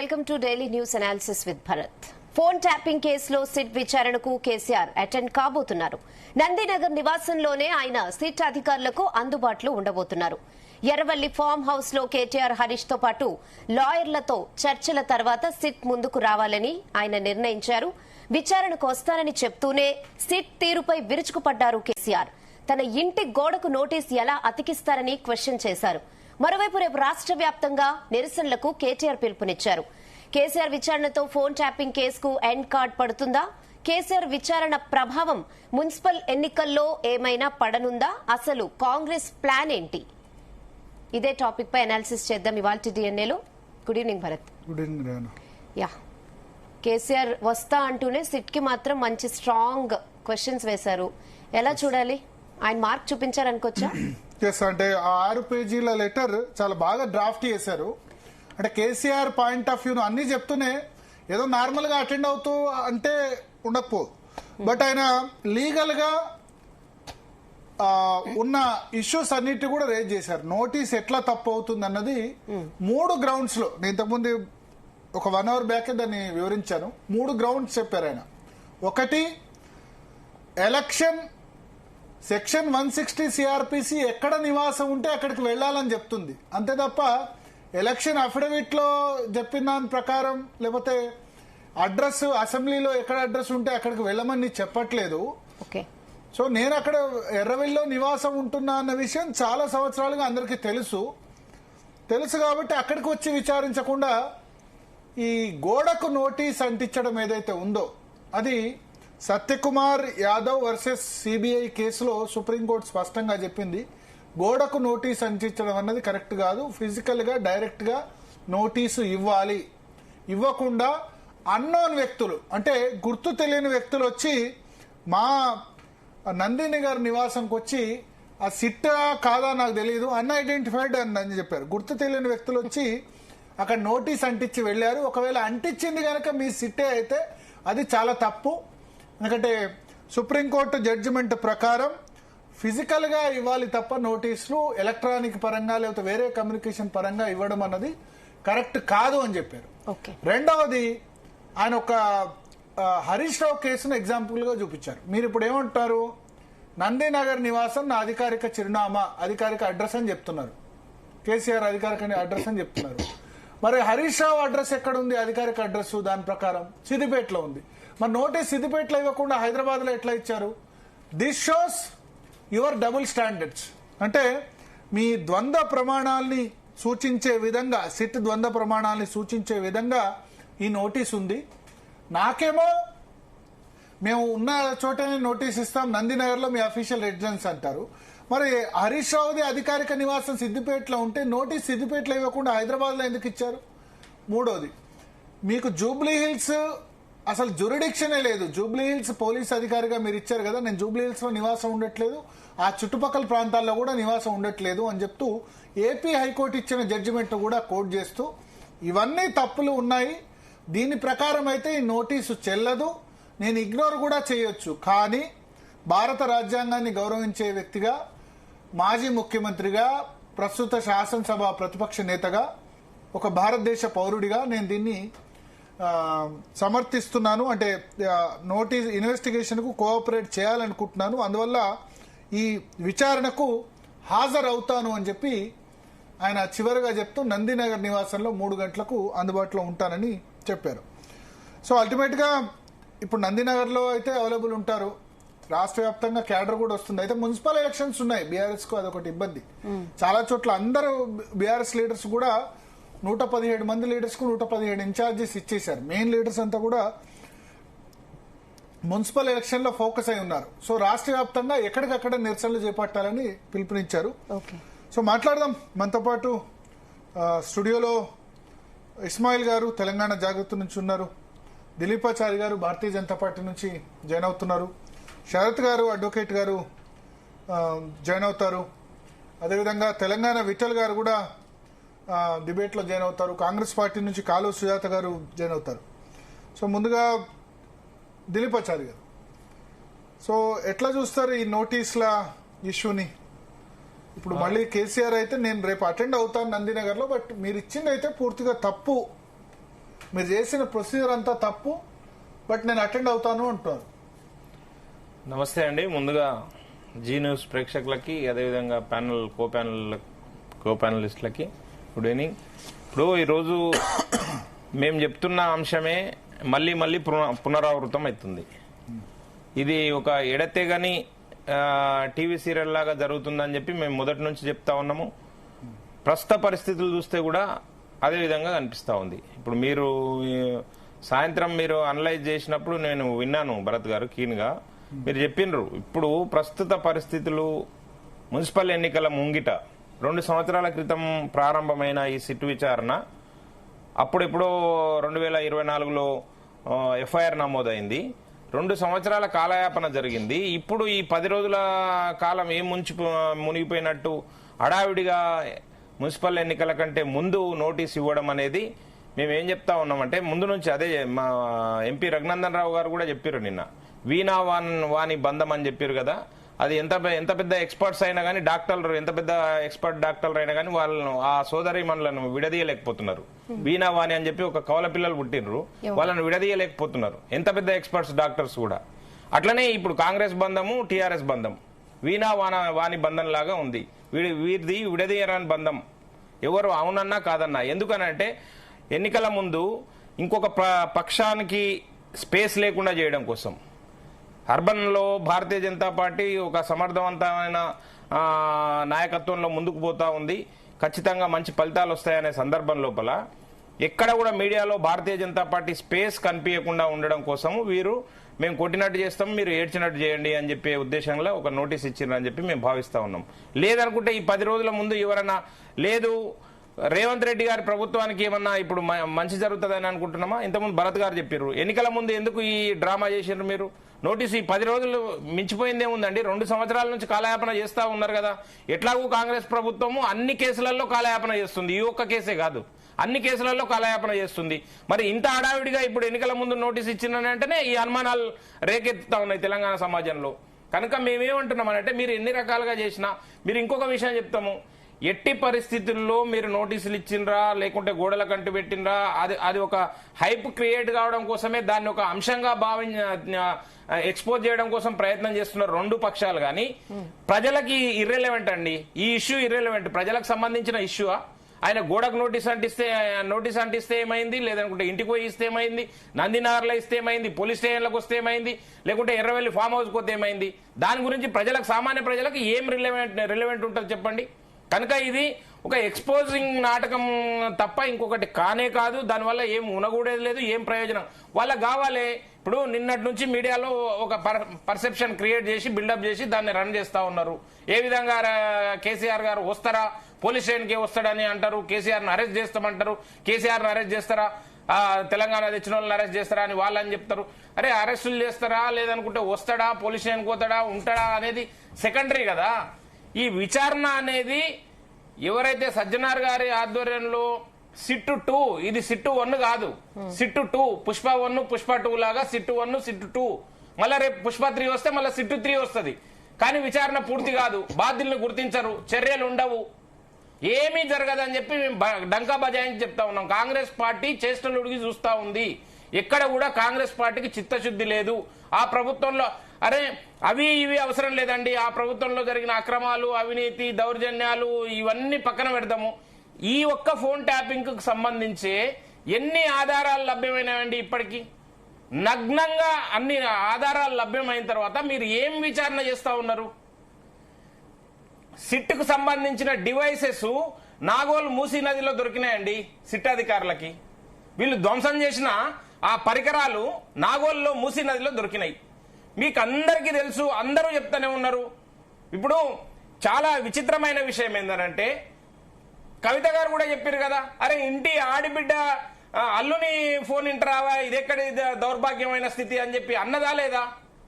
Welcome to daily news analysis with Bharat. Phone tapping కేసులో SIT విచారణకు KCR attend కాబోతున్నారు. నందినగర్ నివాసంలోనే ఆయన సిట్ అధికారులకు అందుబాటులో ఉండబోతున్నారు. ఎర్రవల్లి ఫామ్ హౌస్ లో కేటీఆర్ హరీష్ తో పాటు లాయర్లతో చర్చల తర్వాత సిట్ ముందుకు రావాలని ఆయన నిర్ణయించారు. విచారణకు వస్తానని చెప్తూనే సిట్ తీరుపై విరుచుకుపడ్డారు కేసీఆర్. తన ఇంటి గోడకు నోటీస్ ఎలా అతికిస్తారని క్వశ్చన్ చేశారు. మరోవైపు రేపు రాష్ట్ర వ్యాప్తంగా నిరసనలకు కేటీఆర్ పిలుపునిచ్చారు. కేసీఆర్ విచారణతో ఫోన్ ట్యాపింగ్ కేసుకు ఎండ్ కార్డ్ పడుతుందా? కేసీఆర్ విచారణ ప్రభావం మున్సిపల్ ఎన్నికల్లో ఏమైనా పడనుందా? అసలు కాంగ్రెస్ ప్లాన్ ఏంటి? ఇదే టాపిక్ పై అనాలిసిస్ చేద్దాం ఇవాల్టి డిఎన్ఏలో. Good evening Bharat. Good evening. Yeah, KCR వస్తా అంటూనే సిట్ కి మాత్రం మంచి స్ట్రాంగ్ క్వశ్చన్స్ వేశారు. ఎలా చూడాలి? ఆయన మార్క్ చూపించారనుకోవచ్చా? అంటే ఆ 6 పేజీల లెటర్ చాలా బాగా డ్రాఫ్ట్ చేశారు. అంటే కేసీఆర్ పాయింట్ ఆఫ్ వ్యూ అన్ని చెప్తూనే ఏదో నార్మల్ గా అటెండ్ అవుతూ అంటే ఉండకపోదు. బట్ ఆయన లీగల్ గా ఉన్న ఇష్యూస్ అన్నిటి కూడా రేజ్ చేశారు. నోటీస్ ఎట్లా తప్పు అవుతుంది అన్నది 3 గ్రౌండ్స్ లో, నేను ఇంతకుముందు ఒక 1 అవర్ బ్యాక్ దాన్ని వివరించాను. 3 గ్రౌండ్స్ చెప్పారు ఆయన. ఒకటి, ఎలక్షన్ సెక్షన్ 160 సిఆర్పిసి ఎక్కడ నివాసం ఉంటే అక్కడికి వెళ్లాలని చెప్తుంది. అంతే తప్ప ఎలక్షన్ అఫిడవిట్ లో చెప్పిన దాని ప్రకారం లేకపోతే అడ్రస్ అసెంబ్లీలో ఎక్కడ అడ్రస్ ఉంటే అక్కడికి వెళ్ళమని చెప్పట్లేదు. సో నేను అక్కడ ఎర్రవెల్లిలో నివాసం ఉంటున్నా అన్న విషయం చాలా సంవత్సరాలుగా అందరికీ తెలుసు కాబట్టి అక్కడికి వచ్చి విచారించకుండా ఈ గోడకు నోటీస్ అంటించడం ఏదైతే ఉందో అది సత్యకుమార్ యాదవ్ వర్సెస్ సిబిఐ కేసులో సుప్రీంకోర్టు స్పష్టంగా చెప్పింది. గోడకు నోటీస్ అంటించడం అన్నది కరెక్ట్ కాదు. ఫిజికల్ గా డైరెక్ట్ గా నోటీసు ఇవ్వాలి. ఇవ్వకుండా అన్నోన్ వ్యక్తులు అంటే గుర్తు తెలియని వ్యక్తులు వచ్చి మా నందినగర్ నివాసంకి వచ్చి ఆ సిట్టా కాదా నాకు తెలియదు, అన్ఐడెంటిఫైడ్ అని చెప్పారు. గుర్తు తెలియని వ్యక్తులు వచ్చి అక్కడ నోటీస్ అంటించి వెళ్లారు. ఒకవేళ అంటించింది కనుక మీ సిట్టే అయితే అది చాలా తప్పు. ఎందుకంటే సుప్రీంకోర్టు జడ్జిమెంట్ ప్రకారం ఫిజికల్ గా ఇవ్వాలి తప్ప నోటీసులు ఎలక్ట్రానిక్ పరంగా లేకపోతే వేరే కమ్యూనికేషన్ పరంగా ఇవ్వడం అన్నది కరెక్ట్ కాదు అని చెప్పారు. రెండవది, ఆయన ఒక హరీష్ రావు కేసును ఎగ్జాంపుల్ గా చూపించారు. మీరు ఇప్పుడు ఏమంటారు? నందినగర్ నివాసం నా అధికారిక చిరునామా, అధికారిక అడ్రస్ అని చెప్తున్నారు. కేసీఆర్ అధికారిక అడ్రస్ అని చెప్తున్నారు. మరి హరీష్ రావు అడ్రస్ ఎక్కడ ఉంది? అధికారిక అడ్రస్ దాని ప్రకారం సిద్దిపేటలో ఉంది. మరి నోటీస్ సిద్దిపేటలో ఇవ్వకుండా హైదరాబాద్ లో ఎట్లా ఇచ్చారు? This shows your double standards. అంటే మీ ద్వంద్వ ప్రమాణాలని సూచించే విధంగా, సిట్ ద్వంద్వ ప్రమాణాలని సూచించే విధంగా ఈ నోటీస్ ఉంది. నాకేమో మేము ఉన్న చోటనే నోటీస్ ఇస్తాం, నందినగర్ లో మీ అఫీషియల్ రెసిడెన్స్ అంటారు. మరి హరీష్ రావుది అధికారిక నివాసం సిద్దిపేటలో ఉంటే నోటీస్ సిద్దిపేటలో ఇవ్వకుండా హైదరాబాద్ లో ఎందుకు ఇచ్చారు? మూడోది, మీకు జూబ్లీ హిల్స్ అసలు జ్యూరిడిక్షనే లేదు. జూబ్లీ హిల్స్ పోలీస్ అధికారిగా మీరు ఇచ్చారు కదా, నేను జూబ్లీ హిల్స్ లో నివాసం ఉండట్లేదు, ఆ చుట్టుపక్కల ప్రాంతాల్లో కూడా నివాసం ఉండట్లేదు అని చెప్తూ ఏపీ హైకోర్టు ఇచ్చిన జడ్జిమెంట్ కూడా కోట్ చేస్తూ ఇవన్నీ తప్పులు ఉన్నాయి, దీని ప్రకారం అయితే ఈ నోటీసు చెల్లదు, నేను ఇగ్నోర్ కూడా చేయొచ్చు. కానీ భారత రాజ్యాంగాన్ని గౌరవించే వ్యక్తిగా, మాజీ ముఖ్యమంత్రిగా, ప్రస్తుత శాసనసభ ప్రతిపక్ష నేతగా, ఒక భారతదేశ పౌరుడిగా నేను దీన్ని సమర్థిస్తున్నాను. అంటే నోటీస్ ఇన్వెస్టిగేషన్ కు కోఆపరేట్ చేయాలనుకుంటున్నాను, అందువల్ల ఈ విచారణకు హాజరవుతాను అని చెప్పి ఆయన చివరిగా చెప్తూ నందినగర్ నివాసంలో 3 గంటలకు అందుబాటులో ఉంటానని చెప్పారు. సో అల్టిమేట్ గా ఇప్పుడు నందినగర్ లో అయితే అవైలబుల్ ఉంటారు. రాష్ట్ర వ్యాప్తంగా క్యాడర్ కూడా వస్తుంది. అయితే మున్సిపల్ ఎలక్షన్స్ ఉన్నాయి బీఆర్ఎస్ కు, అదొకటి ఇబ్బంది. చాలా చోట్ల అందరూ బీఆర్ఎస్ లీడర్స్ కూడా 117 మంది లీడర్స్ కు 117 ఇన్ఛార్జెస్ ఇచ్చేశారు. మెయిన్ లీడర్స్ అంతా కూడా మున్సిపల్ ఎలక్షన్ లో ఫోకస్ అయి ఉన్నారు. సో రాష్ట్ర వ్యాప్తంగా ఎక్కడికక్కడ నిరసనలు చేపట్టాలని పిలుపునిచ్చారు. సో మాట్లాడదాం. మనతో పాటు స్టూడియోలో ఇస్మాయిల్ గారు తెలంగాణ జాగృతి నుంచి ఉన్నారు, దిలీపాచారి గారు భారతీయ జనతా పార్టీ నుంచి జాయిన్ అవుతున్నారు, శరత్ గారు అడ్వకేట్ గారు జాయిన్ అవుతారు, అదేవిధంగా తెలంగాణ విఠల్ గారు కూడా డిబేట్ లో జాయిన్ అవుతారు, కాంగ్రెస్ పార్టీ నుంచి కాలు సుజాత గారు జాయిన్ అవుతారు. సో ముందుగా దిలీపాచారి గారు, సో ఎట్లా చూస్తారు ఈ నోటీసుల ఇష్యూని? ఇప్పుడు మళ్ళీ కేసీఆర్ అయితే నేను రేపు అటెండ్ అవుతాను నందినగర్ లో, బట్ మీరు ఇచ్చింది అయితే పూర్తిగా తప్పు మీరు చేసిన ప్రొసీజర్ అంతా తప్పు, బట్ నేను అటెండ్ అవుతాను అంటారు. నమస్తే అండి. ముందుగా జీ న్యూస్ ప్రేక్షకులకి, అదేవిధంగా కో ప్యానలిస్టులకి గుడ్ ఈవినింగ్. ఇప్పుడు ఈరోజు మేము చెప్తున్న అంశమే మళ్ళీ మళ్ళీ పునరావృతం అవుతుంది. ఇది ఒక ఎడతెగని టీవీ సీరియల్ లాగా జరుగుతుందని చెప్పి మేము మొదటి నుంచి చెప్తా ఉన్నాము. ప్రస్తుత పరిస్థితులు చూస్తే కూడా అదే విధంగా కనిపిస్తా ఉంది. ఇప్పుడు మీరు సాయంత్రం మీరు అనలైజ్ చేసినప్పుడు నేను విన్నాను భరత్ గారు కీన్గా. మీరు చెప్పిండ్రు ఇప్పుడు ప్రస్తుత పరిస్థితులు మున్సిపల్ ఎన్నికల ముంగిట 2 సంవత్సరాల క్రితం ప్రారంభమైన ఈ సిట్ విచారణ అప్పుడెప్పుడో 2024లో ఎఫ్ఐఆర్ నమోదైంది. 2 సంవత్సరాల కాలయాపన జరిగింది. ఇప్పుడు ఈ 10 రోజుల కాలం ఏం మునిగిపోయినట్టు హడావిడిగా మున్సిపల్ ఎన్నికల కంటే ముందు నోటీస్ ఇవ్వడం అనేది మేమేం చెప్తా ఉన్నామంటే, ముందు నుంచి అదే మా ఎంపీ రఘునందన్ రావు గారు కూడా చెప్పారు నిన్న, వీణా వాణి బంధం అని చెప్పారు కదా. అది ఎంత పెద్ద ఎక్స్పర్ట్స్ అయినా కానీ, డాక్టర్లు ఎంత పెద్ద ఎక్స్పర్ట్ డాక్టర్లు అయినా కానీ వాళ్ళను ఆ సోదరి మనలను విడదీయలేకపోతున్నారు. వీణా వాణి అని చెప్పి ఒక కవల పిల్లలు పుట్టినరు, వాళ్ళని విడదీయలేకపోతున్నారు ఎంత పెద్ద ఎక్స్పర్ట్స్ డాక్టర్స్ కూడా. అట్లనే ఇప్పుడు కాంగ్రెస్ బంధము టీఆర్ఎస్ బంధం వీణా వాణి బంధం లాగా ఉంది. వీరిది విడదీయరాని బంధం. ఎవరు అవునన్నా కాదన్నా. ఎందుకనంటే ఎన్నికల ముందు ఇంకొక పక్షానికి స్పేస్ లేకుండా చేయడం కోసం అర్బన్ లో భారతీయ జనతా పార్టీ ఒక సమర్థవంతమైన నాయకత్వంలో ముందుకు పోతా ఉంది. ఖచ్చితంగా మంచి ఫలితాలు వస్తాయనే సందర్భం లోపల ఎక్కడ కూడా మీడియాలో భారతీయ జనతా పార్టీ స్పేస్ కనిపించకుండా ఉండడం కోసం వీరు మేము కొట్టినట్టు చేస్తాం, మీరు ఏడ్చినట్టు చేయండి అని చెప్పే ఉద్దేశంలో ఒక నోటీస్ ఇచ్చిండ్రని చెప్పి మేము భావిస్తా ఉన్నాం. లేదనుకుంటే ఈ 10 రోజుల ముందు ఎవరైనా లేదు రేవంత్ రెడ్డి గారి ప్రభుత్వానికి ఏమన్నా ఇప్పుడు మంచి జరుగుతుందని అనుకుంటున్నామా? ఇంతకుముందు భరత్ గారు చెప్పారు, ఎన్నికల ముందు ఎందుకు ఈ డ్రామా చేసిండ్రు మీరు? నోటీసు ఈ 10 రోజులు మించిపోయిందేముందండి? 2 సంవత్సరాల నుంచి కాలయాపన చేస్తా ఉన్నారు కదా. ఎట్లాగూ కాంగ్రెస్ ప్రభుత్వము అన్ని కేసులలో కాలయాపన చేస్తుంది, ఈ ఒక్క కేసే కాదు, అన్ని కేసులలో కాలయాపన చేస్తుంది. మరి ఇంత హడావిడిగా ఇప్పుడు ఎన్నికల ముందు నోటీస్ ఇచ్చిందని అంటేనే ఈ అనుమానాలు రేకెత్తుతా ఉన్నాయి తెలంగాణ సమాజంలో. కనుక మేమేమంటున్నామనంటే, మీరు ఎన్ని రకాలుగా చేసినా, మీరు ఇంకొక విషయం చెప్తాము, ఎట్టి పరిస్థితుల్లో మీరు నోటీసులు ఇచ్చిండ్రా లేకుంటే గోడల కంటు పెట్టినరా, అది ఒక హైప్ క్రియేట్ కావడం కోసమే, దాన్ని ఒక అంశంగా ఎక్స్పోజ్ చేయడం కోసం ప్రయత్నం చేస్తున్నారు 2 పక్షాలు. కానీ ప్రజలకి ఇర్రెలెవెంట్ అండి ఈ ఇష్యూ, ఇర్రెలెవెంట్. ప్రజలకు సంబంధించిన ఇష్యూ. ఆయన గోడకు నోటీస్ అంటిస్తే ఏమైంది, లేదనుకుంటే ఇంటికి పోయి ఇస్తే ఏమైంది, నందినగర్లో ఇస్తే ఏమైంది, పోలీస్ స్టేషన్లకు వస్తే ఏమైంది, లేకుంటే ఎర్రవెల్లి ఫామ్ హౌస్కి వస్తే ఏమైంది? దాని గురించి సామాన్య ప్రజలకు ఏం రిలెవెంట్ ఉంటుంది చెప్పండి? కనుక ఇది ఒక ఎక్స్పోజింగ్ నాటకం తప్ప ఇంకొకటి కానే కాదు. దానివల్ల ఏం ఉనగూడేది లేదు, ఏం ప్రయోజనం వాళ్ళకి కావాలి. ఇప్పుడు నిన్నటి నుంచి మీడియాలో ఒక పర్సెప్షన్ క్రియేట్ చేసి బిల్డప్ చేసి దాన్ని రన్ చేస్తా ఉన్నారు. ఏ విధంగా కేసీఆర్ గారు వస్తారా, పోలీస్ స్టేషన్కి వస్తాడని అంటారు, కేసీఆర్ని అరెస్ట్ చేస్తామంటారు, కేసీఆర్ని అరెస్ట్ చేస్తారా, తెలంగాణ తెచ్చిన వాళ్ళని అరెస్ట్ చేస్తారా అని వాళ్ళని చెప్తారు. అరే అరెస్టులు చేస్తారా, లేదనుకుంటే వస్తాడా, పోలీస్ స్టేషన్కి పోతాడా, ఉంటాడా అనేది సెకండరీ కదా. ఈ విచారణ అనేది ఎవరైతే సజ్జనార్ గారి ఆధ్వర్యంలో సిట్టు 2, ఇది సిట్టు 1 కాదు, సిట్టు 2, పుష్ప 1 పుష్ప 2 లాగా సిట్టు 1 సిట్టు 2, మళ్ళా రేపు పుష్ప 3 వస్తే మళ్ళీ సిట్టు 3 వస్తుంది. కానీ విచారణ పూర్తి కాదు, బాధ్యుల్ని గుర్తించరు, చర్యలు ఉండవు, ఏమీ జరగదని చెప్పి మేము డంకా బజాయించి చెప్తా ఉన్నాం. కాంగ్రెస్ పార్టీ చేష్టలు ఉడిగి చూస్తా ఉంది. ఎక్కడ కూడా కాంగ్రెస్ పార్టీకి చిత్తశుద్ధి లేదు. ఆ ప్రభుత్వంలో అరే అవి ఇవి అవసరం లేదండి, ఆ ప్రభుత్వంలో జరిగిన అక్రమాలు, అవినీతి, దౌర్జన్యాలు ఇవన్నీ పక్కన పెడదాము. ఈ ఒక్క ఫోన్ ట్యాపింగ్ కు సంబంధించి ఎన్ని ఆధారాలు లభ్యమైనాయండి? ఇప్పటికీ నగ్నంగా అన్ని ఆధారాలు లభ్యమైన తర్వాత మీరు ఏం విచారణ చేస్తా ఉన్నారు? సిట్ కు సంబంధించిన డివైసెస్ నాగోల్ మూసీ నదిలో దొరికినాయండి సిట్ అధికారులకి. వీళ్ళు ధ్వంసం చేసిన ఆ పరికరాలు నాగోల్లో మూసీ నదిలో దొరికినాయి. మీకు అందరికీ తెలుసు, అందరూ చెప్తానే ఉన్నారు. ఇప్పుడు చాలా విచిత్రమైన విషయం ఏంటంటే, కవిత గారు కూడా చెప్పారు కదా, అరే ఇంటి ఆడిబిడ్డ అల్లుని ఫోన్ ఇంటరావా, ఇదెక్కడి దౌర్భాగ్యమైన స్థితి అని చెప్పి అన్నదా లేదా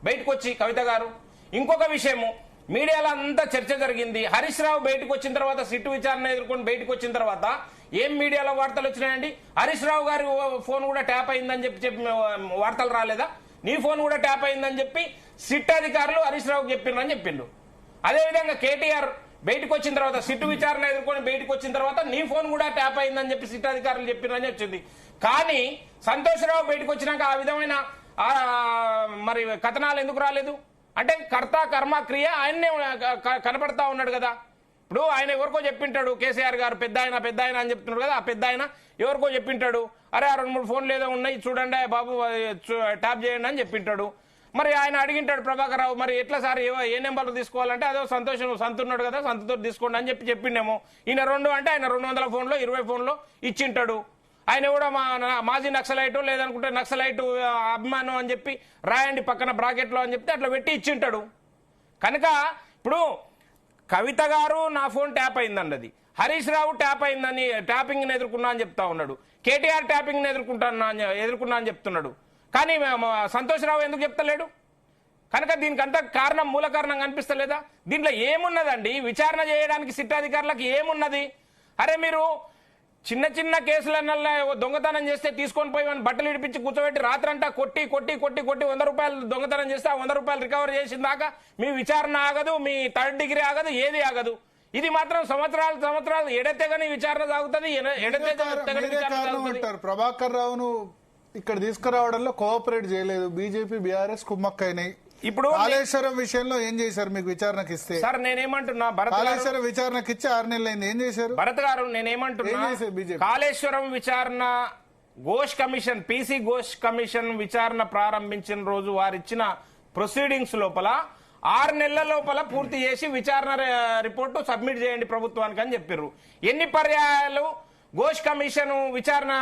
బయటకు వచ్చి కవిత గారు? ఇంకొక విషయము, మీడియాలో అంతా చర్చ జరిగింది. హరీష్ రావు బయటకు వచ్చిన తర్వాత, సిట్టు విచారణ ఎదుర్కొని బయటకు వచ్చిన తర్వాత ఏం మీడియాలో వార్తలు వచ్చినాయండి? హరీష్ రావు గారి ఫోన్ కూడా ట్యాప్ అయిందని చెప్పి వార్తలు రాలేదా? నీ ఫోన్ కూడా ట్యాప్ అయిందని చెప్పి సిట్ అధికారులు హరీష్ రావుకి చెప్పిండ్రని చెప్పిండు. అదేవిధంగా కేటీఆర్ బయటకు వచ్చిన తర్వాత, సిట్టు విచారణ ఎదుర్కొని బయటకు వచ్చిన తర్వాత నీ ఫోన్ కూడా ట్యాప్ అయిందని చెప్పి సిట్ అధికారులు చెప్పినని వచ్చింది. కానీ సంతోషరావు బయటకు వచ్చినాక ఆ విధమైన మరి కథనాలు ఎందుకు రాలేదు అంటే కర్త కర్మ క్రియ ఆయన్నే కనపడతా ఉన్నాడు కదా. ఇప్పుడు ఆయన ఎవరికో చెప్పింటాడు, కేసీఆర్ గారు పెద్ద ఆయన అని చెప్తున్నాడు కదా, ఆ పెద్ద ఆయన ఎవరికో చెప్పింటాడు, అరే ఆ 2-3 ఫోన్లు ఏదో ఉన్నాయి చూడండి బాబు ట్యాప్ చేయండి అని చెప్పింటాడు. మరి ఆయన అడిగింటాడు ప్రభాకర్ రావు, మరి ఎట్లా సార్ ఏ నెంబర్లు తీసుకోవాలంటే అదో సంతోషం సంతున్నాడు కదా సంతతో తీసుకోండి అని చెప్పిండేమో. ఈయన 2 అంటే ఆయన 200 ఫోన్లో 20 ఫోన్లో ఇచ్చింటాడు. ఆయన కూడా మాజీ నక్సలైట్ లేదనుకుంటే నక్సలైట్ అభిమానం అని చెప్పి రాయండి పక్కన బ్రాకెట్లో అని చెప్తే అట్లా పెట్టి ఇచ్చింటాడు. కనుక ఇప్పుడు కవిత గారు నా phone tap అయిందన్నది, Harish Rao tap అయిందని ట్యాపింగ్ని ఎదుర్కొన్నా అని చెప్తా ఉన్నాడు, కేటీఆర్ ట్యాపింగ్ని ఎదుర్కొన్నా అని చెప్తున్నాడు. కానీ సంతోషరావు ఎందుకు చెప్తలేడు? కనుక దీనికంతా కారణం మూల కారణం కనిపిస్తలేదా? దీంట్లో ఏమున్నదండి? విచారణ చేయడానికి సిట్ అధికారులకు ఏమున్నది? అరే మీరు చిన్న చిన్న కేసులన్నల్లా దొంగతనం చేస్తే తీసుకొని పోయి బట్టలు ఇడిపించి కూర్చోబెట్టి రాత్రంతా కొట్టి 100 రూపాయలు దొంగతనం చేస్తే ఆ 100 రూపాయలు రికవర్ చేసిన దాకా మీ విచారణ ఆగదు, మీ 3rd డిగ్రీ ఆగదు, ఏది ఆగదు. ఇది మాత్రం సంవత్సరాలు ఎడతెగని విచారణ సాగుతుంది. ప్రభాకర్ రావును ఇక్కడ తీసుకురావడంలో కోఆపరేట్ చేయలేదు, బీజేపీ బీఆర్ఎస్ కుమ్మక్కైనాయి. ఇప్పుడు కాళేశ్వరం విషయంలో ఏం చేశారు? మీకు విచారణకి ఇస్తే సార్ నేనేమంటున్నా, కాళేశ్వరం విచారణకి ఇచ్చి 6 నెలలు అయింది, ఏం చేశారు? భరత్ గారు నేనేమంటున్నా, కాళేశ్వరం విచారణ Ghosh commission PC Ghosh commission విచారణ ప్రారంభించిన రోజు వారిచ్చిన ప్రొసీడింగ్స్ లోపల 6 నెలల లోపల పూర్తి చేసి విచారణ రిపోర్టు సబ్మిట్ చేయండి ప్రభుత్వానికి అని చెప్పారు. ఎన్ని పర్యాయాలు ఘోష్ కమిషన్ విచారణ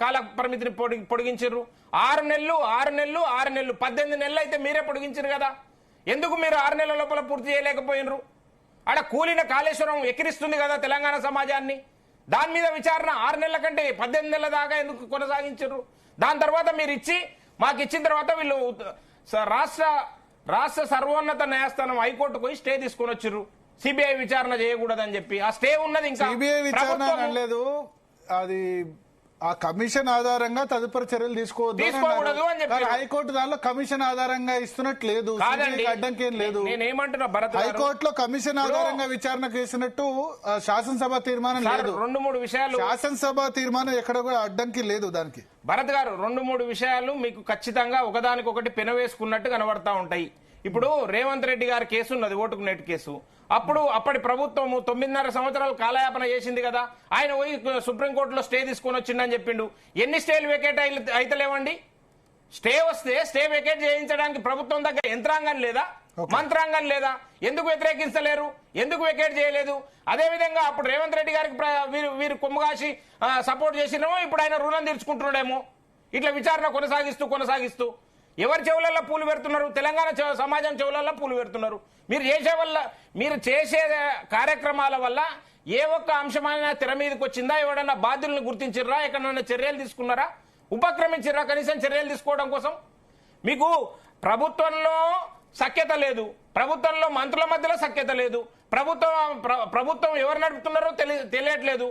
కాల పరిమితిని పొడిగించారు? 6 నెలలు 18 నెలలు అయితే మీరే పొడిగించారు కదా. ఎందుకు మీరు 6 నెలల లోపల పూర్తి చేయలేకపోయినరు? ఆడ కూలిన కాళేశ్వరం ఎక్కిరిస్తుంది కదా తెలంగాణ సమాజాన్ని. దాని మీద విచారణ 6 నెలల కంటే 18 నెలల దాకా ఎందుకు కొనసాగించారు? దాని తర్వాత మీరు మాకు ఇచ్చిన తర్వాత వీళ్ళు రాష్ట్ర సర్వోన్నత న్యాయస్థానం హైకోర్టుకు పోయి స్టే తీసుకొని వచ్చారు, సిబిఐ విచారణ చేయకూడదని చెప్పి. ఆ స్టే ఉన్నది, ఇంకా సిబిఐ విచారణ అనలేదు, అది ఆ కమిషన్ ఆధారంగా తదుపరి చర్యలు తీసుకోకూడదు అని చెప్పి హైకోర్టు దానిలో కమిషన్ ఆధారంగా ఇస్తున్నట్లేదు, అడ్డంకేం లేదు. నేనేమంటున్నా, భరత్ హైకోర్టులో కమిషన్ ఆధారంగా విచారణ చేసినట్టు శాసనసభ తీర్మానం లేదు. 2-3 విషయాలు శాసనసభ తీర్మానం ఎక్కడ కూడా అడ్డంకి లేదు దానికి. భరత్ గారు 2-3 విషయాలు మీకు ఖచ్చితంగా ఒకదానికొకటి పెనవేసుకున్నట్టు కనబడతా ఉంటాయి. ఇప్పుడు రేవంత్ రెడ్డి గారి కేసు ఉన్నది, ఓటుకు నెట్ కేసు. అప్పటి ప్రభుత్వం 9.5 సంవత్సరాలు కాలయాపన చేసింది కదా. ఆయన పోయి సుప్రీంకోర్టులో స్టే తీసుకొని వచ్చిందని చెప్పిండు. ఎన్ని స్టేలు వెకేట్ అయితలేవండి? స్టే వస్తే స్టే వెకేట్ చేయించడానికి ప్రభుత్వం దగ్గర యంత్రాంగం లేదా, మంత్రాంగం లేదా? ఎందుకు వ్యతిరేకించలేరు? ఎందుకు వెకేట్ చేయలేదు? అదేవిధంగా అప్పుడు రేవంత్ రెడ్డి గారికి వీరు కొమ్ముగాసి సపోర్ట్ చేసినేమో, ఇప్పుడు ఆయన రుణం తీర్చుకుంటున్నాడేమో. ఇట్లా విచారణ కొనసాగిస్తూ ఎవరి చెవులలో పూలు పెడుతున్నారు? తెలంగాణ సమాజం చెవులలో పూలు పెడుతున్నారు. మీరు చేసే కార్యక్రమాల వల్ల ఏ ఒక్క అంశమైనా తెర మీదకి వచ్చిందా? ఎవడన్నా బాధ్యులను గుర్తించిర్రా? ఎక్కడన్నా చర్యలు తీసుకున్నారా? ఉపక్రమించిర్రా కనీసం చర్యలు తీసుకోవడం కోసం? మీకు ప్రభుత్వంలో సఖ్యత లేదు, ప్రభుత్వంలో మంత్రుల మధ్యలో సఖ్యత లేదు, ప్రభుత్వం ఎవరు నడుపుతున్నారో తెలియట్లేదు.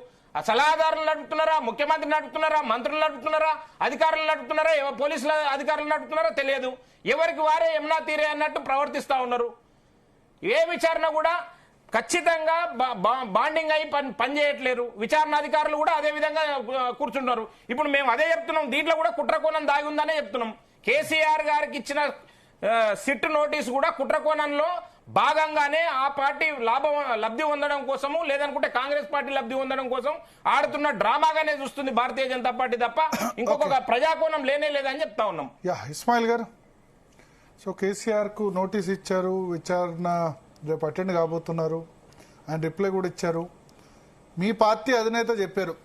సలహాదారులు నడుపుతున్నారా, ముఖ్యమంత్రి నడుపుతున్నారా, మంత్రులు నడుపుతున్నారా, అధికారులు నడుపుతున్నారా, పోలీసుల అధికారులు నడుపుతున్నారా తెలియదు. ఎవరికి వారే యమునా తీరే అన్నట్టు ప్రవర్తిస్తా ఉన్నారు. ఏ విచారణ కూడా ఖచ్చితంగా బాండింగ్ అయి పనిచేయట్లేరు. విచారణ అధికారులు కూడా అదే విధంగా కూర్చుంటున్నారు. ఇప్పుడు మేము అదే చెప్తున్నాం, దీంట్లో కూడా కుట్రకోణం దాగి ఉందనే చెప్తున్నాం. కేసీఆర్ గారికి ఇచ్చిన సిట్ నోటీసు కూడా కుట్రకోణంలో భాగంగానే ఆ పార్టీ లబ్ధి పొందడం కోసము, లేదనుకుంటే కాంగ్రెస్ పార్టీ లబ్ధి పొందడం కోసం ఆడుతున్న డ్రామాగానే చూస్తుంది భారతీయ జనతా పార్టీ తప్ప ఇంకొక ప్రజాకోణం లేదని చెప్తా ఉన్నాం. ఇస్మాయిల్ గారు, సో కేసీఆర్ కు నోటీస్ ఇచ్చారు, విచారణ రేపు అటెండ్ కాబోతున్నారు, ఆయన రిప్లై కూడా ఇచ్చారు. మీ పార్టీ అధినేత చెప్పారు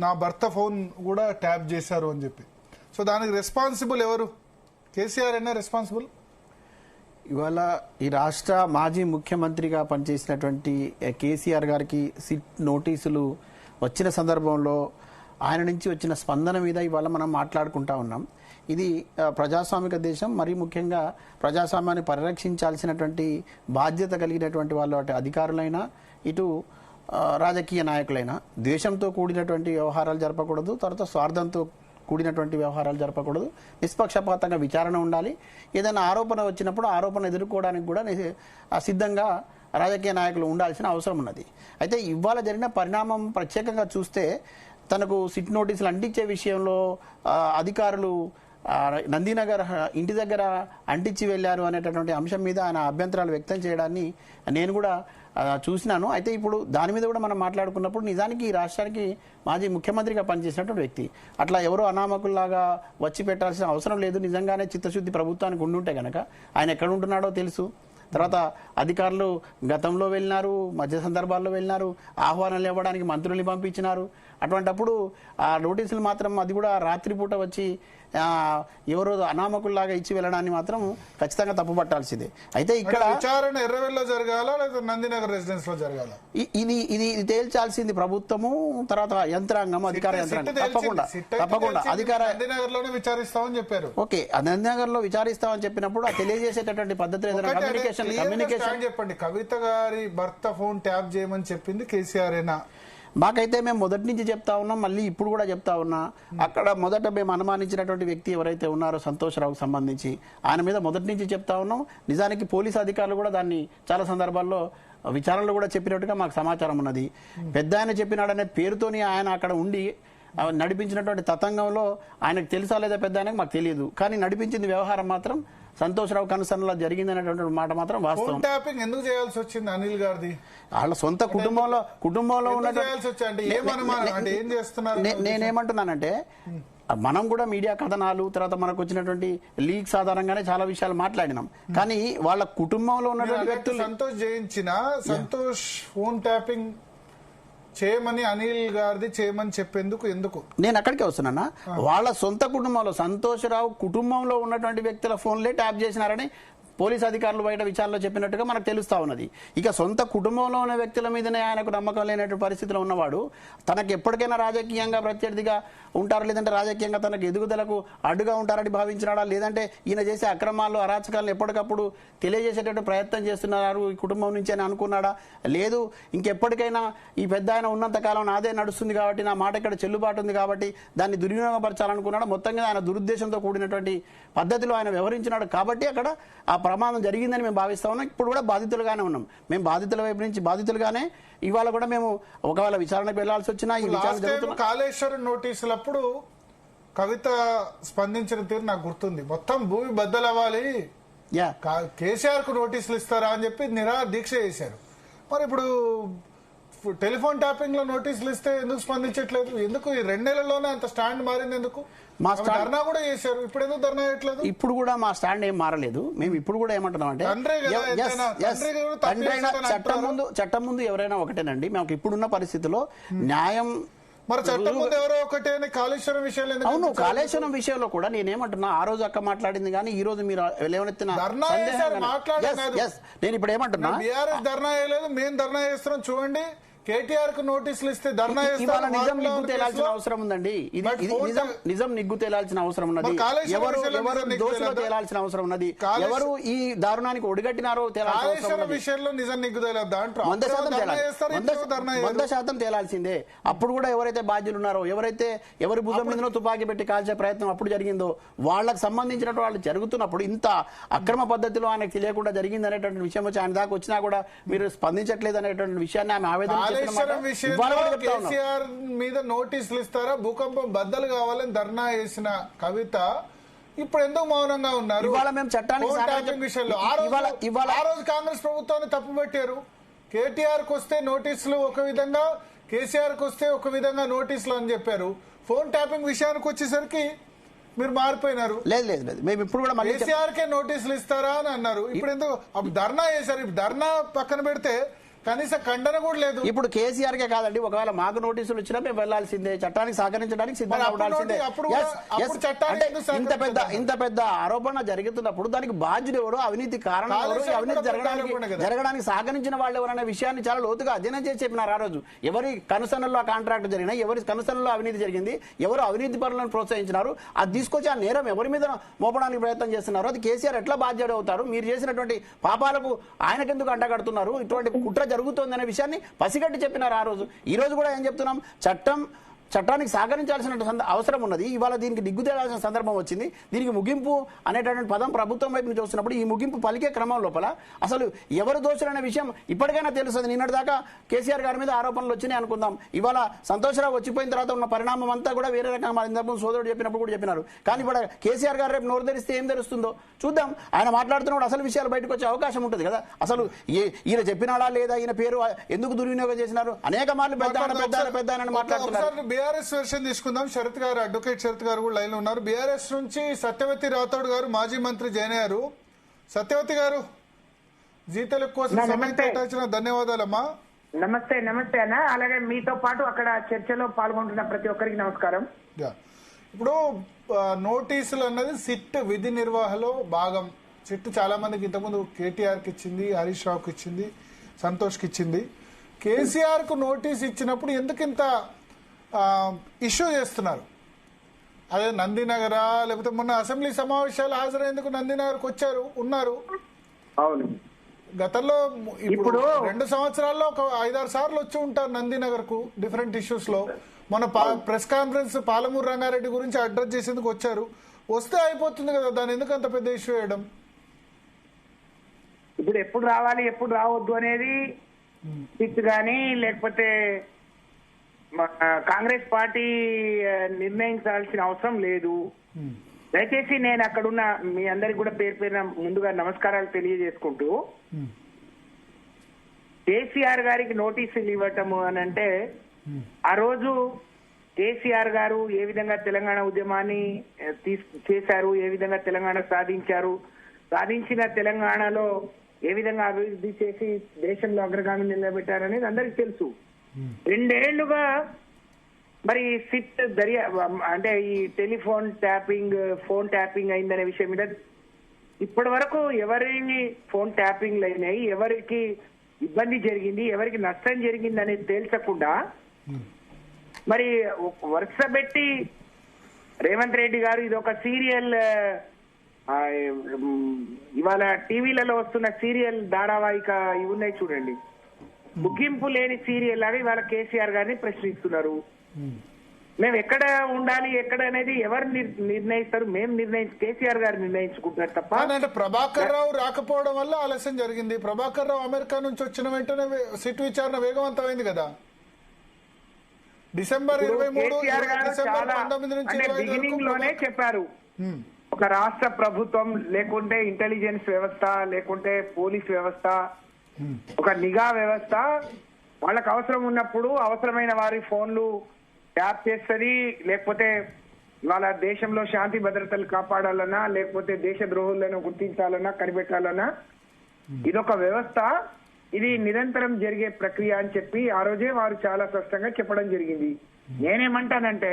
నా భర్త ఫోన్ కూడా ట్యాప్ చేశారు అని చెప్పి. సో దానికి రెస్పాన్సిబుల్ ఎవరు? కేసీఆర్ అయినా రెస్పాన్సిబుల్? ఇవాళ ఈ రాష్ట్ర మాజీ ముఖ్యమంత్రిగా పనిచేసినటువంటి కేసీఆర్ గారికి సిట్ నోటీసులు వచ్చిన సందర్భంలో ఆయన నుంచి వచ్చిన స్పందన మీద ఇవాళ మనం మాట్లాడుకుంటా ఉన్నాం. ఇది ప్రజాస్వామిక దేశం, మరీ ముఖ్యంగా ప్రజాస్వామ్యాన్ని పరిరక్షించాల్సినటువంటి బాధ్యత కలిగినటువంటి వాళ్ళు, అటు అధికారులైనా ఇటు రాజకీయ నాయకులైనా ద్వేషంతో కూడినటువంటి వ్యవహారాలు జరపకూడదు, తర్వాత స్వార్థంతో కూడినటువంటి వ్యవహారాలు జరపకూడదు. నిష్పక్షపాతంగా విచారణ ఉండాలి. ఏదైనా ఆరోపణ వచ్చినప్పుడు ఆరోపణ ఎదుర్కోవడానికి కూడా సిద్ధంగా రాజకీయ నాయకులు ఉండాల్సిన అవసరం ఉన్నది. అయితే ఇవాళ జరిగిన పరిణామం ప్రత్యేకంగా చూస్తే తనకు సిట్ నోటీసులు అంటించే విషయంలో అధికారులు నందినగర్ ఇంటి దగ్గర అంటించి వెళ్లారు అనేటటువంటి అంశం మీద ఆయన అభ్యంతరాలు వ్యక్తం చేయడాన్ని నేను కూడా చూసినాను. అయితే ఇప్పుడు దాని మీద కూడా మనం మాట్లాడుకున్నప్పుడు నిజానికి ఈ రాష్ట్రానికి మాజీ ముఖ్యమంత్రిగా పనిచేసినటువంటి వ్యక్తి అట్లా ఎవరో అనామకుల్లాగా వచ్చి పెట్టాల్సిన అవసరం లేదు. నిజంగానే చిత్తశుద్ధి ప్రభుత్వానికి ఉండుంటే గనక ఆయన ఎక్కడ ఉంటున్నాడో తెలుసు. తర్వాత అధికారులు గతంలో వెళ్ళినారు, మధ్య సందర్భాల్లో వెళ్ళినారు, ఆహ్వానాలు ఇవ్వడానికి మంత్రుల్ని పంపించినారు. అటువంటప్పుడు ఆ నోటీసులు మాత్రం అది కూడా రాత్రిపూట వచ్చి ఎవరో అనామకుల్లాగా ఇచ్చి వెళ్ళడాన్ని మాత్రం ఖచ్చితంగా తప్పుపట్టాల్సిందే. అయితే ఇక్కడ విచారణ ఎర్రవెల్లో జరగాల లేదా నందినగర్ రెసిడెన్స్ లో జరగాల ఇది తేల్చాల్సింది ప్రభుత్వము, తర్వాత యంత్రాంగం, అధికార యంత్రాంగం. తప్పకుండా అధికార నందినగర్ లోనే విచారిస్తామని చెప్పారు. ఓకే, నందినగర్ లో విచారిస్తామని చెప్పినప్పుడు ఆ తెలియజేసేటటువంటి పద్ధతి కమ్యూనికేషన్ చెప్పండి. కవిత గారి భర్త ఫోన్ ట్యాప్ చేయమని చెప్పింది కేసీఆర్ఏనా? మాకైతే మేము మొదటి నుంచి చెప్తా ఉన్నాం, మళ్ళీ ఇప్పుడు కూడా చెప్తా ఉన్నా. అక్కడ మొదట మేము అనుమానించినటువంటి వ్యక్తి ఎవరైతే ఉన్నారో సంతోష్రావుకు సంబంధించి ఆయన మీద మొదటి నుంచి చెప్తా ఉన్నాం. నిజానికి పోలీసు అధికారులు కూడా దాన్ని చాలా సందర్భాల్లో విచారణలో కూడా చెప్పినట్టుగా మాకు సమాచారం ఉన్నది. పెద్ద ఆయన చెప్పినాడనే పేరుతోని ఆయన అక్కడ ఉండి నడిపించినటువంటి తతంగంలో ఆయనకు తెలుసా లేదా పెద్ద ఆయనకు మాకు తెలియదు. కానీ నడిపించింది వ్యవహారం మాత్రం సంతోష్రావు కన్సర్న్లో జరిగిందనేటువంటి మాట మాత్రం వాస్తవం. ట్యాపింగ్ ఎందుకు చేయాల్సి వచ్చింది అనిల్ గారిది? వాళ్ళ సొంత కుటుంబంలో నేనేమంటున్నానంటే మనం కూడా మీడియా కథనాలు తర్వాత మనకు వచ్చినటువంటి లీక్స్ ఆధారంగానే చాలా విషయాలు మాట్లాడినాం. కానీ వాళ్ళ కుటుంబంలో ఉన్నటువంటి వ్యక్తులు సంతోష్ జయించిన సంతోష్ ఫోన్ ట్యాపింగ్ చేయమని అనిల్ గారిది చేయమని చెప్పేందుకు ఎందుకు నేను అక్కడికే వస్తున్నానా? వాళ్ళ సొంత కుటుంబంలో సంతోష్రావు కుటుంబంలో ఉన్నటువంటి వ్యక్తుల ఫోన్లే ట్యాప్ చేసినారని పోలీసు అధికారులు బయట విచారణలో చెప్పినట్టుగా మనకు తెలుస్తా ఉన్నది. ఇక సొంత కుటుంబంలో ఉన్న వ్యక్తుల మీదనే ఆయనకు నమ్మకం లేనటువంటి పరిస్థితిలో ఉన్నవాడు తనకు ఎప్పటికైనా రాజకీయంగా ప్రత్యర్థిగా ఉంటారు, లేదంటే రాజకీయంగా తనకు ఎదుగుదలకు అడ్డుగా ఉంటారని భావించినాడా, లేదంటే ఈయన చేసే అక్రమాలు అరాచకాలను ఎప్పటికప్పుడు తెలియజేసేటట్టు ప్రయత్నం చేస్తున్నారు ఈ కుటుంబం నుంచి అని అనుకున్నాడా? లేదు, ఇంకెప్పటికైనా ఈ పెద్ద ఆయన ఉన్నంత కాలం నాదే నడుస్తుంది కాబట్టి నా మాట ఇక్కడ చెల్లుబాటు ఉంది కాబట్టి దాన్ని దుర్వినియోగపరచాలనుకున్నాడు. మొత్తంగా ఆయన దురుద్దేశంతో కూడినటువంటి పద్ధతిలో ఆయన వ్యవహరించినాడు కాబట్టి అక్కడ ఆ ప్రమాదం జరిగిందని మేము భావిస్తా ఉన్నాం. ఇప్పుడు కూడా బాధితులుగానే ఉన్నాం. మేము బాధితుల వైపు నుంచి బాధితులుగానే ఇవాళ కూడా మేము ఒకవేళ విచారణకు వెళ్లాల్సి వచ్చినా ఈ విచారణ జరుగుతున్న కాళేశ్వరం నోటీసులప్పుడు కవిత స్పందించిన తీరు నాకు గుర్తుంది. మొత్తం భూమి బద్దలవ్వాలి, కేసీఆర్ కు నోటీసులు ఇస్తారా అని చెప్పి దీక్ష చేశారు. మరి ఇప్పుడు టెలిఫోన్ ట్యాపింగ్ లో నోటీసులు ఇస్తే ఎందుకు స్పందించట్లేదు? ఎందుకు ఈ 2 నెలల్లోనే అంత స్టాండ్ మారింది? ఎందుకు మా ధర్నా కూడా చేశారు, ఇప్పుడు ఎందుకు ధర్నా చేయట్లేదు? ఇప్పుడు కూడా మా స్టాండ్ ఏం మారలేదు. మేము ఇప్పుడు కూడా ఏమంటున్నాం అంటే చట్టం ముందు ఎవరైనా ఒకటేనండి. మాకు ఇప్పుడున్న పరిస్థితిలో న్యాయం మరి చట్టం ముందు ఎవరో ఒకటే. కాళేశ్వరం విషయంలో అవును, కాళేశ్వరం విషయంలో కూడా నేనేమంటున్నా, ఆ రోజు అక్క మాట్లాడింది కానీ ఈ రోజు మీరు లేవనెత్తిన నేను ఇప్పుడు ఏమంటున్నా, బీఆర్ఎస్ ధర్నా చేయలేదు, మేము ధర్నా చేస్తున్నాం. చూడండి, కేటీఆర్ కు నోటీసులు ఇస్తే ధర్నా ఇవాళ నిజం నిగ్గు తేలాల్సిన అవసరం ఉందండి. నిజం నిగ్గు తేలాల్సిన అవసరం ఉన్నది. ఎవరు దోషులో తేలాల్సిన అవసరం ఉన్నది. ఎవరు ఈ దారుణానికి ఒడిగట్టినారో తేలాల్సిన అవసరం ఉన్నది. విషయంలో నిజం నిగ్గు తేలద్దా? 100% తేలాల్సిందే. అప్పుడు కూడా ఎవరైతే బాధ్యులు ఉన్నారో, ఎవరి భుజం మీదనో తుపాకీ పెట్టి కాల్చే ప్రయత్నం అప్పుడు జరిగిందో వాళ్ళకి సంబంధించినట్టు వాళ్ళు జరుగుతున్నప్పుడు ఇంత అక్రమ పద్ధతిలో ఆయనకు తెలియకుండా జరిగింది అనేటువంటి విషయం వచ్చి ఆయన దాకా వచ్చినా కూడా మీరు స్పందించట్లేదు అనేటువంటి విషయాన్ని ఆమె ఆవేదన కేసీఆర్ మీద నోటీసులు ఇస్తారా, భూకంపం బద్దలు కావాలని ధర్నా చేసిన కవిత ఇప్పుడు ఎందుకు మౌనంగా ఉన్నారు? ఇవాళ మేము చట్టానికి విషయంలో ఆ రోజు కాంగ్రెస్ ప్రభుత్వాన్ని తప్పు పెట్టారు. కేటీఆర్ కు వస్తే నోటీసులు ఒక విధంగా, కేసీఆర్ కు వస్తే ఒక విధంగా నోటీసులు అని చెప్పారు. ఫోన్ ట్యాపింగ్ విషయానికి వచ్చేసరికి మీరు మారిపోయినారు. లేదు మేము ఇప్పుడు కూడా కేసీఆర్ కే నోటీసులు ఇస్తారా అని అన్నారు. ఇప్పుడు ఎందుకు అప్పుడు ధర్నా చేశారు? ఇప్పుడు ధర్నా పక్కన పెడితే కనీసం ఖండన కూడా లేదు. ఇప్పుడు కేసీఆర్ కే కాదండి, ఒకవేళ మాకు నోటీసులు వచ్చినా మేము వెళ్లాల్సిందే, చట్టానికి సహకరించడానికి సిద్ధంగా ఉండాల్సిందే. ఇంత పెద్ద ఆరోపణ జరుగుతున్నప్పుడు దానికి బాధ్యుడు ఎవరు, అవినీతి కారణం ఎవరు, అవినీతి జరగడానికి సహకరించిన వాళ్ళు ఎవరనే విషయాన్ని చాలా లోతుగా అధ్యయనం చేసి చెప్పినారు. ఆ రోజు ఎవరి కనుసనల్లో కాంట్రాక్ట్ జరిగినా, ఎవరి కనుసనల్లో అవినీతి జరిగింది, ఎవరు అవినీతి పరులను ప్రోత్సహించినారు, అది తీసుకొచ్చి ఆ నేరం ఎవరి మీద మోపడానికి ప్రయత్నం చేస్తున్నారు, అది కేసీఆర్ ఎట్లా బాధ్యుడు అవుతారు, మీరు చేసినటువంటి పాపాలకు ఆయనకెందుకు అంటగడుతున్నారు, ఇటువంటి కుట్ర జరుగుతోందనే విషయాన్ని పసిగట్టి చెప్పినారు ఆ రోజు. ఈ రోజు కూడా ఏం చెప్తున్నాం, చట్టం చట్టానికి సహకరించాల్సిన అవసరం ఉన్నది. ఇవాళ దీనికి దిగ్గుదేయాల్సిన సందర్భం వచ్చింది. దీనికి ముగింపు అనేటటువంటి పదం ప్రభుత్వం వైపు నుంచి వస్తున్నప్పుడు ఈ ముగింపు పలికే క్రమం లోపల అసలు ఎవరు దోషులనే విషయం ఇప్పటికైనా తెలుస్తుంది. నిన్నటిదాకా కేసీఆర్ గారి మీద ఆరోపణలు వచ్చినాయి అనుకుందాం. ఇవాళ సంతోషరావు వచ్చిపోయిన తర్వాత ఉన్న పరిణామం అంతా కూడా వేరే రకంగా మా ఇంతకుముందు సోదరుడు చెప్పినప్పుడు కూడా చెప్పినారు. కానీ ఇప్పుడు కేసీఆర్ గారు రేపు నోరు తెరిస్తే ఏం తెలుస్తుందో చూద్దాం. ఆయన మాట్లాడుతున్నప్పుడు అసలు విషయాలు బయటకు వచ్చే అవకాశం ఉంటుంది కదా. అసలు ఈయన చెప్పినాడా లేదా, ఈయన పేరు ఎందుకు దుర్వినియోగం చేసినారు, అనేక మార్లు పెద్ద మాట్లాడుతున్నారు. బీఆర్ఎస్ వెర్షన్ తీసుకుందాం. శరత్ గారు, అడ్వకేట్ శరత్ గారు కూడా లైన్ లో ఉన్నారు. బీఆర్ఎస్ నుంచి సత్యవతి రాథోడ్ గారు మాజీ మంత్రి జాయిన్ అయ్యారు. సత్యవతి గారు, జీ తెలుగు కోసం సమయం కేటాయించిన ధన్యవాదాలమ్మా. నమస్తే అన్న. అలాగే మీతో పాటు అక్కడ చర్చలో పాల్గొంటున్న ప్రతి ఒక్కరికి నమస్కారం. ఇప్పుడు నోటీసులు అన్నది సిట్ విధి నిర్వహణలో భాగం. సిట్ చాలా మందికి ఇంతకుముందు కేటీఆర్ కి ఇచ్చింది, హరీష్ రావుకి ఇచ్చింది, సంతోష్ కి ఇచ్చింది. కేసీఆర్ కు నోటీస్ ఇచ్చినప్పుడు ఎందుకు ఇంత ఇష్యూ చేస్తున్నారు? అదే నందినగరా, లేకపోతే మొన్న అసెంబ్లీ సమావేశాలు హాజరయ్యేందుకు నందినగర్కి వచ్చారు, ఉన్నారు. అవును, గతంలో ఇప్పుడు 2 సంవత్సరాల్లో ఒక 5-6 సార్లు వచ్చి ఉంటారు నందినగర్ కు డిఫరెంట్ ఇష్యూస్ లో. మన ప్రెస్ కాన్ఫరెన్స్ పాలమూరు రంగారెడ్డి గురించి అడ్రస్ చేసేందుకు వచ్చారు. వస్తే అయిపోతుంది కదా, దాని ఎందుకు అంత పెద్ద ఇష్యూ వేయడం? ఇప్పుడు ఎప్పుడు రావాలి ఎప్పుడు రావద్దు అనేది సిట్ గానీ లేకపోతే కాంగ్రెస్ పార్టీ నిర్ణయించాల్సిన అవసరం లేదు. దయచేసి నేను అక్కడున్న మీ అందరికి కూడా పేరు పేరున ముందుగా నమస్కారాలు తెలియజేసుకుంటూ, కేసీఆర్ గారికి నోటీసులు ఇవ్వటము అని అంటే, ఆ రోజు కేసీఆర్ గారు ఏ విధంగా తెలంగాణ ఉద్యమాన్ని చేశారు, ఏ విధంగా తెలంగాణ సాధించారు, సాధించిన తెలంగాణలో ఏ విధంగా అభివృద్ధి చేసి దేశంలో అగ్రగామి నిలబెట్టారనేది అందరికి తెలుసు. 2 ఏళ్లుగా మరి సిట్ అంటే ఈ టెలిఫోన్ ట్యాపింగ్, ఫోన్ ట్యాపింగ్ అయిందనే విషయం మీద ఇప్పటి వరకు ఎవరికి ఫోన్ ట్యాపింగ్లు అయినాయి, ఎవరికి ఇబ్బంది జరిగింది, ఎవరికి నష్టం జరిగింది అనేది తేల్చకుండా మరి వరుస పెట్టి రేవంత్ రెడ్డి గారు ఇది ఒక సీరియల్, ఇవాళ టీవీలలో వస్తున్న సీరియల్ ధారావాహిక ఇవి ఉన్నాయి చూడండి, ముగింపు లేని సీరియల్ లాగా ఇవాళ కేసీఆర్ గారిని ప్రశ్నిస్తున్నారు. మేము ఎక్కడ ఉండాలి ఎక్కడ అనేది ఎవరు నిర్ణయిస్తారు? మేము కేసీఆర్ గారు నిర్ణయించుకుంటున్నారు తప్ప. అంటే ప్రభాకర్ రావు రాకపోవడం వల్ల ఆలస్యం జరిగింది. ప్రభాకర్ రావు అమెరికా నుంచి వచ్చిన వెంటనే సిట్ విచారణ వేగవంతమైంది కదా. డిసెంబర్ 23 నుంచి బిగినింగ్ లోనే చెప్పారు, ఒక రాష్ట్ర ప్రభుత్వం లేకుంటే ఇంటెలిజెన్స్ వ్యవస్థ లేకుంటే పోలీస్ వ్యవస్థ, ఒక నిఘా వ్యవస్థ వాళ్ళకు అవసరం ఉన్నప్పుడు అవసరమైన వారి ఫోన్లు ట్యాప్ చేస్తుంది. లేకపోతే వాళ్ళ దేశంలో శాంతి భద్రతలు కాపాడాలన్నా లేకపోతే దేశ ద్రోహులను గుర్తించాలన్నా కనిపెట్టాలన్నా ఇదొక వ్యవస్థ, ఇది నిరంతరం జరిగే ప్రక్రియ అని చెప్పి ఆ రోజే వారు చాలా స్పష్టంగా చెప్పడం జరిగింది. నేనేమంటానంటే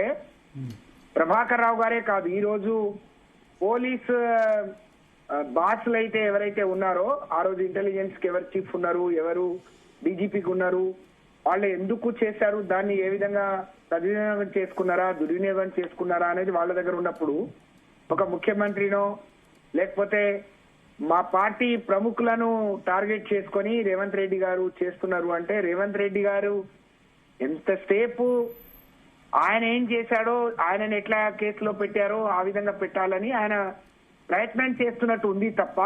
ప్రభాకర్ రావు గారే కాదు, ఈ రోజు పోలీస్ బాస్లు అయితే ఎవరైతే ఉన్నారో, ఆ రోజు ఇంటెలిజెన్స్ కి ఎవరు చీఫ్ ఉన్నారు, ఎవరు డీజీపీకి ఉన్నారు, వాళ్ళు ఎందుకు చేశారు, దాన్ని ఏ విధంగా సద్వినియోగం చేసుకున్నారా దుర్వినియోగం చేసుకున్నారా అనేది వాళ్ళ దగ్గర ఉన్నప్పుడు ఒక ముఖ్యమంత్రినో లేకపోతే మా పార్టీ ప్రముఖులను టార్గెట్ చేసుకొని రేవంత్ రెడ్డి గారు చేస్తున్నారు అంటే, రేవంత్ రెడ్డి గారు ఎంతసేపు ఆయన ఏం చేశాడో, ఆయనను ఎట్లా కేసులో పెట్టారో ఆ విధంగా పెట్టాలని ఆయన ప్రయత్నం చేస్తున్నట్టు ఉంది తప్ప,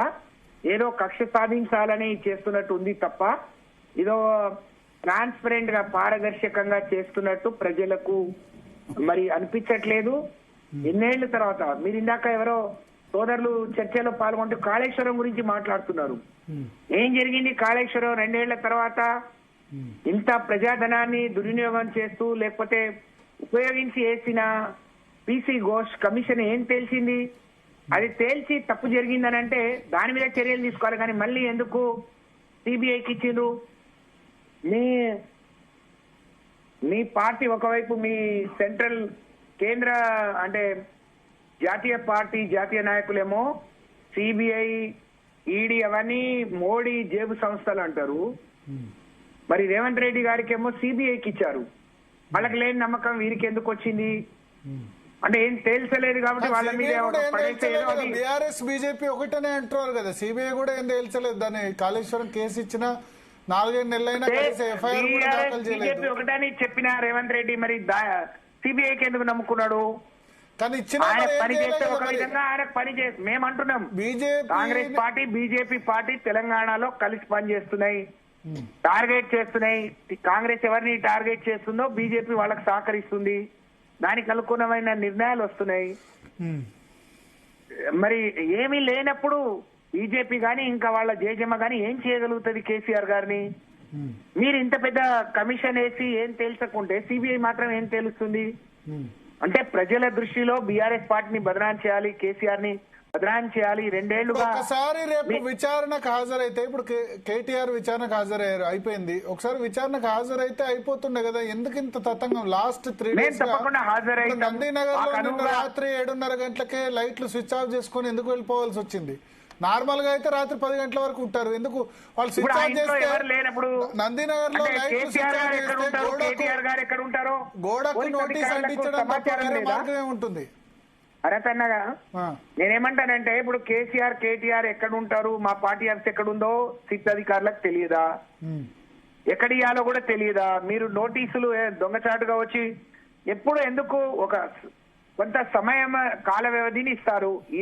ఏదో కక్ష సాధించాలని చేస్తున్నట్టు ఉంది తప్ప, ఇదో ట్రాన్స్పరెంట్ గా పారదర్శకంగా చేస్తున్నట్టు ప్రజలకు మరి అనిపించట్లేదు. ఎన్నేళ్ల తర్వాత మీరు ఇందాక ఎవరో సోదరులు చర్చలో పాల్గొంటూ కాళేశ్వరం గురించి మాట్లాడుతున్నారు. ఏం జరిగింది కాళేశ్వరం 2 ఏళ్ల తర్వాత? ఇంత ప్రజాధనాన్ని దుర్వినియోగం చేస్తూ లేకపోతే ఉపయోగించి వేసిన పీసీ ఘోష్ కమిషన్ ఏం తేల్చింది? అది తేల్చి తప్పు జరిగిందని అంటే దాని మీద చర్యలు తీసుకోవాలి. కానీ మళ్ళీ ఎందుకు సిబిఐకి ఇచ్చిండ్రు? మీ పార్టీ ఒకవైపు, మీ సెంట్రల్ కేంద్ర అంటే జాతీయ పార్టీ జాతీయ నాయకులేమో సిబిఐ, ఈడీ అవన్నీ మోడీ జేబు సంస్థలు అంటారు. మరి రేవంత్ రెడ్డి గారికి ఏమో సిబిఐకి ఇచ్చారు. వాళ్ళకి లేని నమ్మకం వీరికి ఎందుకు వచ్చింది అంటే ఏం తేల్చలేదు కాబట్టి వాళ్ళ మీద బీఆర్ఎస్ బీజేపీ ఒకటనే అంటున్నారు కదా. సిబిఐ కూడా ఏం తేల్చలేదు. దాన్ని కాళేశ్వరం కేసు ఇచ్చిన 4 నెలలైనా బీజేపీ ఒకటని చెప్పిన రేవంత్ రెడ్డి మరి సిబిఐకి ఎందుకు నమ్ముకున్నాడు? కానీ ఇచ్చిన ఆయన మరి ఏం పని చేయలేదు చేస్తే కదా ఒక మరి. విధంగా ఆయన పని చేసి మేము అంటున్నాం BJP Congress party BJP party తెలంగాణలో కలిసి పనిచేస్తున్నాయి, టార్గెట్ చేస్తున్నాయి. కాంగ్రెస్ ఎవరిని టార్గెట్ చేస్తుందో బీజేపీ వాళ్ళకి సహకరిస్తుంది, దానికి అనుగుణమైన నిర్ణయాలు వస్తున్నాయి. మరి ఏమీ లేనప్పుడు బీజేపీ గాని ఇంకా వాళ్ళ జేజమ్మ గాని ఏం చేయగలుగుతుంది కేసీఆర్ గారిని? మీరు ఇంత పెద్ద కమిషన్ వేసి ఏం తేల్చకుంటే సిబిఐ మాత్రం ఏం తెలుస్తుంది? అంటే ప్రజల దృష్టిలో బీఆర్ఎస్ పార్టీని బదనాం చేయాలి, కేసీఆర్ ని బదనాం చేయాలి. 2 ఏళ్లుగా ఒకసారి రేపు విచారణకు హాజరైతే, ఇప్పుడు కేటీఆర్ విచారణకు హాజరయ్యారు, అయిపోయింది. ఒకసారి విచారణకు హాజరైతే అయిపోతుండే కదా, ఎందుకు ఇంత తతంగం? లాస్ట్ 3 మేము days తప్పకుండా హాజరైతాం. నందినగర్ లో మాకు నిన్న అనువుగా- రాత్రి 7:30 గంటలకే లైట్లు స్విచ్ ఆఫ్ చేసుకుని ఎందుకు వెళ్ళిపోవాల్సి వచ్చింది? నార్మల్ గా అయితే రాత్రి 10 గంటల వరకు ఉంటారు, ఎందుకు వాళ్ళు ఇప్పుడు స్విచ్ ఆ ఆఫ్ ఇంట్లో చేస్తే? ఎవరు లేనప్పుడు నందినగర్ లో అంటే లైట్లు స్విచ్ కేసీఆర్ ఆఫ్ గారు ఎక్కడ చేస్తే ఉంటారు, కేటీఆర్ గారు ఎక్కడ ఉంటారో గోడకు పోలీస్ నోటీస్ అధికారులకు అంటించడం తప్ప సమాచారం వేరే లేదా? మార్గం ఏముంటుంది? అరతన్నగా ఆ. నేనేమంటానంటే ఇప్పుడు కేటీఆర్ ఎక్కడ ఉంటారు, మా పార్టీ ఆఫీస్ ఎక్కడుందో సిట్ అధికారులకు తెలియదా? ఎక్కడ ఇయ్యాలో కూడా తెలియదా? మీరు నోటీసులు దొంగచాటుగా వచ్చి ఎప్పుడు ఎందుకు ఒక కొంత సమయం కాల వ్యవధిని ఇస్తారు. ఈ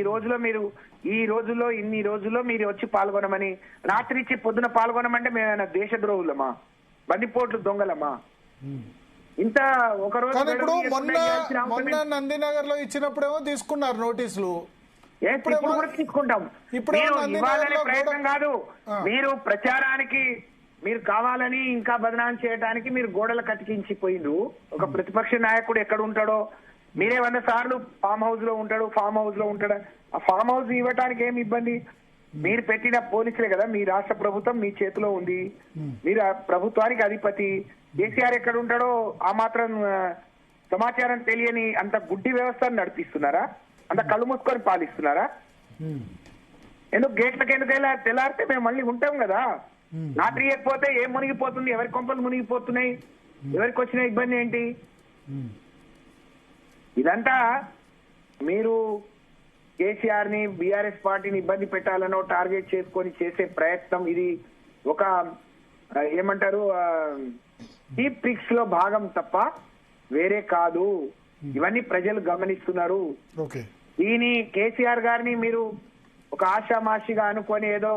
రోజుల్లో ఇన్ని రోజుల్లో మీరు వచ్చి పాల్గొనమని, రాత్రి ఇచ్చి పొద్దున పాల్గొనమంటే మేము దేశద్రోహులమా, బందిపోట్లు దొంగలమా? ఇంత ఒక రోజు కానీ ఇప్పుడు గడువు ఇవ్వకుండా చేయాల్సిన అవసరం మొన్న నందినగర్ లో ఇచ్చినప్పుడేమో తీసుకున్నారు నోటీసులు. ఇప్పుడు కూడా తీసుకుంటాం. ఇప్పుడు మీరు నందినగర్లో ఇవ్వాలనే ప్రయత్నం గోడ- కాదు, ఆ. మీరు ప్రచారానికి మీరు కావాలని ఇంకా బదనాం చేయడానికి మీరు గోడలు కతికించిపోయిండు. ఒక ప్రతిపక్ష నాయకుడు ఎక్కడ ఉంటాడో మీరే 100 సార్లు ఫామ్ హౌస్ లో ఉంటాడు, ఫామ్ హౌస్ లో ఉంటాడు. ఆ ఫామ్ హౌస్ ఇవ్వడానికి ఏమి ఇబ్బంది? మీరు పెట్టిన పోలీసులే కదా, మీ రాష్ట్ర ప్రభుత్వం మీ చేతిలో ఉంది, మీరు ఆ ప్రభుత్వానికి అధిపతి. కేసీఆర్ ఎక్కడ ఉంటాడో ఆ మాత్రం సమాచారం తెలియని అంత గుడ్డి వ్యవస్థను నడిపిస్తున్నారా? అంత కళ్ళు మూసుకొని పాలిస్తున్నారా? ఎందుకు గేట్లకి ఎందుకు తెల్లారితే మేము మళ్ళీ ఉంటాం కదా. రాత్రి ఇవ్వకపోతే ఏం మునిగిపోతుంది? ఎవరి కొంపలు మునిగిపోతున్నాయి? ఎవరికి వచ్చిన ఇబ్బంది ఏంటి? ఇదంతా మీరు కేసీఆర్ ని బీఆర్ఎస్ పార్టీని ఇబ్బంది పెట్టాలనో టార్గెట్ చేసుకొని చేసే ప్రయత్నం. ఇది ఒక ఏమంటారు డీప్ ట్రిక్స్ లో భాగం తప్ప వేరే కాదు. ఇవన్నీ ప్రజలు గమనిస్తున్నారు. ఓకే, దీని కేసీఆర్ గారిని మీరు ఒక ఆషామాషిగా అనుకొని ఏదో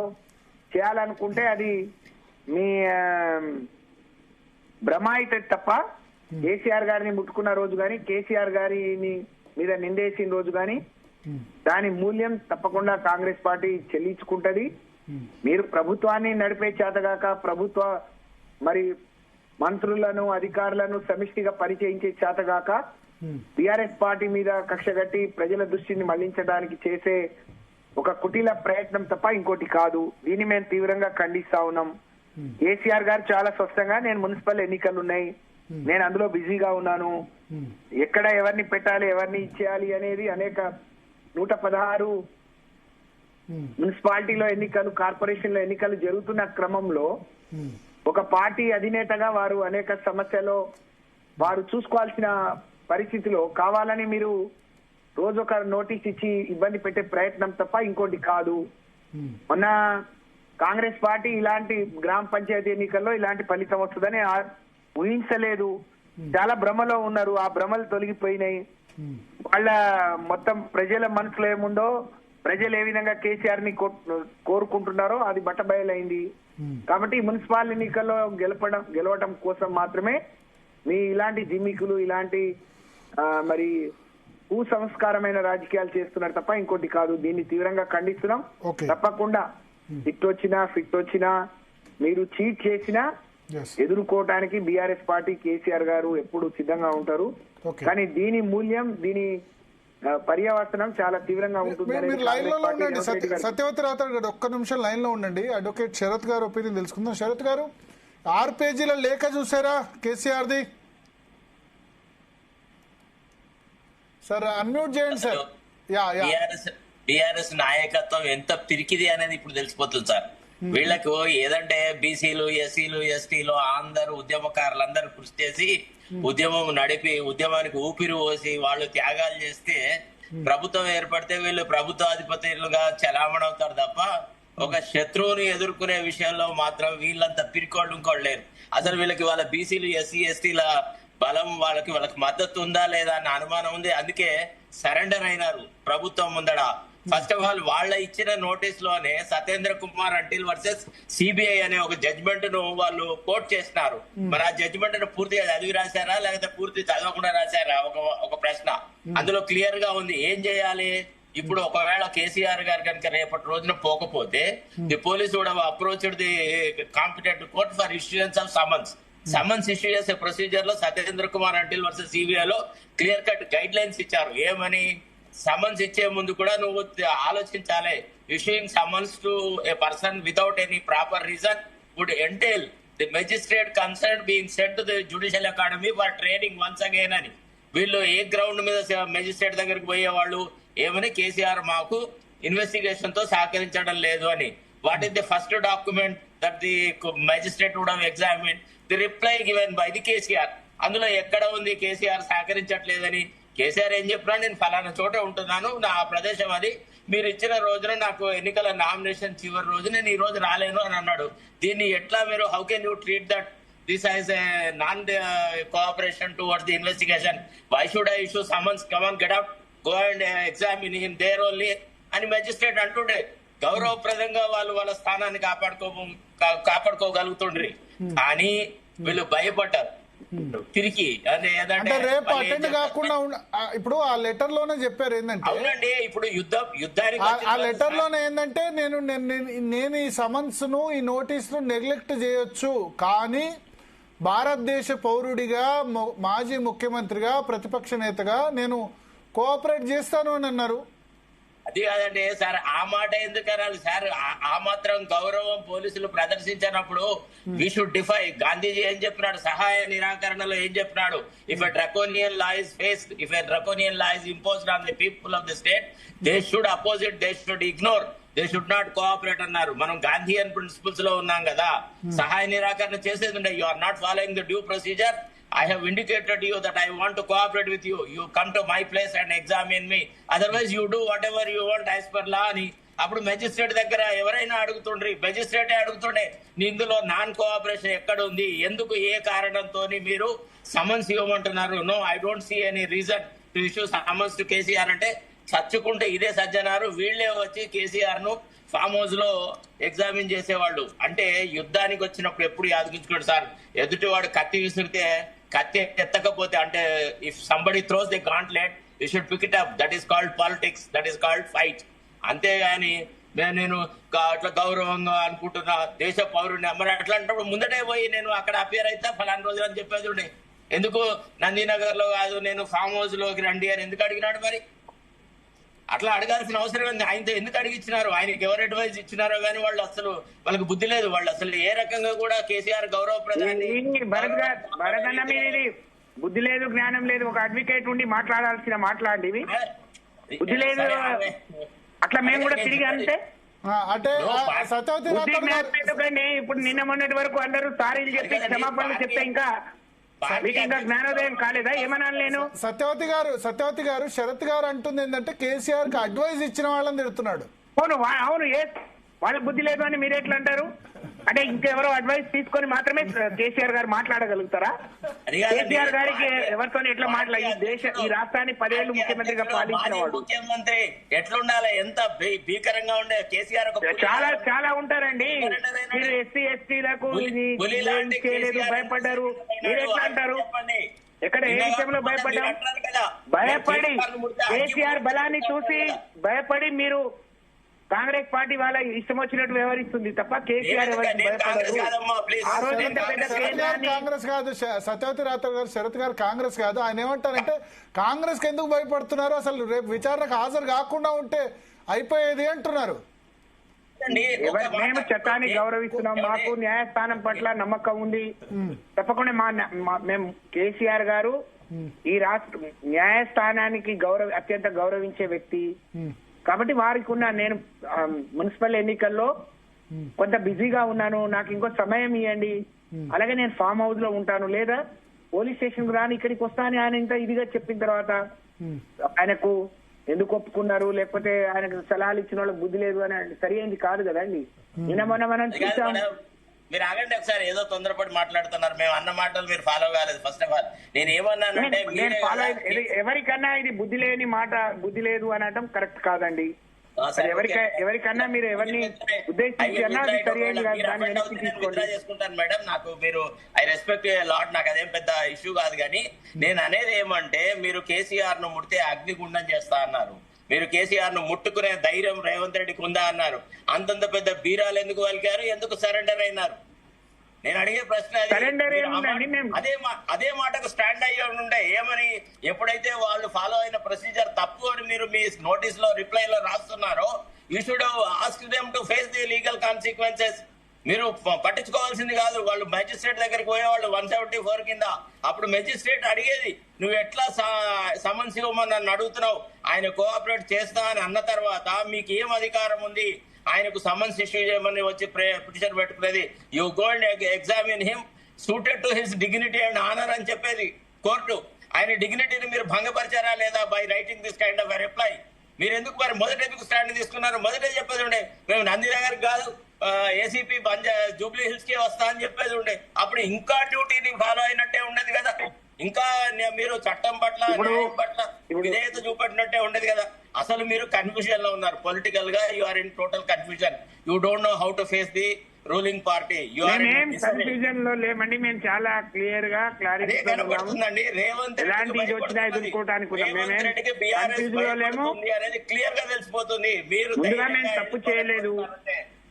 చేయాలనుకుంటే అది మీ భ్రమ అయితే తప్ప కేసీఆర్ గారిని ముట్టుకున్న రోజు గాని, కేసీఆర్ గారిని మీద నిందేసిన రోజు గాని దాని మూల్యం తప్పకుండా కాంగ్రెస్ పార్టీ చెల్లించుకుంటది. మీరు ప్రభుత్వాన్ని నడిపే చేతగాక ప్రభుత్వ మరి మంత్రులను అధికారులను సమిష్టిగా పరిచయించే చేతగాక టిఆర్ఎస్ పార్టీ మీద కక్షగట్టి ప్రజల దృష్టిని మళ్లించడానికి చేసే ఒక కుటిల ప్రయత్నం తప్ప ఇంకోటి కాదు. దీన్ని మేము తీవ్రంగా ఖండిస్తా ఉన్నాం. కేసీఆర్ గారు చాలా స్పష్టంగా నేను మున్సిపల్ ఎన్నికలు ఉన్నాయి, నేను అందులో బిజీగా ఉన్నాను, ఎక్కడ ఎవరిని పెట్టాలి ఎవరిని ఇచ్చేయాలి అనేది అనేక 116 మున్సిపాలిటీలో ఎన్నికలు, కార్పొరేషన్లో ఎన్నికలు జరుగుతున్న క్రమంలో ఒక పార్టీ అధినేతగా వారు అనేక సమస్యలో వారు చూసుకోవాల్సిన పరిస్థితిలో కావాలని మీరు రోజు ఒక నోటీస్ ఇచ్చి ఇబ్బంది పెట్టే ప్రయత్నం తప్ప ఇంకోటి కాదు. మొన్న కాంగ్రెస్ పార్టీ ఇలాంటి గ్రామ పంచాయతీ ఎన్నికల్లో ఇలాంటి ఫలితం వస్తుందని ఊహించలేదు. చాలా భ్రమలో ఉన్నారు. ఆ భ్రమలు తొలగిపోయినాయి. వాళ్ళ మొత్తం ప్రజల మనసులో ఏముందో, ప్రజలు ఏ విధంగా కేసీఆర్ ని కోరుకుంటున్నారో అది బట్టబయలైంది. కాబట్టి మున్సిపల్ ఎన్నికల్లో గెలవడం కోసం మాత్రమే మీ ఇలాంటి జిమ్మికులు, ఇలాంటి మరి కుసంస్కారమైన రాజకీయాలు చేస్తున్నారు తప్ప ఇంకోటి కాదు. దీన్ని తీవ్రంగా ఖండిస్తున్నాం. తప్పకుండా ఫిట్ వచ్చినా మీరు చీట్ చేసినా ఎదుర్కోవటానికి బీఆర్ఎస్ పార్టీ, కేసీఆర్ గారు ఎప్పుడు సిద్ధంగా ఉంటారు. కానీ దీని మూల్యం, దీని పర్యవసనం చాలా తీవ్రంగా ఉంటుంది. మీరు లైన్ లో ఉండండి. సత్యవతి రాథోడ్ గారు ఒక్క నిమిషం లైన్ లో ఉండండి. అడ్వకేట్ శరత్ గారు ఒపీనియన్ తెలుసుకుందాం. శరత్ గారు, 6 పేజీల లేఖ చూసారా కేసీఆర్ది? సార్ అన్మ్యూట్ చేయండి సార్. టిఆర్ఎస్ నాయకత్వం ఎంత పిరికిది అనేది ఇప్పుడు తెలిసిపోతుంది సార్. వీళ్లకు ఏదంటే బీసీలు, ఎస్సీలు, ఎస్టీలు అందరూ ఉద్యమకారులందరూ కృషి చేసి ఉద్యమం నడిపి ఉద్యమానికి ఊపిరి పోసి వాళ్ళు త్యాగాలు చేస్తే ప్రభుత్వం ఏర్పడితే వీళ్ళు ప్రభుత్వాధిపతులుగా చలామణవుతారు తప్ప ఒక శత్రువుని ఎదుర్కొనే విషయంలో మాత్రం వీళ్ళంతా పిరికోళ్ళు ఇంకోళ్ళు లేరు. అసలు వీళ్ళకి వాళ్ళ బీసీలు, ఎస్సీ, ఎస్టీల బలం వాళ్ళకి మద్దతు ఉందా లేదా అన్న అనుమానం ఉంది. అందుకే సరెండర్ అయినారు ప్రభుత్వం ముందడ. ఫస్ట్ ఆఫ్ ఆల్ వాళ్ళ ఇచ్చిన నోటీస్ లోనే సత్యేంద్ర కుమార్ అంటిల్ వర్సెస్ సిబిఐ అనే ఒక జడ్జిమెంట్ ను వాళ్ళు కోట్ చేస్తున్నారు. మరి ఆ జడ్జిమెంట్ ను పూర్తిగా చదివి రాశారా లేకపోతే పూర్తి చదవకుండా రాశారా ఒక ప్రశ్న అందులో క్లియర్ గా ఉంది. ఏం చేయాలి ఇప్పుడు? ఒకవేళ కేసీఆర్ గారు కనుక రేపటి రోజున పోకపోతే the police would have approached the competent court for issuance of summons issue చేసే ప్రొసీజర్ లో సత్యేంద్ర కుమార్ అంటిల్ వర్సెస్ సిబిఐ లో క్లియర్ కట్ గైడ్ లైన్స్ ఇచ్చారు. ఏమని? సమన్స్ ఇచ్చే ముందు కూడా నువ్వు ఆలోచించాలి. Issuing summons to a person without any proper reason would entail the magistrate concerned being sent to the judicial academy for training once again అని. వీళ్ళు ఏ గ్రౌండ్ మీద మెజిస్ట్రేట్ దగ్గరికి పోయేవాళ్ళు? ఏమని? కేసీఆర్ మాకు ఇన్వెస్టిగేషన్ తో సహకరించడం లేదు అని. What is the first document that the magistrate would have examined? The reply given by the KCR. అందులో ఎక్కడ ఉంది కేసీఆర్ సహకరించట్లేదని? కేసీఆర్ ఏం చెప్పినా నేను ఫలానా చోట ఉంటున్నాను, నా ప్రదేశం అది, మీరు ఇచ్చిన రోజున నాకు ఎన్నికల నామినేషన్ చివరి రోజు నేను ఈ రోజు రాలేను అని అన్నాడు. దీన్ని ఎట్లా మీరు how can you treat that this as a non cooperation towards the investigation? Why should I issue summons? Come on get out, go and examine him there only అని మెజిస్ట్రేట్ అంటుండే. గౌరవప్రదంగా వాళ్ళు వాళ్ళ స్థానాన్ని కాపాడుకోగలుగుతుండ్రి. కానీ వీళ్ళు భయపడ్డారు తిరిగి. అంటే రేపు అటెండ్ కాకుండా ఇప్పుడు ఆ లెటర్ లోనే చెప్పారు ఏంటంటే, అవునండి, ఇప్పుడు యుద్ధానికి ఆ లెటర్ లోనే ఏంటంటే నేను ఈ సమన్స్ ను ఈ నోటీస్ ను నెగ్లెక్ట్ చేయొచ్చు, కానీ భారతదేశ పౌరుడిగా మాజీ ముఖ్యమంత్రిగా ప్రతిపక్ష నేతగా నేను కోఆపరేట్ చేస్తాను అని అన్నారు. అది కాదండి సార్, ఆ మాట ఎందుకు అనాలి సార్? ఆ మాత్రం గౌరవం పోలీసులు ప్రదర్శించినప్పుడు వీ షుడ్ డిఫై. గాంధీజీ ఏం చెప్పినాడు? సహాయ నిరాకరణలో ఏం చెప్పినాడు? If a draconian law is faced, if a draconian law is imposed on the people of the state, they should oppose it, they should ignore, they should not cooperate అన్నారు. మనం Gandhian principles లో ఉన్నాం కదా. సహాయ నిరాకరణ చేసేది ఉండే, you are not following the due procedure. I have indicated you that I want to cooperate with you. You come to my place and examine me. Otherwise, you do whatever you want as per law అని. అప్పుడు magistrate దగ్గర ఎవరైనా అడుగుతుండ్రి, మెజిస్ట్రేటే అడుగుతుండే ఇందులో non cooperation ఎక్కడ ఉంది, ఎందుకు, ఏ కారణంతో మీరు సమన్స్ ఇవ్వమంటున్నారు? No, I don't see any reason to issue summons to KCR అంటే చచ్చుకుంటే ఇదే సజ్జనారు వీళ్లే వచ్చి కేసీఆర్ ను ఫామ్ హౌస్ లో ఎగ్జామిన్ చేసేవాళ్ళు. అంటే యుద్ధానికి వచ్చినప్పుడు ఎప్పుడు యాదగించుకోండి సార్, ఎదుటివాడు కత్తి విసిరితే కత్తి ఎత్తకపోతే, అంటే if somebody throws the gauntlet you should pick it up. That is called politics, that is called fight. అంతేగాని నేను అట్లా గౌరవంగా అనుకుంటున్నా దేశ పౌరుని మరి అట్లాంటప్పుడు ముందటే పోయి నేను అక్కడ అపియర్ అయితే ఫలానా రోజులు అని చెప్పేది. ఎందుకు నందీనగర్ లో కాదు నేను ఫామ్ హౌస్ లోకి రండి అని ఎందుకు అడిగినాడు? మరి అట్లా అడగాల్సిన అవసరం ఉంది. ఆయనతో ఎందుకు అడిగిచ్చినారు? ఆయనకి ఎవరు అడ్వైజ్ ఇచ్చినారో కానీ వాళ్ళు అసలు వాళ్ళకి బుద్ధి లేదు. వాళ్ళు అసలు ఏ రకంగా కూడా కేసీఆర్ గౌరవప్రదాన్ని భరతన్న మీది బుద్ధి లేదు, జ్ఞానం లేదు. ఒక అడ్వకేట్ ఉండి మాట్లాడాల్సిన మాట్లాడేవి బుద్ధి లేదు. అట్లా మేము కూడా తిరిగి అంటే అంటే ఎందుకండి ఇప్పుడు నిన్న మొన్నటి వరకు అందరూ సారీలు చెప్పి క్షమాపణలు చెప్తే ఇంకా జ్ఞానోదయం కాలేదా? ఏమన్నా నేను సత్యవతి గారు శరత్ గారు అంటుంది ఏంటంటే కేసీఆర్ కి అడ్వైజ్ ఇచ్చిన వాళ్ళని తిడుతున్నాడు. అవును వాళ్ళకి బుద్ధి లేదు అని మీరు ఎట్లా అంటారు? అంటే ఇంకెవరో అడ్వైస్ తీసుకొని మాత్రమే కేసీఆర్ గారు మాట్లాడగలుగుతారా? కేసీఆర్ గారికి ఎవరితో ఎట్లా ఈ రాష్ట్రాన్ని 10 ఏళ్లు ముఖ్యమంత్రిగా పాలించిన వాడు. ముఖ్యమంత్రి ఎట్లుండాలి? ఎంత భీకరంగా ఉండే కేసీఆర్ చాలా ఉంటారండి. మీరు ఎస్సీ ఎస్టీలకు చేయలేదు, భయపడ్డారు. మీరు ఎట్లా అంటారు? ఎక్కడ ఏ విషయంలో భయపడ్డాం? భయపడి కేసీఆర్ బలాన్ని చూసి భయపడి మీరు కాంగ్రెస్ పార్టీ వాళ్ళ ఇష్టం వచ్చినట్టు వ్యవహరిస్తుంది తప్ప కేసీఆర్ కాంగ్రెస్ కాదు. సత్యవతి రాథోడ్ గారు, శరత్ గారు కాంగ్రెస్ కాదు. ఆయన ఏమంటారంటే కాంగ్రెస్ కి ఎందుకు భయపడుతున్నారు? అసలు రేపు విచారణకు హాజరు కాకుండా ఉంటే అయిపోయేది అంటున్నారు. మేము చట్టాన్ని గౌరవిస్తున్నాం, మాకు న్యాయస్థానం పట్ల నమ్మకం ఉంది. తప్పకుండా మేము కేసీఆర్ గారు ఈ రాష్ట్ర న్యాయస్థానానికి అత్యంత గౌరవించే వ్యక్తి కాబట్టి వారికి ఉన్న నేను మున్సిపల్ ఎన్నికల్లో కొంత బిజీగా ఉన్నాను, నాకు ఇంకో సమయం ఇవ్వండి, అలాగే నేను ఫామ్ హౌస్ లో ఉంటాను లేదా పోలీస్ స్టేషన్ కు రాని ఇక్కడికి వస్తా అని ఆయన ఇంత ఇదిగా చెప్పిన తర్వాత ఆయనకు ఎందుకు ఒప్పుకున్నారు? లేకపోతే ఆయనకు సలహాలు ఇచ్చిన వాళ్ళకి బుద్ధి లేదు అని సరి అయింది కాదు కదండి. నిన్న మొన్న మనం చూసాం మీరు ఆగండి ఒకసారి, ఏదో తొందరపడి మాట్లాడుతున్నారు. మేము అన్న మాటలు మీరు ఫాలో కాలేదు. ఫస్ట్ ఆఫ్ ఆల్ నేను ఏమన్నానంటే నేను ఫాలో ఎవరికన్నా ఇది బుద్ధి లేని మాట, బుద్ధి లేదు అనడం కరెక్ట్ కాదండి. ఎవరికన్నా మీరు ఎవరిని ఉద్దేశించి అన్నా అది సరి అయింది కాదు, దాన్ని వెనక్కి తీసుకోండి. చేసుకుంటాను మేడం, నాకు మీరు ఐ రెస్పెక్ట్ లాట్, నాకు అదేం పెద్ద ఇష్యూ కాదు. కానీ నేను అనేది ఏమంటే మీరు కేసీఆర్ ను ముడితే అగ్నిగుండం చేస్తా అన్నారు. మీరు కేసీఆర్ ను ముట్టుకునే ధైర్యం రేవంత్ రెడ్డికి ఉందా అన్నారు. అంతంత పెద్ద బీరాలు ఎందుకు వలికారు, ఎందుకు సరెండర్ అయినారు? నేను అడిగే ప్రశ్న అదే మాటకు స్టాండ్ అయ్యి ఉండే. ఏమని ఎప్పుడైతే వాళ్ళు ఫాలో అయిన ప్రొసీజర్ తప్పు అని మీరు మీ నోటీస్ లో రిప్లై లో రాస్తున్నారో, you should ask them to face the legal consequences. మీరు పట్టించుకోవాల్సింది కాదు. వాళ్ళు మెజిస్ట్రేట్ దగ్గరికి పోయేవాళ్ళు 174 కింద. అప్పుడు మెజిస్ట్రేట్ అడిగేది నువ్వు ఎట్లా సమన్స్ ఇవ్వమని నన్ను అడుగుతున్నావు, ఆయన కోఆపరేట్ చేస్తా అని అన్న తర్వాత మీకు ఏం అధికారం ఉంది ఆయనకు సమన్స్ ఇష్యూ చేయమని వచ్చి పిటిషన్ పెట్టుకునేది? You go and examine him suited to his dignity and honour అని చెప్పేది కోర్టు. ఆయన డిగ్నిటీని మీరు భంగపరిచారా లేదా by writing this kind of reply? మీరు ఎందుకు మరి మొదట ఎందుకు స్టాండ్ తీసుకున్నారు? మొదటే చెప్పేది ఉండే మేము నందినగర్ కాదు ఏసీపీ జూబ్లీ హిల్స్ కి వస్తా అని చెప్పేది ఉండే. అప్పుడు ఇంకా డ్యూటీని ఫాలో అయినట్టే ఉండేది కదా. ఇంకా మీరు చట్టం పట్ల న్యాయం పట్ల విధేయత చూపెట్టినట్టే ఉండేది కదా. అసలు మీరు కన్ఫ్యూజన్ లో ఉన్నారు. పొలిటికల్ గా you are in total confusion. You don't know how to face the ruling party. Confusion లో లేమండి, మేము చాలా క్లియర్ గా క్లారిటీ కనబడుతుందండి. రేవంత్ అనేది క్లియర్ గా తెలిసిపోతుంది. మీరు మేము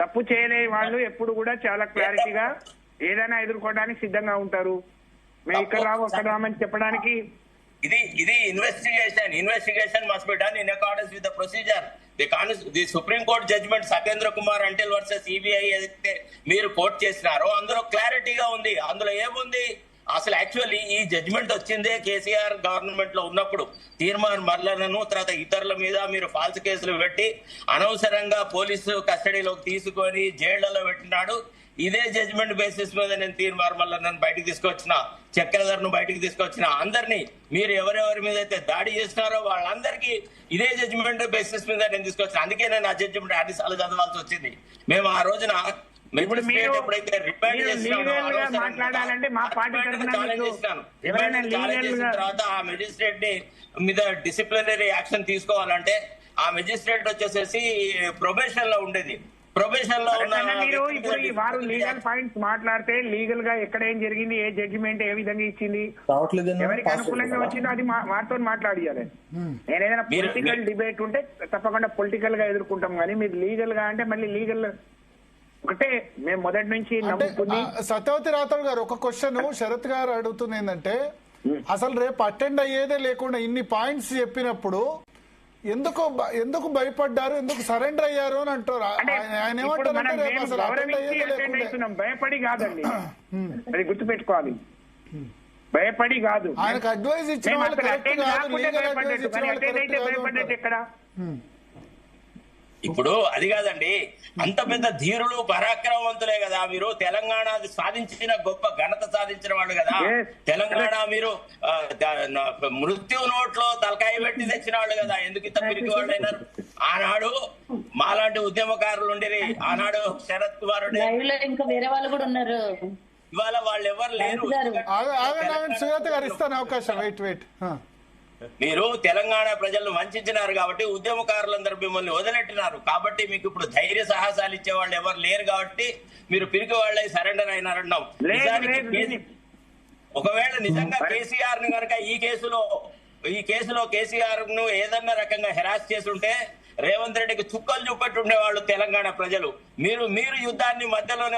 తప్పు చేయలేదు వాళ్ళు ఎప్పుడు కూడా చాలా క్లారిటీగా ఏదైనా ఎదుర్కోవడానికి సిద్ధంగా ఉంటారు. మేము ఇక్కడ రావు అక్కడ రామని చెప్పడానికి ఇది investigation must be done in accordance with the procedure. The Supreme Court judgment Satyendra Kumar Antil versus CBI ఏదైతే మీరు కోర్ట్ చేసినారో అందులో క్లారిటీగా ఉంది. అందులో ఏముంది? అసలు యాక్చువల్లీ ఈ జడ్జ్మెంట్ వచ్చిందే కేసీఆర్ గవర్నమెంట్ లో ఉన్నప్పుడు. తీర్మాన్ మర్లను తర్వాత ఇతరుల మీద మీరు ఫాల్స్ కేసులు పెట్టి అనవసరంగా పోలీసు కస్టడీలోకి తీసుకొని జైళ్లలో పెట్టినాడు. ఇదే జడ్జ్మెంట్ బేసిస్ మీద నేను తీర్మార్ మల్లన్నను బయటకు తీసుకొచ్చిన, చక్రధర్ను బయటకు తీసుకొచ్చిన, అందరినీ మీరు ఎవరెవరి మీద అయితే దాడి చేస్తున్నారో వాళ్ళందరికీ ఇదే జడ్జ్మెంట్ బేసిస్ మీద నేను తీసుకొచ్చిన. అందుకే నేను ఆ జడ్జ్మెంట్ అన్నిసార్లు చదవాల్సి వచ్చింది. మేము ఆ రోజున ఎప్పుడైతే రిమాండ్ చేసిన తర్వాత ఆ మెజిస్ట్రేట్ ని మీద డిసిప్లినరీ యాక్షన్ తీసుకోవాలంటే ఆ మెజిస్ట్రేట్ వచ్చేసేసి ప్రొబేషన్ లో ఉండేది. ప్రొబేషన్ లో మీరు ఇప్పుడు వారు లీగల్ పాయింట్స్ మాట్లాడితే లీగల్ గా ఎక్కడ ఏం జరిగింది, ఏ జడ్జిమెంట్ ఏ విధంగా ఇచ్చింది, ఎవరికి అనుకూలంగా వచ్చిందో అది వారితో మాట్లాడియాలి. నేను ఏదైనా పొలిటికల్ డిబేట్ ఉంటే తప్పకుండా పొలిటికల్ గా ఎదుర్కొంటాం, కానీ మీరు లీగల్ గా అంటే మళ్ళీ లీగల్ ఒకటే మేము మొదటి నుంచి నమ్ముకుంది. సత్యవతి రాథోడ్ గారు ఒక క్వశ్చన్ శరత్ గారు అడుగుతుంది ఏంటంటే, అసలు రేపు అటెండ్ అయ్యేదే లేకుండా ఇన్ని పాయింట్స్ చెప్పినప్పుడు ఎందుకు భయపడ్డారు, ఎందుకు సరెండర్ అయ్యారు అని అంటారు. ఆయన ఏమంటారు? భయపడి కాదండి, అది గుర్తుపెట్టుకోవాలి. భయపడి కాదు, ఆయనకు అడ్వైజ్ ఇచ్చిన భయపడ్డట్టు ఎక్కడ? ఇప్పుడు అది కాదండి, అంత పెద్ద ధీరులు పరాక్రమవంతులే కదా మీరు. తెలంగాణ సాధించిన గొప్ప ఘనత సాధించిన వాళ్ళు కదా. తెలంగాణ మీరు మృత్యు నోట్లో తలకాయ పెట్టి తెచ్చిన వాళ్ళు కదా. ఎందుకు ఇంత పిరికి వాళ్ళు అయినారు? ఆనాడు మాలాంటి ఉద్యమకారులు ఉండేది. ఆనాడు శరత్ కుమార్ ఇంకా వేరే వాళ్ళు కూడా ఉన్నారు. ఇవాళ వాళ్ళు ఎవరు లేరు. సుజాత గారు ఇస్తాను అవకాశం. వెయిట్ మీరు తెలంగాణ ప్రజలను వంచినారు కాబట్టి ఉద్యమకారులందరూ మిమ్మల్ని వదిలెట్టినారు కాబట్టి మీకు ఇప్పుడు ధైర్య సాహసాలు ఇచ్చే వాళ్ళు ఎవరు లేరు కాబట్టి మీరు పిరికి వాళ్ళై సరెండర్ అయినారన్నాం. ఒకవేళ నిజంగా కేసీఆర్ ని కనుక ఈ కేసులో కేసీఆర్ ను ఏదన్నా రకంగా హెరాస్ చేస్తుంటే రేవంత్ రెడ్డికి చుక్కలు చూపెట్టుండే వాళ్ళు తెలంగాణ ప్రజలు. మీరు యుద్ధాన్ని మధ్యలోనే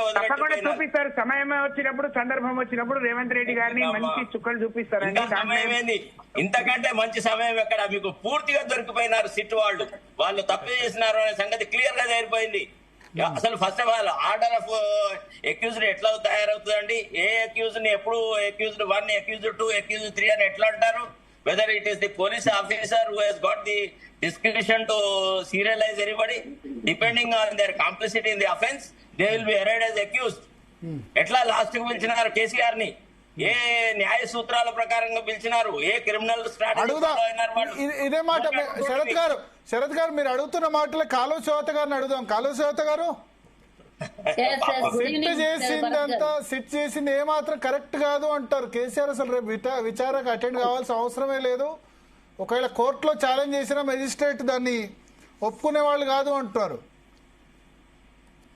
చూపిస్తారు. సమయం వచ్చినప్పుడు, సందర్భం వచ్చినప్పుడు రేవంత్ రెడ్డి గారిని మంచి చుక్కలు చూపిస్తారండి. సమయం ఏంది? ఇంతకంటే మంచి సమయం ఎక్కడ? మీకు పూర్తిగా దొరికిపోయినారు సిట్ వాళ్ళు తప్పు చేసినారు అనే సంగతి క్లియర్ గా జరిగిపోయింది. అసలు first of all order of accused ఎట్లా తయారవుతుందండి? ఏ అక్యూజ్ ని ఎప్పుడు అక్యూజ్డ్ 1, అక్యూజ్డ్ 2, అక్యూజ్డ్ 3 అని ఎట్లా అంటారు? Whether it is the police officer who has got the discretion to serialize everybody, depending on their complicity in the offence, they will be arraigned as accused. ఎట్లా last కి పిలిచినారు కేసీఆర్ ని? ఏ న్యాయ సూత్రాల ప్రకారంగా పిలిచినారు? ఏ criminal strategy? ఇదే మాట శరత్ గారు మీరు అడుగుతున్న మాటలు కాలువ శివత గారిని అడుగుదాం. కాలువ శివత గారు సిట్ చేసింది ఏమాత్రం కరెక్ట్ కాదు అంటారు కేసీఆర్. అసలు రేపు విచారణకు అటెండ్ కావాల్సిన అవసరమే లేదు. ఒకవేళ కోర్టులో ఛాలెంజ్ చేసినా మెజిస్ట్రేట్ దాన్ని ఒప్పుకునే వాళ్ళు కాదు అంటారు.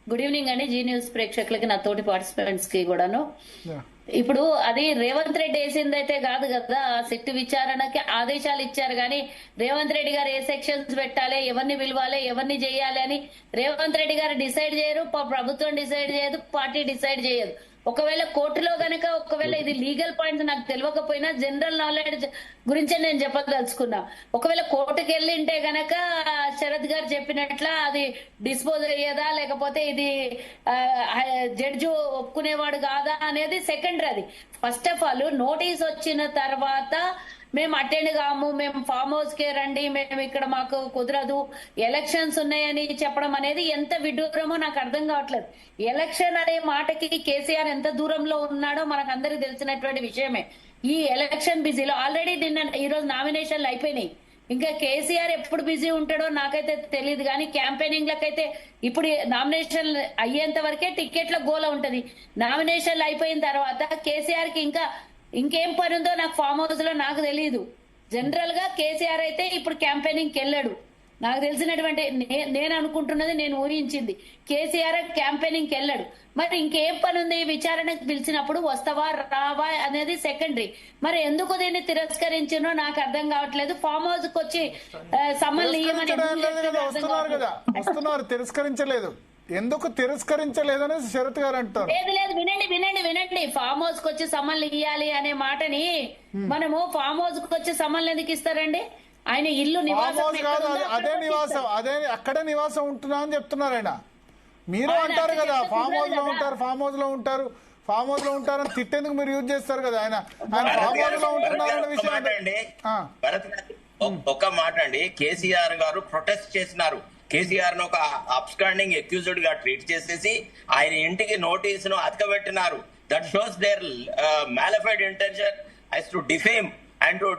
గుడ్ ఈవినింగ్ అండి జీ న్యూస్ ప్రేక్షకులకి, నా తోటి పార్టిసిపెంట్స్ కి కూడాను. ఇప్పుడు అది రేవంత్ రెడ్డి వేసిందైతే కాదు కదా, సిట్ విచారణకి ఆదేశాలు ఇచ్చారు కానీ రేవంత్ రెడ్డి గారు ఏ సెక్షన్స్ పెట్టాలి, ఎవరిని పిలవాలి, ఎవరిని చేయాలి అని రేవంత్ రెడ్డి గారు డిసైడ్ చేయరు, ప్రభుత్వం డిసైడ్ చేయదు, పార్టీ డిసైడ్ చేయదు. ఒకవేళ కోర్టులో గనక ఒకవేళ ఇది లీగల్ పాయింట్స్ నాకు తెలియకపోయినా జనరల్ నాలెడ్జ్ గురించే నేను చెప్పదలుచుకున్నా. ఒకవేళ కోర్టుకు వెళ్ళింటే గనక శరత్ గారు చెప్పినట్ల అది డిస్పోజ్ అయ్యేదా లేకపోతే ఇది జడ్జి ఒప్పుకునేవాడు కాదా అనేది సెకండరీ. అది ఫస్ట్ ఆఫ్ ఆల్ నోటీస్ వచ్చిన తర్వాత మేము అటెండ్ కాము, మేము ఫామ్ హౌస్ కే రండి, మేము ఇక్కడ మాకు కుదరదు, ఎలక్షన్స్ ఉన్నాయని చెప్పడం అనేది ఎంత విడ్డూరమో నాకు అర్థం కావట్లేదు. ఎలక్షన్ అనే మాటకి కేసీఆర్ ఎంత దూరంలో ఉన్నాడో మనకు అందరికి తెలిసినటువంటి విషయమే. ఈ ఎలక్షన్ బిజీలో ఆల్రెడీ ఈ రోజు నామినేషన్లు అయిపోయినాయి. ఇంకా కేసీఆర్ ఎప్పుడు బిజీ ఉంటాడో నాకైతే తెలియదు కానీ క్యాంపెయినింగ్ లకైతే ఇప్పుడు నామినేషన్ అయ్యేంత వరకే టికెట్ల గోల ఉంటది. నామినేషన్లు అయిపోయిన తర్వాత కేసీఆర్ కి ఇంకేం పని ఉందో నాకు ఫామ్ హౌస్ లో నాకు తెలియదు. జనరల్ గా కేసీఆర్ అయితే ఇప్పుడు క్యాంపెయినింగ్ వెళ్ళాడు. నాకు తెలిసినటువంటి నేను అనుకుంటున్నది, నేను ఊహించింది కేసీఆర్ క్యాంపెయినింగ్ వెళ్ళాడు. మరి ఇంకేం పని ఉంది విచారణకు పిలిచినప్పుడు, వస్తావా రావా అనేది సెకండరీ. మరి ఎందుకు దీన్ని తిరస్కరించినో నాకు అర్థం కావట్లేదు. ఫామ్ హౌస్ కి వచ్చి సమ్మల్ని వస్తున్నారు, తిరస్కరించలేదు. ఎందుకు తిరస్కరించలేదని శరత్ గారు అంటారు. లేదు లేదు, వినండి. ఫామ్ హౌస్ కి వచ్చి సమ్మల్ని ఇయ్యాలి అనే మాటని మనము ఫామ్ హౌస్ కి వచ్చి సమ్మల్ని ఎందుకు ఇస్తారండి? ఆయన ఇల్లు అదే నివాసం, అక్కడే నివాసం ఉంటున్నా అని చెప్తున్నారు ఆయన. మీరు అంటారు కదా ఫామ్ హౌస్ లో ఉంటారు, ఫామ్ హౌస్ లో ఉంటారని తిట్టేందుకు మీరు యూజ్ చేస్తారు కదా. ఆయన ఫామ్ హౌస్ లో ఉంటున్నారనే విషయం. ఒక మాట అండి, కేసీఆర్ గారు ప్రొటెస్ట్ చేసినారు. కేసీఆర్ ను ఒక అబ్స్కాండింగ్ అక్యూజ్డ్ గా ట్రీట్ చేసేసి ఆయన ఇంటికి నోటీసును అతకబెట్టినారు. That shows their malafide intention as to defame and to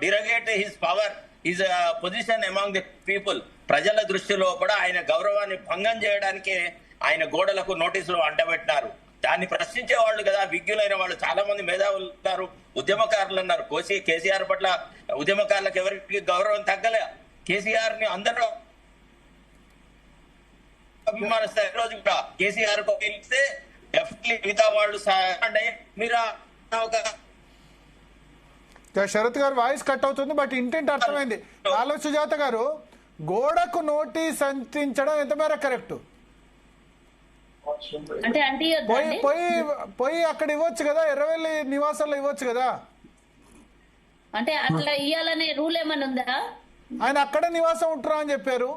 derogate his power, his position among the people. ప్రజల దృష్టిలో కూడా ఆయన గౌరవాన్ని భంగం చేయడానికి ఆయన గోడలకు నోటీసులు అంటబెట్టినారు. దాన్ని ప్రశ్నించే వాళ్ళు కదా, విజ్ఞులైన వాళ్ళు చాలా మంది మేధావులు ఉన్నారు, ఉద్యమకారులు ఉన్నారు. కేసీఆర్ పట్ల ఉద్యమకారులకు ఎవరికి గౌరవం తగ్గలే. కేసీఆర్ ని అందరూ అభిమానిస్తారు. ఈ రోజు కూడా కేసీఆర్ కు పిలిస్తే డెఫినెట్లీ మిగతా వాళ్ళు మీరు శరత్ గారు వాయిస్ కట్ అవుతుంది, బట్ ఇంటెంట్ అర్థమైంది. ఆలో సుజాత గారు, గోడకు నోటీస్ అంటించడం ఎంత మేర కరెక్ట్? పోయి అక్కడ ఇవ్వచ్చు కదా, ఎర్రవెల్లి నివాసాల్లో ఇవ్వచ్చు కదా. అంటే అట్లా ఇయ్యాలనే రూల్ ఏమన్నా ఉందా? ఆయన అక్కడ నివాసం ఉంటారా అని చెప్పారు.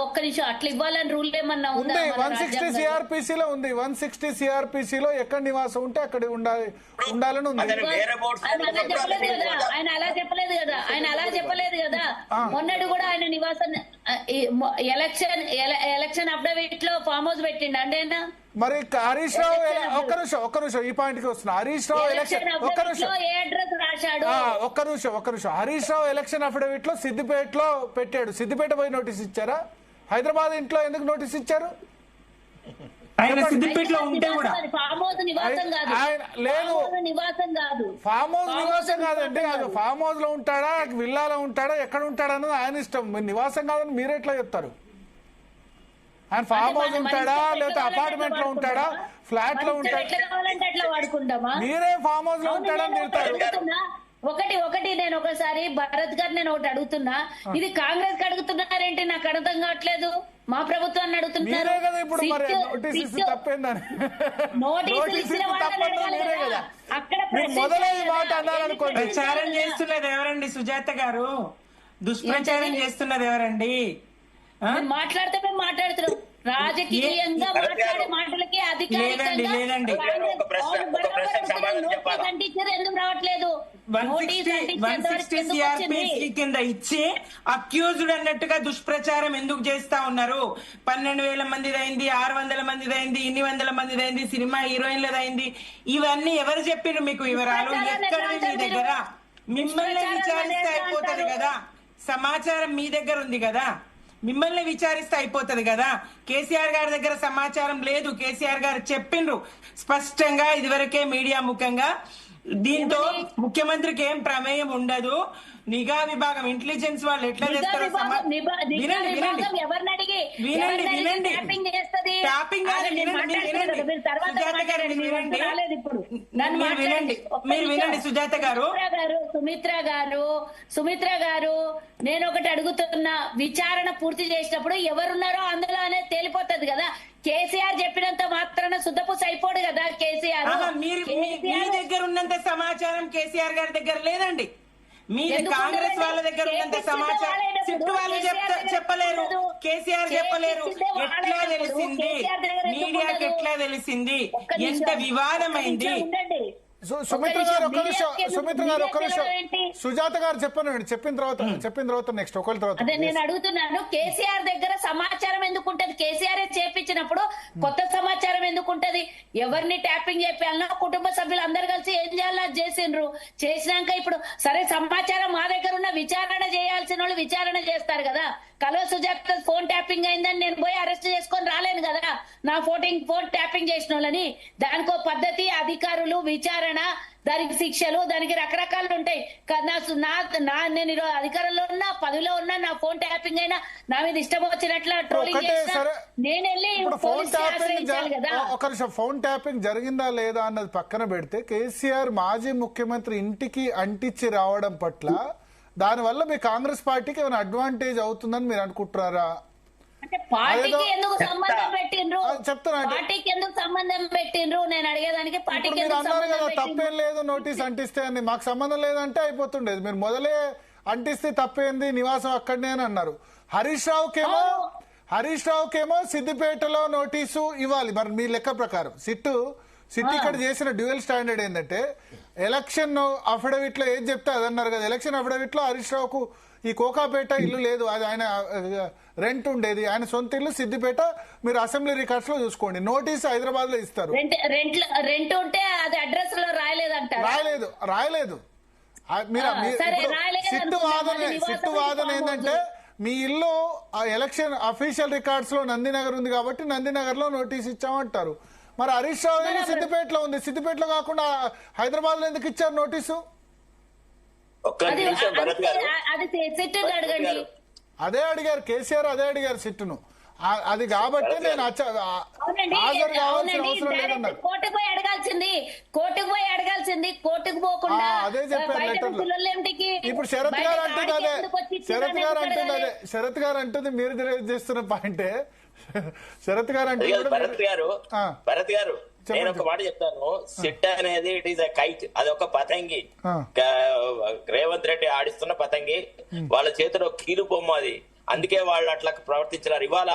ఒక్క నిమిషం, అట్లా ఇవ్వాలని రూల్ ఏమన్నా ఉంది? 160 సిఆర్పిసిలో ఉంది. 160 సిఆర్పిసిలో ఎక్కడ నివాసం ఉంటే అక్కడ ఉండాలని ఉంది. ఆయన అలా చెప్పలేదు కదా. మొన్నటి కూడా ఆయన నివాసం ఎలక్షన్ అఫిడవిట్ లో ఫామ్ హౌస్ పెట్టిండు అంటే. మరి హరీష్ రావు ఒక్క నిమిషం ఈ పాయింట్ కి వస్తున్నా. హరీష్ రావు ఎలక్షన్ ఒక్క నిమిషం హరీష్ రావు ఎలక్షన్ అఫిడవిట్ లో సిద్దిపేటలో పెట్టాడు. సిద్దిపేట పోయి నోటీస్ ఇచ్చారా? హైదరాబాద్ ఇంట్లో ఎందుకు నోటీస్ ఇచ్చారు? సిద్దిపేటలో ఉంటే కూడా లేదు, ఫామ్ హౌస్ నివాసం కాదండి. అది ఫామ్ హౌస్ లో ఉంటాడా, విల్లాలో ఉంటాడా, ఎక్కడ ఉంటాడా అన్నది ఆయన ఇష్టం. మీరు నివాసం కాదని మీరు ఎట్లా చెప్తారు? ఆయన ఫామ్ హౌస్ ఉంటాడా, లేకపోతే అపార్ట్మెంట్ లో ఉంటాడా, ఫ్లాట్ లో ఉంటాడా? మీరే ఫామ్ హౌస్ లో ఉంటాడని చెప్తారు. ఒకటి నేను ఒకసారి భరత్ గారు నేను ఒకటి అడుగుతున్నా, ఇది కాంగ్రెస్ కి అడుగుతున్నారేంటి నాకు అర్థం కావట్లేదు. మా ప్రభుత్వాన్ని అడుగుతున్నారు. ప్రచారం చేస్తున్నది ఎవరండి? సుజాత గారు దుష్ప్రచారం చేస్తున్నది ఎవరండి? మాట్లాడితే మేము మాట్లాడుతున్నాం. రాజకీయంగా మాట్లాడే మాటలకి అధికారికంగా ఎందుకు రావట్లేదు? 160 సిఆర్పిసి కింద ఇచ్చి అక్యూజ్డ్ అన్నట్టుగా దుష్ప్రచారం ఎందుకు చేస్తా ఉన్నారు? 12,000 మందిది అయింది, 600 మందిది అయింది, ఇన్ని వందల మందిది అయింది, సినిమా హీరోయిన్లది అయింది. ఇవన్నీ ఎవరు చెప్పారు మీకు వివరాలు? ఎక్కడ మీ దగ్గర? మిమ్మల్ని విచారిస్తే అయిపోతుంది కదా, సమాచారం మీ దగ్గర ఉంది కదా. మిమ్మల్ని విచారిస్తే అయిపోతుంది కదా. కేసీఆర్ గారి దగ్గర సమాచారం లేదు. కేసీఆర్ గారు చెప్పిండ్రు స్పష్టంగా ఇదివరకే మీడియా ముఖంగా, దీంతో ముఖ్యమంత్రికి ఏం ప్రమేయం ఉండదు. నిఘా విభాగం ఇంటెలిజెన్స్ వాళ్ళు ఎట్లా చేస్తారో సుజాత గారు, సుమిత్ర గారు నేను ఒకటి అడుగుతున్నా, విచారణ పూర్తి చేసినప్పుడు ఎవరున్నారో అందులో అనేది తేలిపోతుంది కదా. కేసీఆర్ చెప్పినంత మాత్రాన శుద్ధపూస అయిపోడు కదా. కేసీఆర్ మీ దగ్గర ఉన్నంత సమాచారం కేసీఆర్ గారి దగ్గర లేదండి. మీరు కాంగ్రెస్ వాళ్ళ దగ్గర ఉన్నంత సమాచారం సిట్టు వాళ్ళు చెప్పలేరు, కేసీఆర్ చెప్పలేరు. ఎట్లా తెలిసింది మీడియాకి? ఎట్లా తెలిసింది? ఎంత వివాదమైంది? సుమిత్ర గారు ఒక్క నిమిషం, సుజాత గారు చెప్పిన తర్వాత నెక్స్ట్ ఒకరి తర్వాత అదే నేను అడుగుతున్నాను. కేసీఆర్ దగ్గర సమాచారం ఎందుకు ఉంటది? కేసీఆర్ చేపించినప్పుడు కొత్త సమాచారం ఎందుకు ఉంటది? ఎవరిని ట్యాపింగ్ చేయాలన్నా కుటుంబ సభ్యులు అందరు కలిసి ఏం చేయాలన్నా చేసిండ్రు. చేసినాక ఇప్పుడు సరే సమాచారం మా దగ్గర ఉన్న విచారణ చేయాల్సిన వాళ్ళు విచారణ చేస్తారు కదా. కల్వ సుజాత ఫోన్ ట్యాపింగ్ అయిందని నేను పోయి అరెస్ట్ చేసుకొని రాలేను కదా. నా ఫోన్ ట్యాపింగ్ చేసిన వాళ్ళని దానికో పద్ధతి, అధికారులు, విచారణ, దానికి శిక్షలు, దానికి రకరకాలు ఉంటాయి. నేను ఈరోజు అధికారంలో ఉన్నా, పదవిలో ఉన్నా, నా ఫోన్ ట్యాపింగ్ అయినా నా మీద ఇష్టం వచ్చినట్లు ట్రోలింగ్ చేసినా నేను వెళ్ళి ఒక నిమిషం, ఫోన్ ట్యాపింగ్ జరిగిందా లేదా అన్నది పక్కన పెడితే కేసీఆర్ మాజీ ముఖ్యమంత్రి ఇంటికి అంటించి రావడం పట్ల దానివల్ల మీ కాంగ్రెస్ పార్టీకి ఏమైనా అడ్వాంటేజ్ అవుతుందని మీరు అనుకుంటున్నారా? పార్టీకి ఎందుకు సంబంధం పెట్టిండ్రు? పార్టీకి ఎందుకు సంబంధం పెట్టిండ్రు నేను అడిగేదానికి. పార్టీకి అన్నారు కదా తప్పేం లేదు నోటీస్ అంటిస్తే అని. మాకు సంబంధం లేదంటే అయిపోతుండేది. మీరు మొదలే అంటిస్తే తప్పేంది, నివాసం అక్కడనే అని అన్నారు. హరీష్ రావుకేమో సిద్దిపేటలో నోటీసు ఇవ్వాలి. మరి మీ లెక్క ప్రకారం సిట్ ఇక్కడ చేసిన డ్యూయల్ స్టాండర్డ్ ఏంటంటే ఎలక్షన్ అఫిడవిట్ లో ఏది చెప్తే అది అన్నారు కదా. ఎలక్షన్ అఫిడవిట్ లో హరీష్ రావుకు ఈ కోకాపేట ఇల్లు లేదు, అది ఆయన రెంట్ ఉండేది, ఆయన సొంత ఇల్లు సిద్దిపేట. మీరు అసెంబ్లీ రికార్డ్స్ లో చూసుకోండి. నోటీస్ హైదరాబాద్ లో ఇస్తారు. రెంట్ ఉంటే అది అడ్రస్ లో రాయలేదు. సిట్టు వాదన ఏంటంటే మీ ఇల్లు ఎలక్షన్ అఫీషియల్ రికార్డ్స్ లో నందినగర్ ఉంది కాబట్టి నందినగర్ లో నోటీస్ ఇచ్చామంటారు. మరి హరీష్ రావు సిద్దిపేటలో ఉంది, సిద్దిపేటలో కాకుండా హైదరాబాద్ లో ఎందుకు ఇచ్చారు నోటీసు? అదే అడిగారు కేసీఆర్, అదే అడిగారు సిట్టును. అది కాబట్టి నేను హాజరు కావాల్సిన అవసరం లేదన్నారు. కోర్టుకు పోయి అడగాల్సింది కోర్టుకు పోకుండా అదే చెప్పారు లెటర్ లో. ఇప్పుడు శరత్ గారు అంటుంది అదే, శరత్ గారు అంటుంది మీరు చేస్తున్న పాయింటే. శరత్ గారు అంటే భరత్ గారు నేను ఒక మాట చెప్తాను. సిట్ అనేది ఇట్ ఈస్ ఎ కైట్, అది ఒక పతంగి. రేవంత్ రెడ్డి ఆడిస్తున్న పతంగి, వాళ్ళ చేతిలో కీలు బొమ్మ అది. అందుకే వాళ్ళు అట్లా ప్రవర్తించారు. ఇవాళ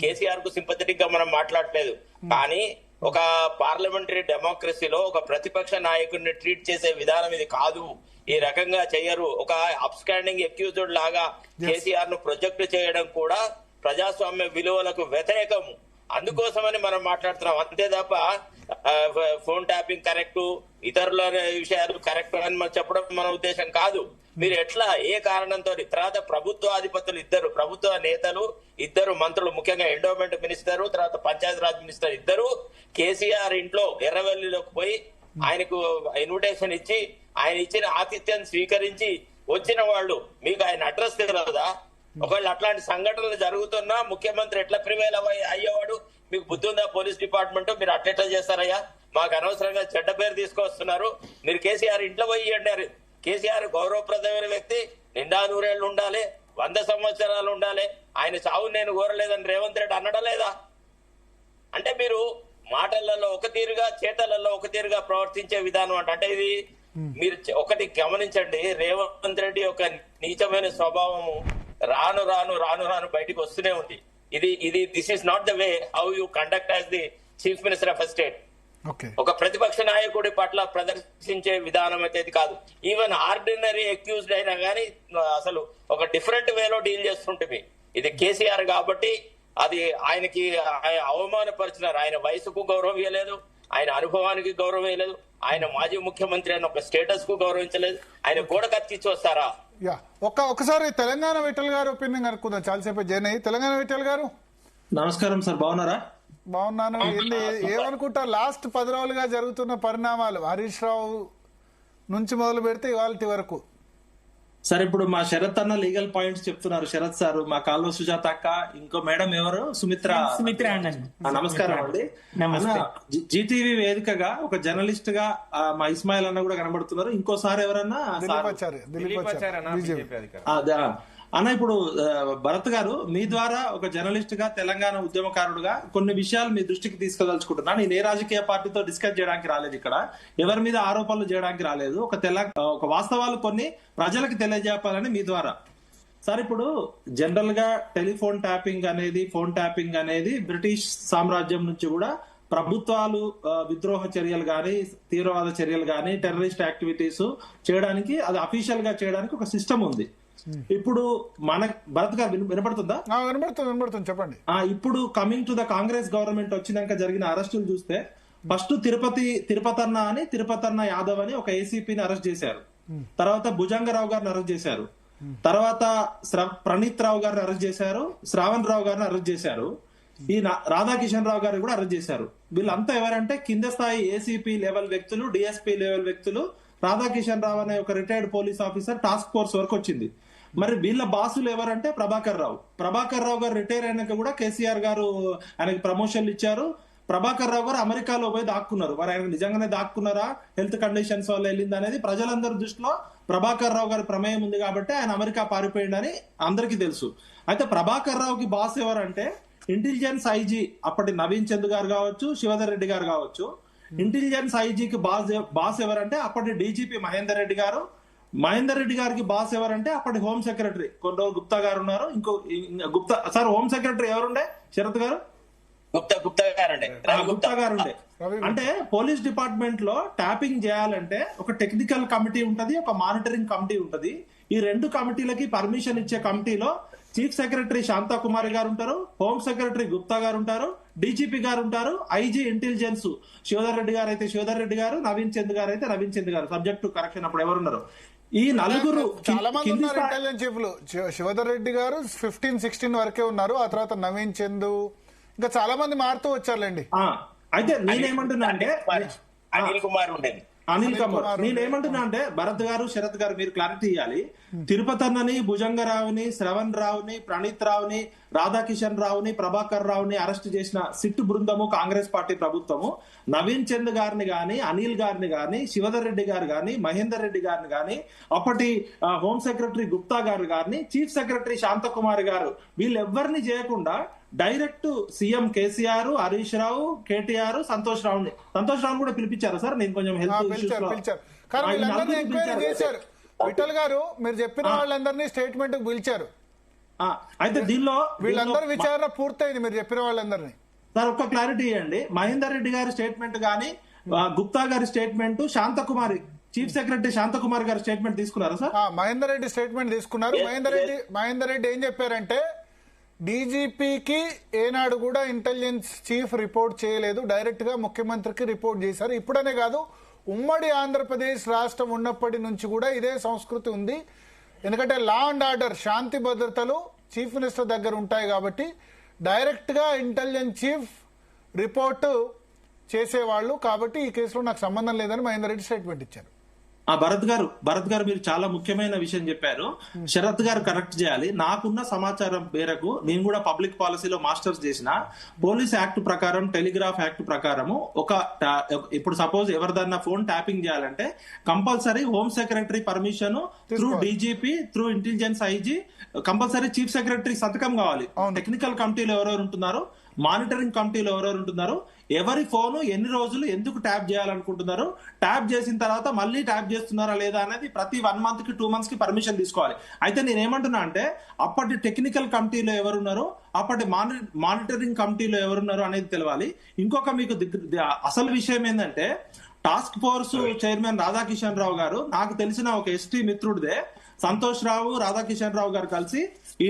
కేసీఆర్ కు సింపథెటిక్ గా మనం మాట్లాడలేదు, కానీ ఒక పార్లమెంటరీ డెమోక్రసీలో ఒక ప్రతిపక్ష నాయకుడిని ట్రీట్ చేసే విధానం ఇది కాదు. ఈ రకంగా చెయ్యరు. ఒక అప్స్టాండింగ్ అక్యూజ్డ్ లాగా కేసీఆర్ ను ప్రొజెక్ట్ చేయడం కూడా ప్రజాస్వామ్య విలువలకు వ్యతిరేకము. అందుకోసమని మనం మాట్లాడుతున్నాం. అంతే తప్ప ఫోన్ ట్యాపింగ్ కరెక్ట్, ఇతరుల విషయాలు కరెక్ట్ అని మనం చెప్పడం మన ఉద్దేశం కాదు. మీరు ఎట్లా ఏ కారణంతో తర్వాత ప్రభుత్వాధిపతులు ఇద్దరు, ప్రభుత్వ నేతలు ఇద్దరు మంత్రులు, ముఖ్యంగా ఎండోమెంట్ మినిస్టర్ తర్వాత పంచాయతీరాజ్ మినిస్టర్ ఇద్దరు కేసీఆర్ ఇంట్లో ఎర్రవెల్లిలోకి పోయి ఆయనకు ఇన్విటేషన్ ఇచ్చి ఆయన ఇచ్చిన ఆతిథ్యం స్వీకరించి వచ్చిన వాళ్ళు, మీకు ఆయన అడ్రస్ తెలియదా? ఒకవేళ అట్లాంటి సంఘటనలు జరుగుతున్నా ముఖ్యమంత్రి ఎట్లా ప్రివేల్ అయ్యేవాడు? మీకు బుద్ధి ఉందా? పోలీస్ డిపార్ట్మెంట్ మీరు అట్లెట్లా చేస్తారయ్యా? మాకు అనవసరంగా చెడ్డ పేరు తీసుకొస్తున్నారు. మీరు కేసీఆర్ ఇంట్లో పోయి అంటారు. కేసీఆర్ గౌరవప్రదమైన వ్యక్తి, నిండా నూరేళ్లు ఉండాలి, 100 సంవత్సరాలు ఉండాలి. ఆయన చావు నేను కోరలేదని రేవంత్ రెడ్డి అనడం లేదా? అంటే మీరు మాటలలో ఒక తీరుగా చేతలలో ఒక తీరుగా ప్రవర్తించే విధానం అంటే ఇది మీరు ఒకటి గమనించండి. రేవంత్ రెడ్డి యొక్క నీచమైన స్వభావము రాను రాను రాను రాను బయటికి వస్తూనే ఉంది. ఇది this is not the way how you conduct as the chief minister of state. ఒక ప్రతిపక్ష నాయకుడి పట్ల ప్రదర్శించే విధానం అయితే ఇది కాదు. ఈవెన్ ఆర్డినరీ అక్యూజ్డ్ అయినా కానీ అసలు ఒక డిఫరెంట్ వేలో డీల్ చేస్తుంటుంది. ఇది కేసీఆర్ కాబట్టి అది ఆయనకి అవమానపరిచినారు. ఆయన వయసుకు గౌరవం ఇవ్వలేదు, ఆయన అనుభవానికి గౌరవం ఇవ్వలేదు, ఆయన మాజీ ముఖ్యమంత్రి అయిన ఒక స్టేటస్ కు గౌరవించలేదు. ఆయన గోడ కత్తిచ్చి వస్తారా? యా ఒకసారి తెలంగాణ విఠల్ గారు ఒపీనియన్ కనుక్కుందాం. చాలాసేపు జైన్ అయ్యి. తెలంగాణ విఠల్ గారు నమస్కారం సార్, బాగున్నారా? బాగున్నాను. ఏమనుకుంటారు లాస్ట్ 10 రోజులుగా జరుగుతున్న పరిణామాలు హరీష్ రావు నుంచి మొదలు పెడితే ఇవాళ వరకు? సార్ ఇప్పుడు మా శరత్ అన్న లీగల్ పాయింట్స్ చెప్తున్నారు. శరత్ సార్, మా కాల్లో సుజాత అక్క, ఇంకో మేడం ఎవరు, సుమిత్ర. నమస్కారం అండి. జీటీవీ వేదికగా ఒక జర్నలిస్ట్ గా మా ఇస్మాయిల్ అన్న కూడా కనబడుతున్నారు. ఇంకోసారి ఎవరన్నా అన్న, ఇప్పుడు భరత్ గారు, మీ ద్వారా ఒక జర్నలిస్ట్ గా, తెలంగాణ ఉద్యమకారుడుగా కొన్ని విషయాలు మీ దృష్టికి తీసుకెదలుచుకుంటున్నా. నేను ఏ రాజకీయ పార్టీతో డిస్కస్ చేయడానికి రాలేదు, ఇక్కడ ఎవరి మీద ఆరోపణలు చేయడానికి రాలేదు. ఒక వాస్తవాలు కొన్ని ప్రజలకు తెలియజేయాలని మీ ద్వారా. సార్, ఇప్పుడు జనరల్ గా టెలిఫోన్ ట్యాపింగ్ అనేది, ఫోన్ ట్యాపింగ్ అనేది బ్రిటిష్ సామ్రాజ్యం నుంచి కూడా ప్రభుత్వాలు విద్రోహ చర్యలు గాని, తీవ్రవాద చర్యలు గాని, టెర్రరిస్ట్ యాక్టివిటీస్ చేయడానికి, అది అఫీషియల్ గా చేయడానికి ఒక సిస్టమ్ ఉంది. ఇప్పుడు మన భరత్ గారు వినపడుతుందా? వినపడుతుంది, చెప్పండి. ఇప్పుడు coming to the Congress government వచ్చినాక జరిగిన అరెస్టులు చూస్తే, ఫస్ట్ తిరుపతన్న అని, తిరుపతన్న యాదవ్ అని ఒక ఏసీపీని అరెస్ట్ చేశారు. తర్వాత భుజంగరావు గారిని అరెస్ట్ చేశారు. తర్వాత ప్రణీత్ రావు గారిని అరెస్ట్ చేశారు. శ్రావణ్ రావు గారిని అరెస్ట్ చేశారు. ఈ రాధాకిషన్ రావు గారిని కూడా అరెస్ట్ చేశారు. వీళ్ళంతా ఎవరంటే కింద స్థాయి ఏసీపీ లెవెల్ వ్యక్తులు, డిఎస్పీ లెవెల్ వ్యక్తులు. రాధాకిషన్ రావు అనే ఒక retired police officer task force వరకు వచ్చింది. మరి వీళ్ళ బాసులు ఎవరంటే ప్రభాకర్ రావు గారు రిటైర్ అయినాక కూడా కేసీఆర్ గారు ఆయనకి ప్రమోషన్లు ఇచ్చారు. ప్రభాకర్ రావు గారు అమెరికాలో పోయి దాక్కున్నారు. మరి ఆయన నిజంగానే దాక్కున్నారా, హెల్త్ కండిషన్స్ వల్ల వెళ్ళింది అనేది ప్రజలందరి దృష్టిలో ప్రభాకర్ రావు గారి ప్రమేయం ఉంది కాబట్టి ఆయన అమెరికా పారిపోయిందని అందరికీ తెలుసు. అయితే ప్రభాకర్ రావుకి బాస్ ఎవరంటే ఇంటెలిజెన్స్ ఐజీ అప్పటి నవీన్ చంద్ గారు కావచ్చు, శివధర్ రెడ్డి గారు కావచ్చు. ఇంటెలిజెన్స్ ఐజీకి బాస్ ఎవరంటే అప్పటి డీజీపీ మహేందర్ రెడ్డి గారు. మహేందర్ రెడ్డి గారికి బాస్ ఎవరంటే అప్పటి హోమ్ సెక్రటరీ కొన్ని రోజులు గుప్తా గారు ఉన్నారు. గుప్తా సార్, హోమ్ సెక్రటరీ ఎవరుండే? శరత్ గారు గుప్తా గారు ఉండే. అంటే పోలీస్ డిపార్ట్మెంట్ లో ట్యాపింగ్ చేయాలంటే ఒక టెక్నికల్ కమిటీ ఉంటది, ఒక మానిటరింగ్ కమిటీ ఉంటది. ఈ రెండు కమిటీలకి పర్మిషన్ ఇచ్చే కమిటీలో చీఫ్ సెక్రటరీ శాంతాకుమారి గారు ఉంటారు, హోమ్ సెక్రటరీ గుప్తా గారు ఉంటారు, డీజీపీ గారు ఉంటారు, ఐజీ ఇంటెలిజెన్స్ శివధర్ రెడ్డి గారు అయితే శివధర్ రెడ్డి గారు, నవీన్ చంద్ గారు అయితే నవీన్ చంద్ గారు. సబ్జెక్ట్ టు కరెక్షన్ అప్పుడు ఎవరున్నారు? ఈ నలుగురు చాలా మంది ఉన్నారు ఇంటెలిజెన్స్ చీఫ్లు. శివధర్ రెడ్డి గారు 15-16 వరకే ఉన్నారు. ఆ తర్వాత నవీన్ చంద్, ఇంకా చాలా మంది మారుతూ వచ్చారులేండి. అయితే నేనేమంటున్నా అంటే అనిల్ కుమార్ ఉండేది. నేనేమంటున్నా అంటే భరత్ గారు, శరత్ గారు, మీరు క్లారిటీ ఇవ్వాలి. తిరుపతన్నని, భుజంగరావుని, శ్రవణ్ రావుని, ప్రణీత్ రావుని, రాధాకిషన్ రావుని, ప్రభాకర్ రావుని అరెస్ట్ చేసిన సిట్టు బృందము కాంగ్రెస్ పార్టీ ప్రభుత్వము నవీన్ చంద్ గారిని గాని, అనిల్ గారిని గాని, శివధర్ రెడ్డి గారు గాని, మహేందర్ రెడ్డి గారిని గాని, అప్పటి హోమ్ సెక్రటరీ గుప్తా గారు గారిని, చీఫ్ సెక్రటరీ శాంతకుమార్ గారు వీళ్ళెవ్వరిని చేయకుండా డైరెక్ట్ సీఎం కేసీఆర్, హరీష్ రావు, కేటీఆర్, సంతోష్ రావుని కూడా పిలిపించారు. సార్, నేను కొంచెం విఠల్ గారు మీరు చెప్పిన వాళ్ళందరినీ స్టేట్మెంట్ పిలిచారు. అయితే దీనిలో వీళ్ళందరూ విచారణ పూర్తయింది. మీరు చెప్పిన వాళ్ళందరినీ సార్ ఒక్క క్లారిటీ ఇవ్వండి. మహేందర్ రెడ్డి గారి స్టేట్మెంట్ గానీ, గుప్తా గారి statement, Shanthakumari chief secretary Shanthakumar గారి స్టేట్మెంట్ తీసుకున్నారా సార్? మహేందర్ రెడ్డి స్టేట్మెంట్ తీసుకున్నారు. మహేందర్ రెడ్డి ఏం చెప్పారంటే, డీజీపీకి ఏనాడు కూడా ఇంటెలిజెన్స్ చీఫ్ రిపోర్ట్ చేయలేదు, డైరెక్ట్ గా ముఖ్యమంత్రికి రిపోర్ట్ చేశారు. ఇప్పుడనే కాదు, ఉమ్మడి ఆంధ్రప్రదేశ్ రాష్ట్రం ఉన్నప్పటి నుంచి కూడా ఇదే సంస్కృతి ఉంది. ఎందుకంటే లా అండ్ ఆర్డర్, శాంతి భద్రతలు చీఫ్ మినిస్టర్ దగ్గర ఉంటాయి కాబట్టి డైరెక్ట్ గా ఇంటెలిజెన్స్ చీఫ్ రిపోర్టు చేసేవాళ్ళు. కాబట్టి ఈ కేసులో నాకు సంబంధం లేదని మహేందర్ రెడ్డి స్టేట్మెంట్ ఇచ్చారు. భరత్ గారు మీరు చాలా ముఖ్యమైన విషయం చెప్పారు. శరత్ గారు కరెక్ట్ చేయాలి. నాకున్న సమాచారం మేరకు నేను కూడా పబ్లిక్ పాలసీలో మాస్టర్స్ చేసిన, పోలీస్ యాక్ట్ ప్రకారం, టెలిగ్రాఫ్ యాక్ట్ ప్రకారము ఇప్పుడు సపోజ్ ఎవరిదన్నా ఫోన్ ట్యాపింగ్ చేయాలంటే compulsory home secretary permission, through DGP, through intelligence IG, compulsory chief secretary సంతకం కావాలి. టెక్నికల్ కమిటీలో ఎవరెవరు ఉంటున్నారు, మానిటరింగ్ కమిటీలో ఎవరెవరు ఉంటున్నారు, ఎవరి ఫోను ఎన్ని రోజులు ఎందుకు ట్యాప్ చేయాలనుకుంటున్నారు, ట్యాప్ చేసిన తర్వాత మళ్ళీ ట్యాప్ చేస్తున్నారా లేదా అనేది ప్రతి 1 month కి 2 months కి పర్మిషన్ తీసుకోవాలి. అయితే నేనేమంటున్నా అంటే అప్పటి టెక్నికల్ కమిటీలో ఎవరున్నారు, అప్పటి మానిటరింగ్ కమిటీలో ఎవరున్నారు అనేది తెలవాలి. ఇంకొక మీకు అసలు విషయం ఏంటంటే, టాస్క్ ఫోర్స్ చైర్మన్ రాధాకిషన్ రావు గారు, నాకు తెలిసిన ఒక ఎస్టీ మిత్రుడిదే, సంతోష్ రావు, రాధాకిషన్ రావు గారు కలిసి ఈ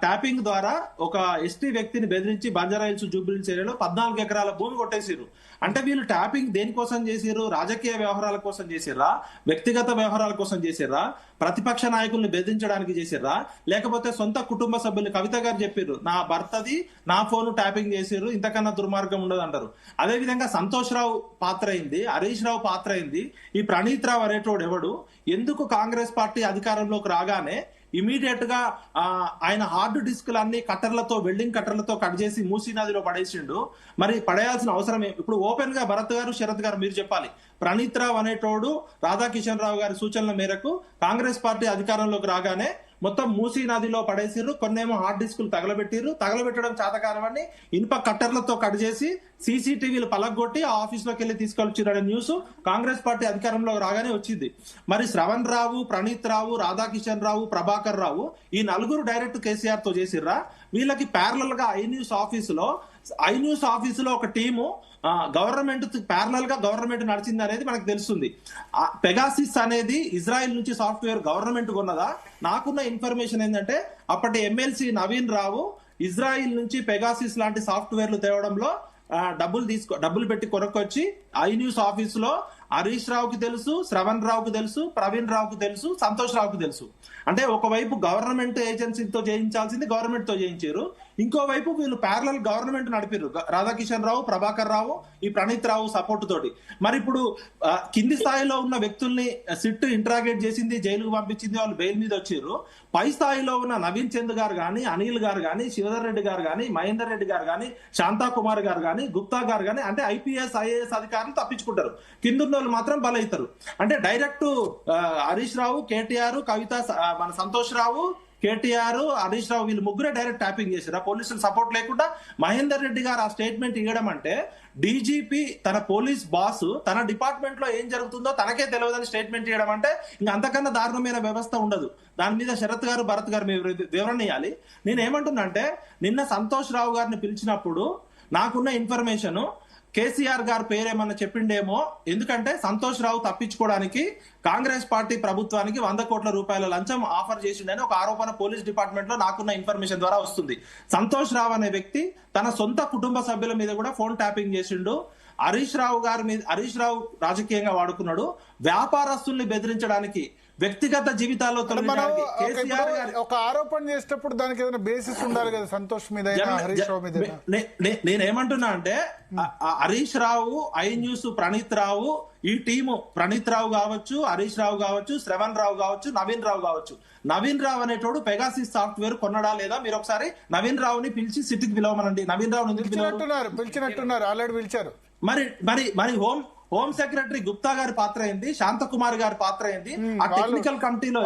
ట్యాపింగ్ ద్వారా ఒక ఎస్టీ వ్యక్తిని బెదిరించి బంజారాహిల్స్, జూబ్లీహిల్స్ ఏరియాలో 14 ఎకరాల భూమి కొట్టేసిరు. అంటే వీళ్ళు ట్యాపింగ్ దేనికోసం చేసిర్రు? రాజకీయ వ్యవహారాల కోసం చేసిర్రా, వ్యక్తిగత వ్యవహారాల కోసం చేసిర్రా, ప్రతిపక్ష నాయకుల్ని బెదిరించడానికి చేసిర్రా, లేకపోతే సొంత కుటుంబ సభ్యులు? కవిత గారు చెప్పారు, నా భర్తది నా ఫోన్ ట్యాపింగ్ చేసిర్రు, ఇంతకన్నా దుర్మార్గం ఉండదు అంటారు. అదే విధంగా సంతోష్ రావు పాత్ర అయింది, హరీష్ రావు పాత్ర అయింది, ఈ ప్రణీత్ రావు అనేటోడు ఎవడు? ఎందుకు కాంగ్రెస్ పార్టీ అధికారంలోకి రాగానే ఇమీడియట్ గా ఆయన హార్డ్ డిస్క్లన్నీ కట్టర్లతో, వెల్డింగ్ కట్టర్లతో కట్ చేసి మూసీ నదిలో పడేసిండు. మరి పడేయాల్సిన అవసరం ఇప్పుడు ఓపెన్ గా భరత్ గారు, శరత్ గారు మీరు చెప్పాలి. ప్రణీత్ రావు అనేటోడు రాధాకిషన్ రావు గారి సూచనల మేరకు కాంగ్రెస్ పార్టీ అధికారంలోకి రాగానే మొత్తం మూసీ నదిలో పడేసిర్రు. కొన్నేమో హార్డ్ డిస్కులు తగలబెట్టిర్రు. తగలబెట్టడం చేతకారమని ఇనుప కట్టర్లతో కట్ చేసి సీసీటీవీలు పలగొట్టి ఆ ఆఫీస్ లోకి వెళ్ళి తీసుకొచ్చిన న్యూస్ కాంగ్రెస్ పార్టీ అధికారంలో రాగానే వచ్చింది. మరి శ్రవణ్ రావు, ప్రణీత్ రావు, రాధాకిషన్ రావు, ప్రభాకర్ రావు ఈ నలుగురు డైరెక్ట్ కేసీఆర్ తో చేసిర్రా? వీళ్ళకి ప్యారలల్ గా ఐ న్యూస్ ఆఫీసులో ఒక టీము గవర్నమెంట్ ప్యారలల్ గా గవర్నమెంట్ నడిచింది అనేది మనకు తెలుస్తుంది. పెగాసిస్ అనేది ఇజ్రాయెల్ నుంచి సాఫ్ట్వేర్ గవర్నమెంట్ కొన్నదా? నాకున్న ఇన్ఫర్మేషన్ ఏంటంటే అప్పటి ఎమ్మెల్సీ నవీన్ రావు ఇజ్రాయిల్ నుంచి పెగాసిస్ లాంటి సాఫ్ట్వేర్లు తేవడంలో డబ్బులు పెట్టి కొనుక్కొచ్చి ఐ న్యూస్ ఆఫీస్ లో హరీష్ రావుకి తెలుసు, శ్రవణ్ రావుకి తెలుసు, ప్రవీణ్ రావుకి తెలుసు, సంతోష్ రావుకి తెలుసు. అంటే ఒకవైపు గవర్నమెంట్ ఏజెన్సీతో చేయించాల్సింది గవర్నమెంట్ తో చేయించారు, ఇంకోవైపు వీళ్ళు ప్యారలల్ గవర్నమెంట్ నడిపారు. రాధాకిషన్ రావు, ప్రభాకర్ రావు, ఈ ప్రణీత్ రావు సపోర్ట్ తోటి. మరి ఇప్పుడు కింది స్థాయిలో ఉన్న వ్యక్తుల్ని సిట్ ఇంట్రాగేట్ చేసింది, జైలుకు పంపించింది, వాళ్ళు బెయిల్ మీద వచ్చారు. పై స్థాయిలో ఉన్న నవీన్ చంద్ గారు గాని, అనిల్ గారు గాని, శివధర్ రెడ్డి గారు గాని, మహేందర్ రెడ్డి గారు గాని, శాంతా కుమార్ గారు గాని, గుప్తా గారు గాని, అంటే ఐపీఎస్ ఐఏఎస్ అధికారులు తప్పించుకుంటారు, కిందున్న వాళ్ళు మాత్రం బలవుతారు. అంటే డైరెక్ట్ హరీష్ రావు, కేటీఆర్, కవిత, మన సంతోష్ రావు, కేటీఆర్, హరీష్ రావు వీళ్ళు ముగ్గురే డైరెక్ట్ ట్యాపింగ్ చేశారు పోలీసులు సపోర్ట్ లేకుండా. మహేందర్ రెడ్డి గారు ఆ స్టేట్మెంట్ ఇవ్వడం అంటే డీజీపీ తన పోలీస్ బాస్ తన డిపార్ట్మెంట్ లో ఏం జరుగుతుందో తనకే తెలియదని స్టేట్మెంట్ ఇవ్వడం అంటే ఇంకా అంతకన్నా దారుణమైన వ్యవస్థ ఉండదు. దాని మీద శరత్ గారు, భరత్ గారు మీరు వివరణ ఇవ్వాలి. నేను ఏమంటున్నా అంటే నిన్న సంతోష్ రావు గారిని పిలిచినప్పుడు నాకున్న ఇన్ఫర్మేషన్ కేసీఆర్ గారు పేరేమన్నా చెప్పిండేమో. ఎందుకంటే సంతోష్ రావు తప్పించుకోవడానికి కాంగ్రెస్ పార్టీ ప్రభుత్వానికి 100 కోట్ల రూపాయల లంచం ఆఫర్ చేసిండని ఒక ఆరోపణ పోలీస్ డిపార్ట్మెంట్ లో నాకున్న ఇన్ఫర్మేషన్ ద్వారా వస్తుంది. సంతోష్ రావు అనే వ్యక్తి తన సొంత కుటుంబ సభ్యుల మీద కూడా ఫోన్ ట్యాపింగ్ చేసిండు. హరీష్ రావు రాజకీయంగా వాడుకున్నాడు. వ్యాపారస్తుల్ని బెదిరించడానికి, వ్యక్తిగత జీవితాల్లో ఒక ఆరోపణ చేసేటప్పుడు దానికి ఏదైనా బేసిస్ ఉండాలి కదా, సంతోష్ మీద, హరీష్ రావు మీద. నేనేమంటున్నా అంటే హరీష్ రావు, ఐ న్యూస్, ప్రణీత్ రావు, ఈ టీము ప్రణీత్ రావు కావచ్చు, హరీష్ రావు కావచ్చు, శ్రవణ్ రావు కావచ్చు, నవీన్ రావు కావచ్చు. నవీన్ రావు అనేటోడు పెగాసిస్ సాఫ్ట్వేర్ కొనడా లేదా? మీరు ఒకసారి నవీన్ రావుని పిలిచి సిటీకి పిలవమనండి. నవీన్ రావు పిలిచినట్టున్నారు, ఆల్రెడీ పిలిచారు. మరి హోమ్ సెక్రటరీ గుప్తా గారి పాత్ర ఏంది, శాంతకుమార్ గారి పాత్ర ఏంది, ఆ టెక్నికల్ కమిటీలో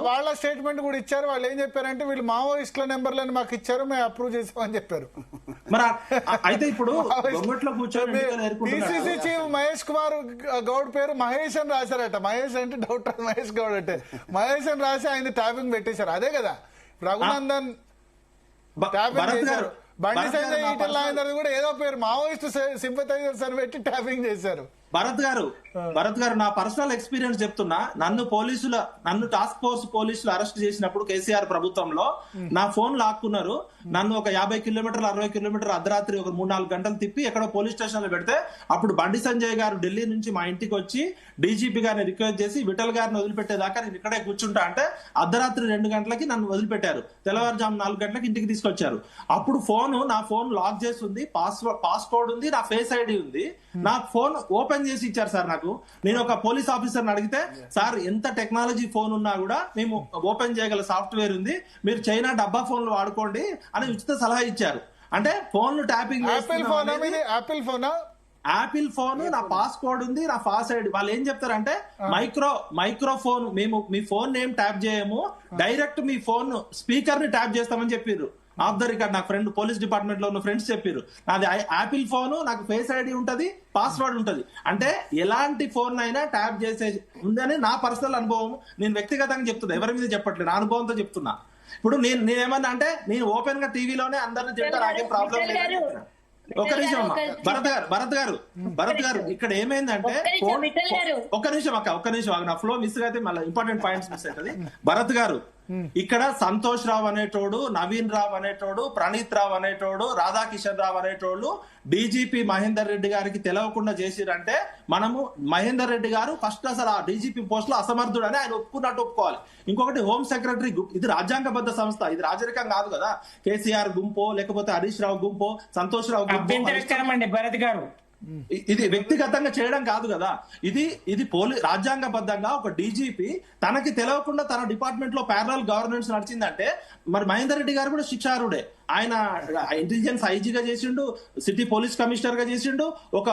వాళ్ళ స్టేట్మెంట్ కూడా ఇచ్చారు. వాళ్ళు ఏం చెప్పారంటే వీళ్ళు మావోయిస్టుల నెంబర్లను మాకు ఇచ్చారు, మేము అప్రూవ్ చేసామని చెప్పారు. మరి అయితే ఇప్పుడు పిసిసి చీఫ్ మహేష్ కుమార్ గౌడ్ పేరు మహేష్ అని రాశారట. మహేష్ అంటే డాక్టర్ మహేష్ గౌడ్ అంటే మహేష్ అని రాసి ఆయన ట్యాపింగ్ పెట్టేశారు. అదే కదా రఘునందన్ ట్యాపింగ్ చేశారు. బండి సంజయ్ ఈటల కూడా ఏదో పేరు మావోయిస్ట్ సింపథైజర్స్ అని పెట్టి ట్యాపింగ్ చేశారు. భరత్ గారు నా పర్సనల్ ఎక్స్పీరియన్స్ చెప్తున్నా. నన్ను టాస్క్ ఫోర్స్ పోలీసులు అరెస్ట్ చేసినప్పుడు కేసీఆర్ ప్రభుత్వంలో నా ఫోన్ లాక్కున్నారు. నన్ను ఒక 50 కిలోమీటర్లు 60 కిలోమీటర్లు అర్ధరాత్రి ఒక 3-4 గంటలు తిప్పి ఎక్కడో పోలీస్ స్టేషన్ లో పెడితే అప్పుడు బండి సంజయ్ గారు ఢిల్లీ నుంచి మా ఇంటికి వచ్చి డీజీపీ గారిని రిక్వెస్ట్ చేసి విఠల్ గారిని వదిలిపెట్టేదాకా నేను ఇక్కడే కూర్చుంటా అంటే అర్ధరాత్రి 2 గంటలకి నన్ను వదిలిపెట్టారు. తెల్లవారుజాము 4 గంటలకి ఇంటికి తీసుకొచ్చారు. అప్పుడు నా ఫోన్ లాక్ చేసి ఉంది, పాస్వర్డ్ ఉంది, నా ఫేస్ ఐడి ఉంది. నా ఫోన్ ఓపెన్ చేసి ఇచ్చారు సార్ నాకు. నేను ఒక పోలీస్ ఆఫీసర్ అడిగితే, సార్ ఎంత టెక్నాలజీ ఫోన్ ఉన్నా కూడా మేము ఓపెన్ చేయగల సాఫ్ట్వేర్ ఉంది, మీరు చైనా డబ్బా ఫోన్లు వాడుకోండి అని ఉచిత సలహా ఇచ్చారు. అంటే ఫోన్లు ట్యాపింగ్ యాపిల్ ఫోన్, నా పాస్వర్డ్ ఉంది, నా పాస్ ఐడి. వాళ్ళు ఏం చెప్తారంటే మైక్రోఫోన్, మేము మీ ఫోన్ ఏం ట్యాప్ చేయము, డైరెక్ట్ మీ ఫోన్ స్పీకర్ ని ట్యాప్ చేస్తామని చెప్పారు. ఆఫ్ ద రికార్డ్ నాకు ఫ్రెండ్ పోలీస్ డిపార్ట్మెంట్ లో ఉన్న ఫ్రెండ్స్ చెప్పారు. నాది యాపిల్ ఫోన్, నాకు ఫేస్ ఐడి ఉంటది, పాస్వర్డ్ ఉంటది. అంటే ఎలాంటి ఫోన్ అయినా ట్యాప్ చేసే ఉందని నా పర్సనల్ అనుభవం. నేను వ్యక్తిగతంగా చెప్తున్నా, ఎవరి మీద చెప్పట్లేదు, నా అనుభవంతో చెప్తున్నా. ఇప్పుడు నేనేమన్నా అంటే నేను ఓపెన్ గా టీవీలోనే అందరిని చెప్తా, నాకేం ప్రాబ్లం లేదు. ఒక నిమిషం అమ్మా, భరత్ గారు ఇక్కడ ఏమైందంటే ఒక్క నిమిషం నా ఫ్లో మిస్ అయితే మళ్ళీ ఇంపార్టెంట్ పాయింట్స్ మిస్ అవుతుంది. భరత్ గారు ఇక్కడ సంతోష్ రావు అనేటోడు, నవీన్ రావు అనేటోడు, ప్రణీత్ రావు అనేటోడు, రాధాకిషన్ రావు అనేటోళ్ళు డీజీపీ మహేందర్ రెడ్డి గారికి తెలవకుండా చేసిరంటే మనము మహేందర్ రెడ్డి గారు ఫస్ట్ అసలు ఆ డీజీపీ పోస్ట్ లో అసమర్థుడు అని ఆయన ఒప్పుకున్నట్టు ఒప్పుకోవాలి. ఇంకొకటి హోమ్ సెక్రటరీ, ఇది రాజ్యాంగబద్ధ సంస్థ, ఇది రాజరికం కాదు కదా. కేసీఆర్ గుంపో లేకపోతే హరీష్ రావు గుంపో, సంతోష్ రావు గుంపో భరత్ గారు ఇది వ్యక్తిగతంగా చేయడం కాదు కదా. ఇది రాజ్యాంగబద్ధంగా ఒక డీజీపీ తనకి తెలవకుండా తన డిపార్ట్మెంట్ లో ప్యారలల్ గవర్నెన్స్ నడిచిందంటే మరి మహేందర్ రెడ్డి గారు కూడా శిక్షార్హుడే. ఆయన ఇంటెలిజెన్స్ ఐజీగా చేసిండు, సిటీ పోలీస్ కమిషనర్ గా చేసిండు, ఒక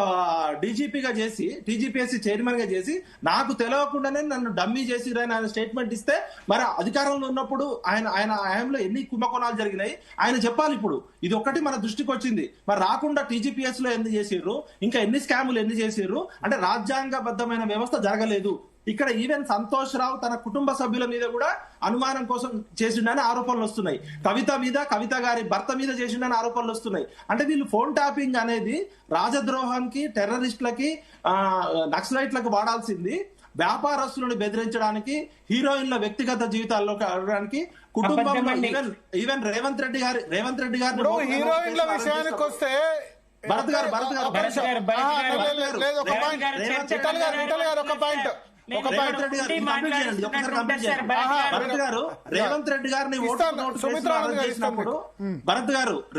డీజీపీగా చేసి టీజీపీఎస్సీ చైర్మన్ గా చేసి నాకు తెలవకుండానే నన్ను డమ్మీ చేసిరని ఆయన స్టేట్మెంట్ ఇస్తే మరి అధికారంలో ఉన్నప్పుడు ఆయనలో ఎన్ని కుంభకోణాలు జరిగినాయి ఆయన చెప్పాలి. ఇప్పుడు ఇది ఒకటి మన దృష్టికి వచ్చింది, మరి రాకుండా టీజీపీఎస్ లో ఎన్ని చేసిర్రు, ఇంకా ఎన్ని స్కాములు ఎన్ని చేసిర్రు అంటే రాజ్యాంగబద్ధమైన వ్యవస్థ జరగలేదు. ఇక్కడ ఈవెన్ సంతోష్ రావు తన కుటుంబ సభ్యుల మీద కూడా అనుమానం కోసం చేసిండని ఆరోపణలు వస్తున్నాయి. కవిత మీద, కవిత గారి భర్త మీద చేసిండని ఆరోపణలు వస్తున్నాయి. అంటే వీళ్ళు ఫోన్ ట్యాపింగ్ అనేది రాజద్రోహానికి, టెర్రరిస్టులకి, నక్సలైట్లకు వాడాల్సింది వ్యాపారస్తులను బెదిరించడానికి, హీరోయిన్ల వ్యక్తిగత జీవితాల్లోకి అడగడానికి, కుటుంబంలో ఈవెన్ రేవంత్ రెడ్డి గారి హీరోయిన్ల విషయానికి వస్తే భరత్ గారు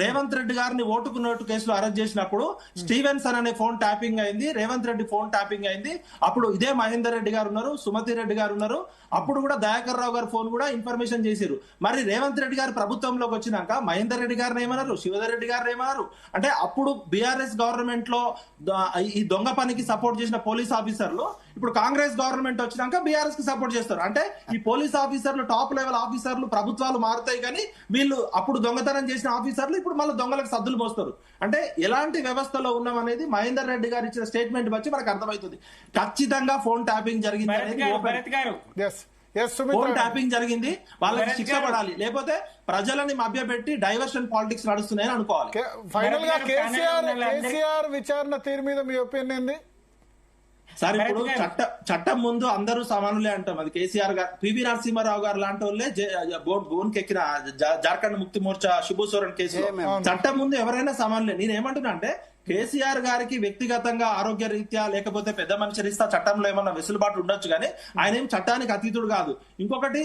రేవంత్ రెడ్డి గారిని ఓటుకు నోటు కేసులో అరెస్ట్ చేసినప్పుడు స్టీవెన్సన్ అనే ఫోన్ ట్యాపింగ్ అయింది, రేవంత్ రెడ్డి ఫోన్ ట్యాపింగ్ అయింది. అప్పుడు ఇదే మహేందర్ రెడ్డి గారు ఉన్నారు, సుమతి రెడ్డి గారు ఉన్నారు. అప్పుడు కూడా దయాకర్ రావు గారు ఫోన్ కూడా ఇన్ఫర్మేషన్ చేశారు. మరి రేవంత్ రెడ్డి గారు ప్రభుత్వంలోకి వచ్చినాక మహేందర్ రెడ్డి గారిని ఏమన్నారు, శివధర్ రెడ్డి గారిని ఏమన్నారు అంటే అప్పుడు బీఆర్ఎస్ గవర్నమెంట్ లో ఈ దొంగ పనికి సపోర్ట్ చేసిన పోలీస్ ఆఫీసర్లు ఇప్పుడు కాంగ్రెస్ గవర్నమెంట్ వచ్చినాక బీఆర్ఎస్ కి సపోర్ట్ చేస్తారు. అంటే ఈ పోలీస్ ఆఫీసర్లు, టాప్ లెవెల్ ఆఫీసర్లు, ప్రభుత్వాలు మారుతాయి కానీ వీళ్ళు అప్పుడు దొంగతనం చేసిన ఆఫీసర్లు ఇప్పుడు మళ్ళీ దొంగలకు సద్దులు మోస్తారు. అంటే ఎలాంటి వ్యవస్థలో ఉన్నాం అనేది మహేందర్ రెడ్డి గారు ఇచ్చిన స్టేట్మెంట్ బట్టి మనకు అర్థమవుతుంది. ఖచ్చితంగా ఫోన్ ట్యాపింగ్ జరిగింది అనేది, ఫోన్ ట్యాపింగ్ జరిగింది, వాళ్ళకి శిక్ష పడాలి. లేకపోతే ప్రజలని మభ్యపెట్టి డైవర్షన్ పాలిటిక్స్ నడుస్తున్నాయని అనుకోవాలి. ఫైనల్ గా కేసీఆర్ విచారణ తీరు మీద మీ ఒపీనియన్ ఏంది సార్? ఇప్పుడు చట్టం ముందు అందరూ సమానులే అంటాం. అది కేసీఆర్ గారు, పివి నరసింహారావు గారు లాంటి వాళ్ళే బోన్కెక్కిన జార్ఖండ్ ముక్తి మోర్చా శిబు సోరెన్ కేసు. చట్టం ముందు ఎవరైనా సమానులే. నేనేమంటున్నా అంటే కేసీఆర్ గారికి వ్యక్తిగతంగా ఆరోగ్య రీత్యా లేకపోతే పెద్ద మనిషి రీత్యా చట్టంలో ఏమన్నా వెసులుబాటు ఉండొచ్చు కానీ ఆయన ఏం చట్టానికి అతీతుడు కాదు. ఇంకొకటి,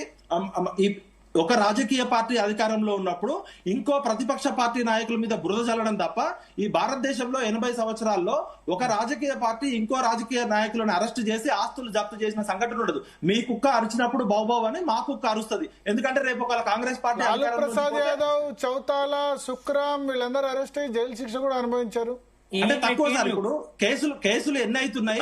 ఒక రాజకీయ పార్టీ అధికారంలో ఉన్నప్పుడు ఇంకో ప్రతిపక్ష పార్టీ నాయకుల మీద బురద చల్లడం తప్ప ఈ భారతదేశంలో 80 సంవత్సరాల్లో ఒక రాజకీయ పార్టీ ఇంకో రాజకీయ నాయకులను అరెస్ట్ చేసి ఆస్తులు జప్తు చేసిన సంఘటన ఉండదు. మీ కుక్క అరిచినప్పుడు బావుబావు అని మా కుక్క అరుస్తుంది. ఎందుకంటే రేపు ఒక కాంగ్రెస్ పార్టీ, ప్రసాద్ యాదవ్, చౌతాలా, సుఖ్రామ్ వీళ్ళందరూ అరెస్ట్ అయ్యి జైలు శిక్ష కూడా అనుభవించారు. అంటే తక్కువ సార్. ఇప్పుడు కేసులు ఎన్ని అవుతున్నాయి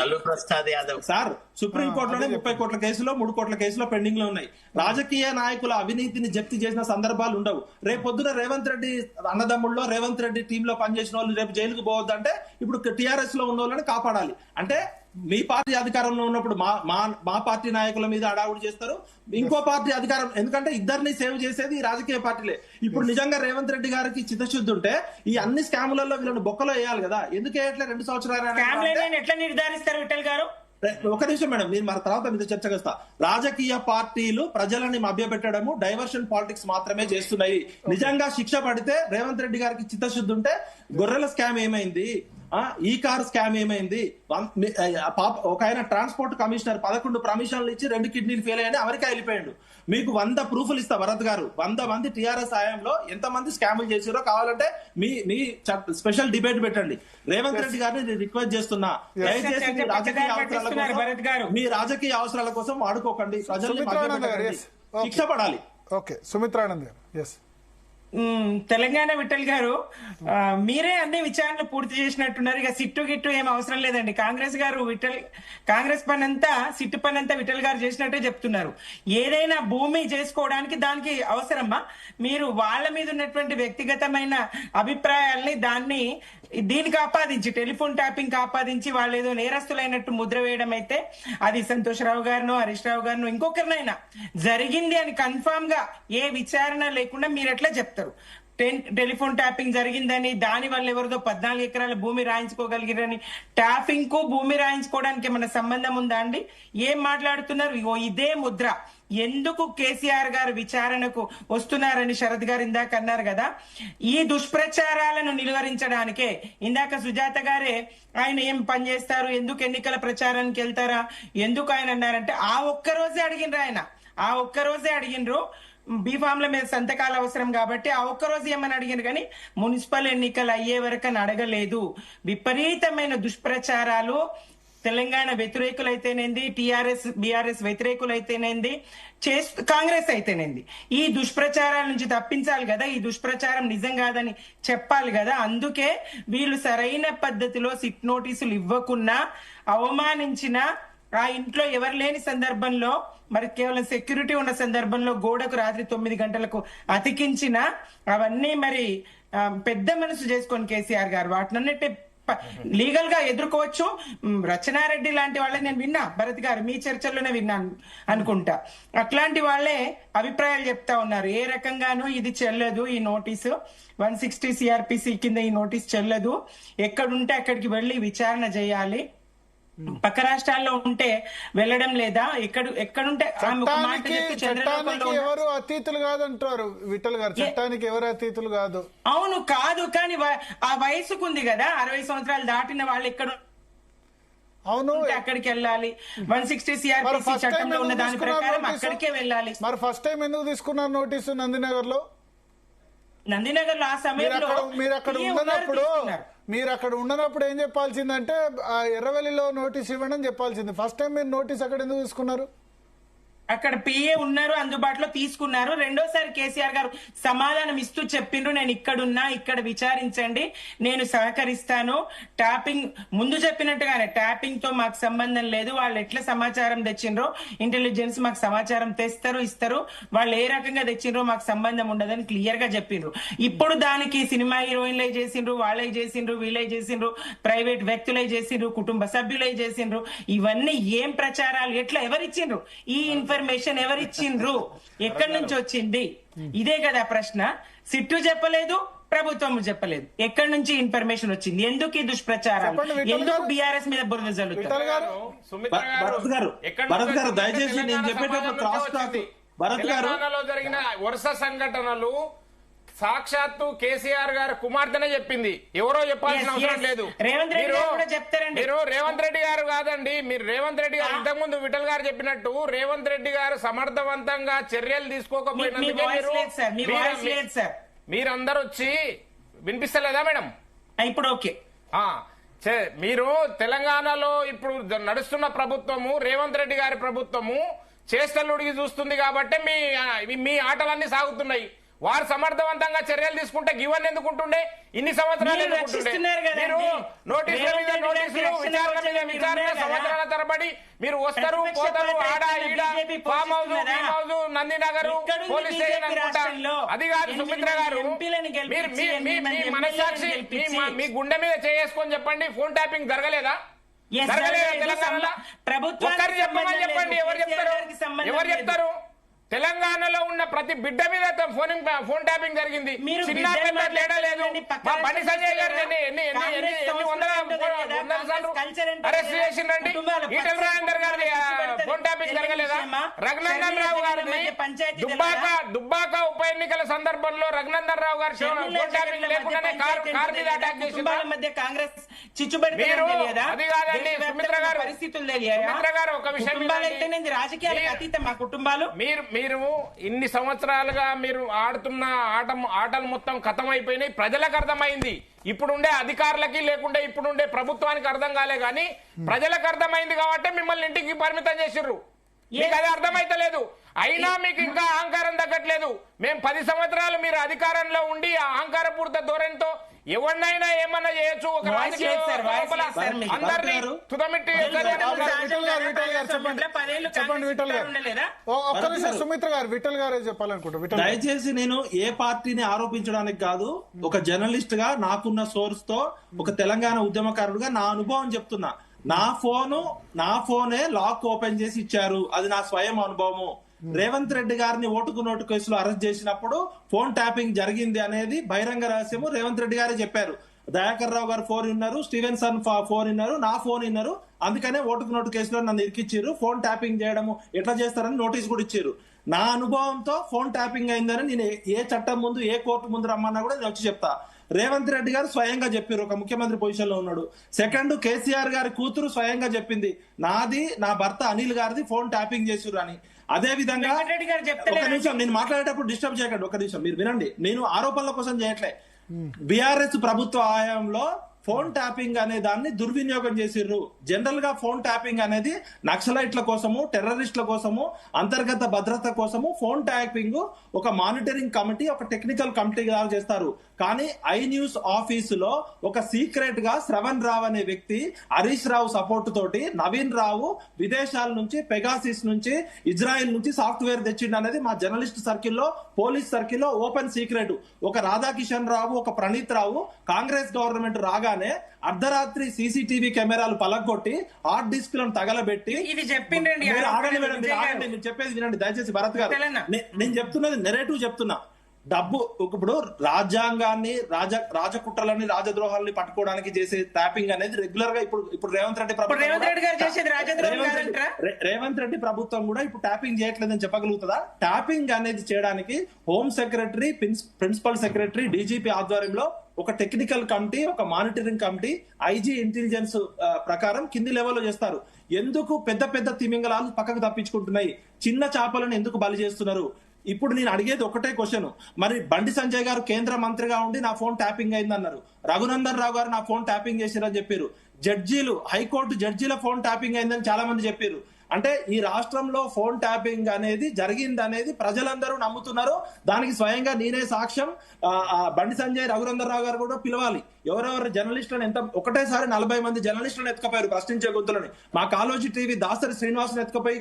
సార్? సుప్రీంకోర్టులోనే 30 కోట్ల కేసులో 3 కోట్ల కేసులో పెండింగ్ లో ఉన్నాయి. రాజకీయ నాయకుల అవినీతిని జప్తు చేసిన సందర్భాలు ఉండవు. రేపు పొద్దున రేవంత్ రెడ్డి అన్నదమ్ముల్లో రేవంత్ రెడ్డి టీమ్ లో పనిచేసిన వాళ్ళు రేపు జైలుకు పోవద్దంటే ఇప్పుడు టీఆర్ఎస్ లో ఉన్న వాళ్ళని కాపాడాలి. అంటే మీ పార్టీ అధికారంలో ఉన్నప్పుడు మా పార్టీ నాయకుల మీద అడావుడు చేస్తారు, ఇంకో పార్టీ అధికారం, ఎందుకంటే ఇద్దరిని సేవ్ చేసేది రాజకీయ పార్టీలే. ఇప్పుడు నిజంగా రేవంత్ రెడ్డి గారికి చిత్తశుద్ధి ఉంటే ఈ అన్ని స్కాములలో వీళ్ళని బొక్కలో వేయాలి కదా. ఎందుకు వేయట్లే? 2 సంవత్సరాలు ఎట్లా నిర్ధారిస్తారు విఠల్ గారు? ఒక నిమిషం మేడం, మీరు మన తర్వాత మీతో చర్చకు వస్తా. రాజకీయ పార్టీలు ప్రజలని మభ్యపెట్టడము, డైవర్షన్ పాలిటిక్స్ మాత్రమే చేస్తున్నాయి. నిజంగా శిక్ష పడితే రేవంత్ రెడ్డి గారికి చిత్తశుద్ధి ఉంటే గొర్రెల స్కామ్ ఏమైంది, ఈ కార్ స్కామ్ ఏమైంది, ఒక ఆయన ట్రాన్స్పోర్ట్ కమిషనర్ 11 పర్మిషన్లు ఇచ్చి 2 కిడ్నీలు ఫెయిల్ అయ్యాయని అమెరికా వెళ్ళిపోయాడు. మీకు 100 ప్రూఫ్లు ఇస్తా భరత్ గారు. 100 మంది టీఆర్ఎస్ హయాంలో ఎంతమంది స్కాములు చేసారో కావాలంటే మీ స్పెషల్ డిబేట్ పెట్టండి. రేవంత్ రెడ్డి గారిని రిక్వెస్ట్ చేస్తున్నా, దయచేసి మీ రాజకీయ అవసరాల కోసం వాడుకోకండి, ప్రజల్ని శిక్ష పడాలి. ఓకే, సుమిత్రానంద్ గారు. ఎస్, తెలంగాణ విఠల్ గారు, మీరే అన్ని విచారణలు పూర్తి చేసినట్టున్నారు. ఇక సిట్టు గిట్టు ఏం అవసరం లేదండి. కాంగ్రెస్ పని అంతా, సిట్టు పని అంతా విఠల్ గారు చేసినట్టే చెప్తున్నారు. ఏదైనా భూమి చేసుకోవడానికి దానికి అవసరమా? మీరు వాళ్ళ మీద ఉన్నటువంటి వ్యక్తిగతమైన అభిప్రాయాల్ని దీనికి ఆపాదించి, టెలిఫోన్ ట్యాపింగ్ ఆపాదించి వాళ్ళు ఏదో నేరస్తులైనట్టు ముద్ర వేయడం అయితే అది సంతోష్ రావు గారినో, హరీష్ రావు గారినో, ఇంకొకరినైనా జరిగింది అని కన్ఫామ్ గా ఏ విచారణ లేకుండా మీరు ఎట్లా చెప్తారు? చేస్తారు. టెలిఫోన్ ట్యాపింగ్ జరిగిందని, దాని వల్ల ఎవరిదో 14 ఎకరాల భూమి రాయించుకోగలిగిరని. ట్యాపింగ్ కు భూమి రాయించుకోవడానికి ఏమైనా సంబంధం ఉందా అండి? ఏం మాట్లాడుతున్నారు? ఇదే ముద్ర. ఎందుకు కేసీఆర్ గారు విచారణకు వస్తున్నారని శరత్ గారు ఇందాక అన్నారు కదా, ఈ దుష్ప్రచారాలను నిలువరించడానికే. ఇందాక సుజాత గారే ఆయన ఏం పని చేస్తారు, ఎందుకు ఎన్నికల ప్రచారానికి వెళ్తారా, ఎందుకు ఆయన అన్నారంటే ఆ ఒక్కరోజే అడిగినరు. బీఫామ్ల మీద సంతకాలు అవసరం కాబట్టి ఆ ఒక్కరోజు ఏమని అడిగారు, కానీ మున్సిపల్ ఎన్నికలు అయ్యే వరకు అని అడగలేదు. విపరీతమైన దుష్ప్రచారాలు, తెలంగాణ వ్యతిరేకులైతేనేంది, టీఆర్ఎస్ బీఆర్ఎస్ వ్యతిరేకులైతేనేంది, కాంగ్రెస్ అయితేనేంది, ఈ దుష్ప్రచారాల నుంచి తప్పించాలి కదా, ఈ దుష్ప్రచారం నిజం కాదని చెప్పాలి కదా. అందుకే వీళ్ళు సరైన పద్ధతిలో సిట్ నోటీసులు ఇవ్వకున్నా, అవమానించిన, ఆ ఇంట్లో ఎవరు లేని సందర్భంలో, మరి కేవలం సెక్యూరిటీ ఉన్న సందర్భంలో గోడకు రాత్రి 9 గంటలకు అతికించిన, అవన్నీ మరి పెద్ద మనసు చేసుకొని కేసీఆర్ గారు వాటినన్నిటి లీగల్ గా ఎదుర్కోవచ్చు. రచనారెడ్డి లాంటి వాళ్ళే నేను విన్నా, భరత్ గారు మీ చర్చల్లోనే విన్నాను అనుకుంటా, అట్లాంటి వాళ్ళే అభిప్రాయాలు చెప్తా ఉన్నారు. ఏ రకంగానూ ఇది చెల్లదు, ఈ నోటీసు 160 సిఆర్పిసి కింద ఈ నోటీస్ చెల్లదు, ఎక్కడుంటే అక్కడికి వెళ్లి విచారణ చేయాలి. పక్క రాష్ట్రాల్లో ఉంటే వెళ్ళడం లేదా, ఎక్కడుంటే చట్టానికి ఎవరు అతీతులు కాదంటారు విఠల్ గారు. చట్టానికి ఎవరు అతీతులు కాదు. అవును కాదు, కానీ ఆ వయసుకుంది కదా, 60 సంవత్సరాలు దాటిన వాళ్ళు ఎక్కడ అవును అక్కడికి వెళ్ళాలి. 160 సిఆర్పిసి చట్టంలో ఉన్న దాని ప్రకారం అక్కడికే వెళ్ళాలి. మరి ఫస్ట్ టైం ఎందుకు తీసుకున్నారు నోటీసు నందినగర్ లో? ఆ సమయంలో మీరు అక్కడ ఉండనప్పుడు ఏం చెప్పాల్సిందంటే ఎర్రవెల్లిలో నోటీస్ ఇవ్వండి అని చెప్పాల్సింది. ఫస్ట్ టైం మీరు నోటీస్ అక్కడ ఎందుకు తీసుకున్నారు? అక్కడ పిఏ ఉన్నారు, అందుబాటులో తీసుకున్నారు. రెండోసారి కేసీఆర్ గారు సమాధానం ఇస్తూ చెప్పిండ్రు, నేను ఇక్కడున్నా, ఇక్కడ విచారించండి, నేను సహకరిస్తాను. ట్యాపింగ్ ముందు చెప్పినట్టుగానే ట్యాపింగ్ తో మాకు సంబంధం లేదు, వాళ్ళు ఎట్లా సమాచారం తెచ్చిండ్రో ఇంటెలిజెన్స్ మాకు సమాచారం తెస్తారు, ఇస్తారు, వాళ్ళు ఏ రకంగా తెచ్చిండ్రో మాకు సంబంధం ఉండదని క్లియర్ గా చెప్పిండ్రు. ఇప్పుడు దానికి సినిమా హీరోయిన్లే చేసిండ్రు, వాళ్ళే చేసిండ్రు, వీళ్ళే చేసిండ్రు, ప్రైవేట్ వ్యక్తులే చేసిండ్రు, కుటుంబ సభ్యులే చేసిండ్రు. ఇవన్నీ ఏం ప్రచారాలు, ఎట్లా, ఎవరిచ్చిండ్రు ఈ ఇన్ఫర్మేషన్, ఎవరిచ్చిండ్రు, ఎక్కడి నుంచి వచ్చింది? ఇదే కదా ప్రశ్న. సిట్టు చెప్పలేదు, ప్రభుత్వం చెప్పలేదు, ఎక్కడి నుంచి ఇన్ఫర్మేషన్ వచ్చింది, ఎందుకు ఈ దుష్ప్రచారం, ఎందుకు బీఆర్ఎస్ మీద బురద జల్లుతారు? భరత్ గారు దయచేసి నేను చెప్పేటప్పుడు క్రాస్ టాక్. భరత్ గారు, జరిగిన వరుస సంఘటనలు సాక్షాత్తు కేసీఆర్ గారు కుమార్తెనే చెప్పింది, ఎవరో చెప్పాల్సిన అవసరం లేదు. మీరు రేవంత్ రెడ్డి గారు కాదండి, మీరు రేవంత్ రెడ్డి గారు ఇంతకుముందు విఠల్ గారు చెప్పినట్టు రేవంత్ రెడ్డి గారు సమర్థవంతంగా చర్యలు తీసుకోకపోయినందుకే మీరందరూ వచ్చి వినిపిస్తలేదా మేడం? ఇప్పుడు ఓకే. మీరు తెలంగాణలో ఇప్పుడు నడుస్తున్న ప్రభుత్వము, రేవంత్ రెడ్డి గారి ప్రభుత్వము చేష్టలుడికి చూస్తుంది కాబట్టి మీ ఆటలన్నీ సాగుతున్నాయి. వారు సమర్థవంతంగా చర్యలు తీసుకుంటే గివన్ ఎందుకుంటుండే, ఇన్ని సంవత్సరాలు మీరు నోటీసుల మీద నోటీసులు, విచారణ మీద విచారణ, సంవత్సరాల తరబడి మీరు వస్తారు పోతారు, ఆడ ఈడ, farm house, Nandinagar, police station అనుకుంటా. అది కాదు సుమిత్ర గారు, మీ మనస్సాక్షి మీ గుండె మీద చేసుకొని చెప్పండి, ఫోన్ ట్యాపింగ్ జరగలేదా? జరగలేదా తెలంగాణలో? ఒక్కరు చెప్పమని చెప్పండి, ఎవరు చెప్తారు? తెలంగాణలో ఉన్న ప్రతి బిడ్డ మీద ఫోన్ ట్యాపింగ్ జరిగింది. చిన్న పెద్ద తేడా లేదు. మా బండి సంజయ్ గారు ఎన్ని అరెస్ట్ చేసిందండి. ఈటల రాజేందర్ గారి ఫోన్ ట్యాపింగ్ జరగలేదా? రఘునందన్ రావు గారిని దుబ్బాక ఉప ఎన్నికల సందర్భంలో రఘునందన్ రావు గారు ఫోన్ ట్యాపింగ్ లేకుండానే కార్ మీద అటాక్ చేసింది. కాంగ్రెస్ చిచ్చుబడి అది కాదండి సుమిత్ర గారు, ఒక విషయం, రాజకీయాలకు అతీతం మా కుటుంబాలు. మీరు ఇన్ని సంవత్సరాలుగా మీరు ఆడుతున్న ఆటలు మొత్తం ఖతం అయిపోయినాయి, ప్రజలకు అర్థమైంది. ఇప్పుడుండే అధికారులకి లేకుంటే ఇప్పుడుండే ప్రభుత్వానికి అర్థం కాలే గానీ ప్రజలకు అర్థమైంది కాబట్టి మిమ్మల్ని ఇంటికి పరిమితం చేసిర్రు. మీకు అది అర్థమైతలేదు, అయినా మీకు ఇంకా అహంకారం తగ్గట్లేదు. మేము 10 సంవత్సరాలు మీరు అధికారంలో ఉండి అహంకారపూరిత ధోరణితో ఎవరినైనా ఏమన్నా చేయొచ్చు. ఒక అందరినీ తుదమిట్టి సుమిత్ర గారు, విఠల్ గారే చెప్పాలనుకుంటా. దయచేసి నేను ఏ పార్టీని ఆరోపించడానికి కాదు, ఒక జర్నలిస్ట్ గా నాకున్న సోర్స్ తో, ఒక తెలంగాణ ఉద్యమకారుడుగా నా అనుభవం చెప్తున్నా. నా ఫోనే లాక్ ఓపెన్ చేసి ఇచ్చారు, అది నా స్వయం అనుభవము. రేవంత్ రెడ్డి గారిని ఓటుకు నోటు కేసులో అరెస్ట్ చేసినప్పుడు ఫోన్ ట్యాపింగ్ జరిగింది అనేది బహిరంగ రహస్యము. రేవంత్ రెడ్డి గారే చెప్పారు. దయాకర్ రావు గారు ఫోన్ విన్నారు, స్టీవెన్సన్ ఫోన్ విన్నారు, నా ఫోన్ విన్నారు, అందుకనే ఓటుకు నోటు కేసులో నన్ను ఇరికిచ్చారు. ఫోన్ ట్యాపింగ్ చేయడము ఎట్లా చేస్తారని నోటీస్ కూడా ఇచ్చారు. నా అనుభవంతో ఫోన్ ట్యాపింగ్ అయిందని నేను ఏ చట్టం ముందు ఏ కోర్టు ముందు రమ్మన్నా కూడా నేను వచ్చి చెప్తా. రేవంత్ రెడ్డి గారు స్వయంగా చెప్పారు, ఒక ముఖ్యమంత్రి పొజిషన్ లో ఉన్నాడు. సెకండ్, కేసీఆర్ గారి కూతురు స్వయంగా చెప్పింది, నాది నా భర్త అనిల్ గారిది ఫోన్ ట్యాపింగ్ చేసిర్రు అని. అదే విధంగా ఒక నిమిషం నేను మాట్లాడేటప్పుడు డిస్టర్బ్ చేయకండి, ఒక నిమిషం మీరు వినండి. నేను ఆరోపణల కోసం చేయట్లే. బీఆర్ఎస్ ప్రభుత్వ హయాంలో ఫోన్ ట్యాపింగ్ అనే దాన్ని దుర్వినియోగం చేసిర్రు. జనరల్ గా ఫోన్ ట్యాపింగ్ అనేది నక్సలైట్ల కోసము, టెర్రరిస్టుల కోసము, అంతర్గత భద్రత కోసము ఫోన్ ట్యాపింగ్ ఒక మానిటరింగ్ కమిటీ, ఒక టెక్నికల్ కమిటీ చేస్తారు. కానీ ఐ న్యూస్ ఆఫీసులో ఒక సీక్రెట్ గా శ్రవణ్ రావు అనే వ్యక్తి హరీష్ రావు సపోర్ట్ తోటి నవీన్ రావు విదేశాల నుంచి, పెగాసిస్ నుంచి, ఇజ్రాయెల్ నుంచి సాఫ్ట్వేర్ తెచ్చిండు అనేది మా జర్నలిస్ట్ సర్కిల్లో, పోలీస్ సర్కిల్లో ఓపెన్ సీక్రెట్. ఒక రాధాకిషన్ రావు, ఒక ప్రణీత్ రావు కాంగ్రెస్ గవర్నమెంట్ రాగానే అర్ధరాత్రి సీసీటీవీ కెమెరాలు పలగొట్టి హార్డ్ డిస్క్ లను తగలబెట్టి ఇది చెప్పిండండి. నేను చెప్పేది వినండి దయచేసి భరత్ గారు. నేను చెప్తున్నది నెరేటివ్ చెప్తున్నా. డబ్బు ఇప్పుడు రాజ్యాంగాన్ని, రాజకుట్రలని, రాజద్రోహాలని పట్టుకోవడానికి చేసే ట్యాపింగ్ అనేది రెగ్యులర్ గా ఇప్పుడు రేవంత్ రెడ్డి ప్రభుత్వం కూడా ఇప్పుడు ట్యాపింగ్ చేయట్లేదని చెప్పగలుగుతుందా? ట్యాపింగ్ అనేది చేయడానికి home secretary, principal secretary, DGP ఆధ్వర్యంలో ఒక టెక్నికల్ కమిటీ, ఒక మానిటరింగ్ కమిటీ, ఐజీ ఇంటెలిజెన్స్ ప్రకారం కింది లెవెల్లో చేస్తారు. ఎందుకు పెద్ద పెద్ద తిమింగలాలు పక్కకు తప్పించుకుంటున్నాయి? చిన్న చేపలను ఎందుకు బలి చేస్తున్నారు? ఇప్పుడు నేను అడిగేది ఒకటే క్వశ్చన్. మరి బండి సంజయ్ గారు కేంద్ర మంత్రిగా ఉండి నా ఫోన్ ట్యాపింగ్ అయిందన్నారు. రఘునందన్ రావు గారు నా ఫోన్ ట్యాపింగ్ చేసిరని చెప్పారు. జడ్జీలు, హైకోర్టు జడ్జీల ఫోన్ ట్యాపింగ్ అయిందని చాలా మంది చెప్పారు. అంటే ఈ రాష్ట్రంలో ఫోన్ ట్యాపింగ్ అనేది జరిగింది అనేది ప్రజలందరూ నమ్ముతున్నారు. దానికి స్వయంగా నేనే సాక్ష్యం. బండి సంజయ్, రఘునందన్ రావు గారు కూడా పిలవాలి. ఎవరెవరు జర్నలిస్టులను ఒకటేసారి 40 మంది జర్నలిస్టులను ఎత్తుకపోయారు ప్రశ్నించే గొంతులని. మా కాలోజీ టీవీ దాసరి శ్రీనివాసుని ఎత్తుకపోయి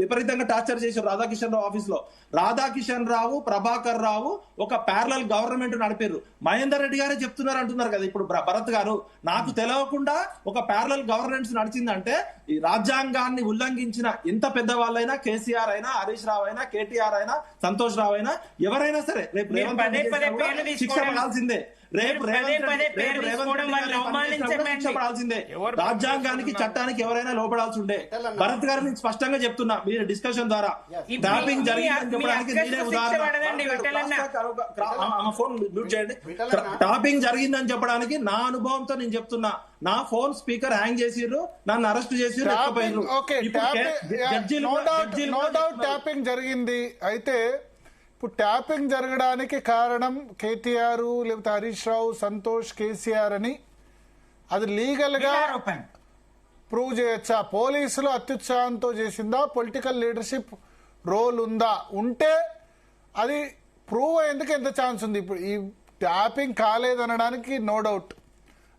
విపరీతంగా టార్చర్ చేశారు రాధాకిషన్ రావు ఆఫీస్ లో. రాధాకిషన్ రావు, ప్రభాకర్ రావు ఒక ప్యారలల్ గవర్నమెంట్ నడిపారు. మహేందర్ రెడ్డి గారే చెప్తున్నారు అంటున్నారు కదా ఇప్పుడు భరత్ గారు. నాకు తెలియకుండా ఒక ప్యారలల్ గవర్నెన్స్ నడిచిందంటే ఈ రాజ్యాంగాన్ని ఉల్లంఘించిన ఎంత పెద్ద వాళ్ళైనా, కేసీఆర్ అయినా, హరీష్ రావు అయినా, కేటీఆర్ అయినా, సంతోష్ రావు అయినా, ఎవరైనా సరే రేపు శిక్ష పడాల్సిందే. పడాల్సిందే. రాజ్యాంగానికి, చట్టానికి ఎవరైనా లోపడాల్సి ఉండే. భరత్ గారు నేను స్పష్టంగా చెప్తున్నా, మీరు డిస్కషన్ ద్వారా ట్యాపింగ్ జరిగిందని చెప్పడానికి నేనే ఉదాహరణ. ఫోన్ మ్యూట్ చేయండి. ట్యాపింగ్ జరిగిందని చెప్పడానికి నా అనుభవంతో నేను చెప్తున్నా. నా ఫోన్ స్పీకర్ హ్యాంగ్ చేసిర్రు, నన్ను అరెస్ట్ చేసిర్రు. ట్యాపింగ్ జరిగింది. అయితే ఇప్పుడు ట్యాపింగ్ జరగడానికి కారణం కేటీఆర్, లేకపోతే హరీష్ రావు, సంతోష్, కేసీఆర్ అని అది లీగల్ గా ప్రూవ్ చేయొచ్చా? పోలీసులు అత్యుత్సాహంతో చేసిందా? పొలిటికల్ లీడర్షిప్ రోల్ ఉందా? ఉంటే అది ప్రూవ్ అయ్యేందుకు ఎంత ఛాన్స్ ఉంది? ఇప్పుడు ఈ ట్యాపింగ్ కాలేదనడానికి నో డౌట్.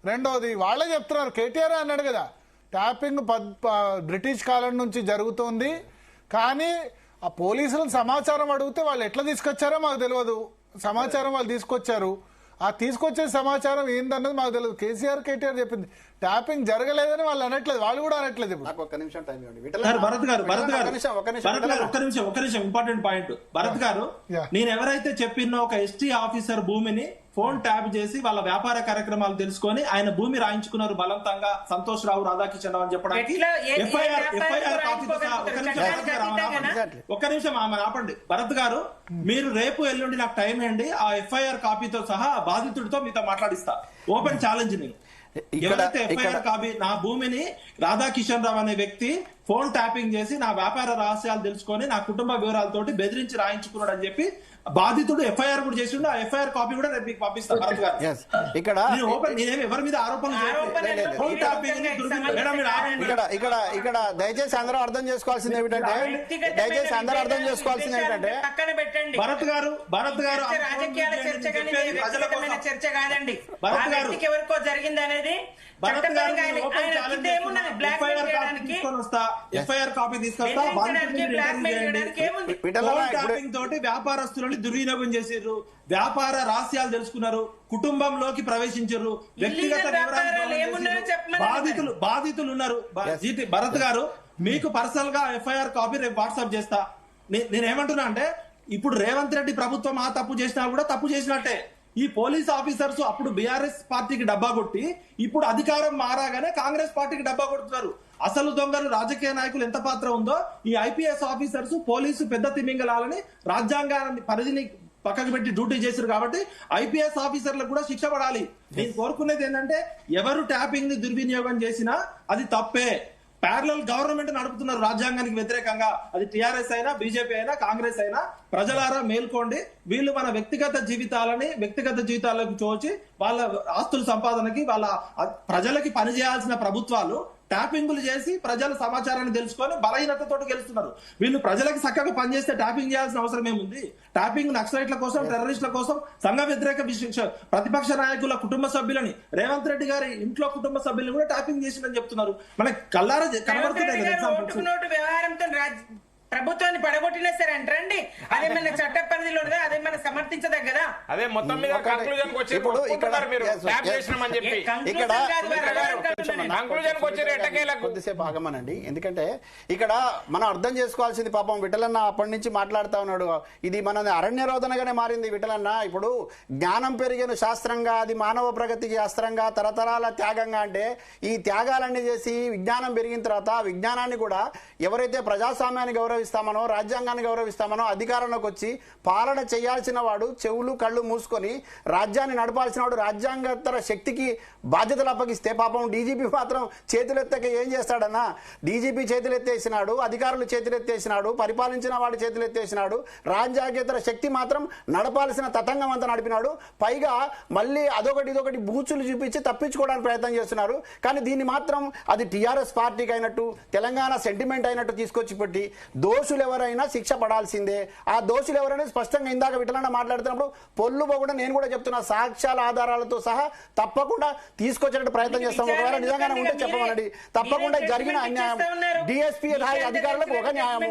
రెండవది వాళ్ళే చెప్తున్నారు, కేటీఆర్ అన్నాడు కదా ట్యాపింగ్ బ్రిటిష్ కాలం నుంచి జరుగుతోంది, కానీ ఆ పోలీసులను సమాచారం అడిగితే వాళ్ళు ఎట్లా తీసుకొచ్చారో మాకు తెలియదు. సమాచారం వాళ్ళు తీసుకొచ్చారు, ఆ తీసుకొచ్చే సమాచారం ఏందన్నది మాకు తెలియదు. కేసీఆర్, కేటీఆర్ చెప్పింది ట్యాపింగ్ జరగలేదని వాళ్ళు అనట్లేదు, వాళ్ళు కూడా అనట్లేదు. ఇప్పుడు ఒక్క నిమిషం టైం ఇవ్వండి ఒక్క నిమిషం ఇంపార్టెంట్ పాయింట్. భరత్ గారు, నేను ఎవరైతే చెప్పినో ఒక ఎస్టీ ఆఫీసర్ భూమిని ఫోన్ ట్యాప్ చేసి వాళ్ళ వ్యాపార కార్యక్రమాలు తెలుసుకొని ఆయన భూమి రాయించుకున్నారు బలవంతంగా సంతోష్ రావు, రాధాకిషన్ రావు అని చెప్పడానికి ఒక్క నిమిషం ఆపండి. భరత్ గారు, మీరు రేపు ఎల్లుండి నాకు టైం ఇవ్వండి, ఆ ఎఫ్ఐఆర్ కాపీతో సహా బాధితుడితో మీతో మాట్లాడిస్తా. Open challenge. నేను ఎవరైతే ఎఫ్ఐఆర్ కాపీ, నా భూమిని రాధాకిషన్ రావు అనే వ్యక్తి ఫోన్ ట్యాపింగ్ చేసి నా వ్యాపార రహస్యాలు తెలుసుకొని నా కుటుంబ వివరాలతోటి బెదిరించి రాయించుకున్నాడు అని చెప్పి బాధితుడు ఎఫ్ఐఆర్ కూడా చేసిండు. ఆ ఎఫ్ఐఆర్ కాపీ కూడా రేపు మీకు పంపిస్తాను. ఇక్కడ ఎవరి మీద ఇక్కడ దయచేసి అందరూ అర్థం చేసుకోవాల్సింది ఏమిటంటే భరత్ గారు రాజకీయాల చర్చ కాదండి, ఎవరికో జరిగింది అనేది ఎఫ్ఐఆర్ కాపీ తీసుకొస్తా. తోటి వ్యాపారస్తులని దుర్వినియోగం చేసారు, వ్యాపార రహస్యాలు తెలుసుకున్నారు, కుటుంబంలోకి ప్రవేశించారు, వ్యక్తిగత బాధితులు ఉన్నారు. భరత్ గారు, మీకు పర్సనల్ గా ఎఫ్ఐఆర్ కాపీ రేపు వాట్సాప్ చేస్తా. నేనేమంటున్నా అంటే ఇప్పుడు రేవంత్ రెడ్డి ప్రభుత్వం ఆ తప్పు చేసినా కూడా తప్పు చేసినట్టే. ఈ పోలీస్ ఆఫీసర్స్ అప్పుడు బీఆర్ఎస్ పార్టీకి డబ్బా కొట్టి ఇప్పుడు అధికారం మారాగానే కాంగ్రెస్ పార్టీకి డబ్బా కొడుతున్నారు. అసలు దొంగలు రాజకీయ నాయకులు ఎంత పాత్ర ఉందో ఈ ఐపీఎస్ ఆఫీసర్స్ పోలీసు పెద్ద తిమింగలాలని రాజ్యాంగాన్ని పరిధిని పక్కకు పెట్టి డ్యూటీ చేశారు కాబట్టి ఐపీఎస్ ఆఫీసర్లకు కూడా శిక్ష పడాలి. నేను కోరుకునేది ఏంటంటే ఎవరు ట్యాపింగ్ ని దుర్వినియోగం చేసినా అది తప్పే. ప్యారలల్ గవర్నమెంట్ నడుపుతున్నారు రాజ్యాంగానికి వ్యతిరేకంగా. అది టీఆర్ఎస్ అయినా బీజేపీ అయినా కాంగ్రెస్ అయినా. ప్రజలారా మేల్కోండి. వీళ్ళు మన వ్యక్తిగత జీవితాలకు చూచి వాళ్ళ ఆస్తుల సంపాదనకి వాళ్ళ ప్రజలకి పనిచేయాల్సిన ప్రభుత్వాలు ట్యాపింగ్లు చేసి ప్రజల సమాచారాన్ని తెలుసుకొని బలహీనతతో గెలుస్తున్నారు. వీళ్ళు ప్రజలకు చక్కగా పనిచేస్తే ట్యాపింగ్ చేయాల్సిన అవసరం ఏముంది? ట్యాపింగ్ నక్సలైట్ల కోసం, టెర్రరిస్టుల కోసం, సంఘ వ్యతిరేక ప్రతిపక్ష నాయకుల కుటుంబ సభ్యులని, రేవంత్ రెడ్డి గారి ఇంట్లో కుటుంబ సభ్యులను కూడా ట్యాపింగ్ చేసిందని చెప్తున్నారు. మనకి కల్లారా కనబడుతున్నాయి వ్యవహారంతో ప్రభుత్వాన్ని పడగొట్టినా సరే అంటారండి. అదేమన్నా చట్ట పరిధిలో అదేమన్నా సమర్థించదగ్గదా? అదే మొత్తం మీద కంక్లూజన్ కొద్దిసేపు ఆగమనండి. ఎందుకంటే ఇక్కడ మనం అర్థం చేసుకోవాల్సింది, పాపం విఠలన్న అప్పటి నుంచి మాట్లాడుతా ఉన్నాడు, ఇది మన అరణ్య రోదనగానే మారింది. విఠలన్న ఇప్పుడు జ్ఞానం పెరిగిన శాస్త్రంగా, అది మానవ ప్రగతికి అస్త్రంగా, తరతరాల త్యాగంగా, అంటే ఈ త్యాగాలన్నీ చేసి విజ్ఞానం పెరిగిన తర్వాత ఆ విజ్ఞానాన్ని కూడా ఎవరైతే ప్రజాస్వామ్యాన్ని గౌరవిస్తామనో, రాజ్యాంగాన్ని గౌరవిస్తామనో, అధికారంలోకి వచ్చి పాలన చేయాల్సిన వాడు చెవులు కళ్ళు మూసుకొని రాజ్యాన్ని నడపాల్సిన వాడు రాజ్యాంగేతర శక్తికి బాధ్యతలు అప్పగిస్తే, పాపం డీజీపీ మాత్రం చేతులెత్తక ఏం చేస్తాడన్నా? డీజీపీ చేతులెత్తేసినాడు, అధికారులు చేతులెత్తేసినాడు, పరిపాలించిన వాడు చేతులెత్తేసినాడు, రాజ్యాంగేతర శక్తి మాత్రం నడపాల్సిన తతంగం అంతా నడిపినాడు. పైగా మళ్ళీ అదొకటి ఇదొకటి బూచులు చూపించి తప్పించుకోవడానికి ప్రయత్నం చేస్తున్నారు. కానీ దీన్ని మాత్రం అది టీఆర్ఎస్ పార్టీకి అయినట్టు, తెలంగాణ సెంటిమెంట్ అయినట్టు తీసుకొచ్చి పెట్టి దోషులు ఎవరైనా శిక్ష పడాల్సిందే. ఆ దోషులు ఎవరైనా స్పష్టంగా ఇందాక విఠలన్న మాట్లాడుతున్నప్పుడు పొల్లు పోకుండా నేను కూడా చెప్తున్నా, సాక్ష్యాల ఆధారాలతో సహా తప్పకుండా తీసుకొచ్చేట ప్రయత్నం చేస్తాం. ఒకవేళ నిజంగానే ఉంటే చెప్పమనండి. తప్పకుండా జరిగిన అన్యాయం డిఎస్పీ అధికారులకు ఒక న్యాయము,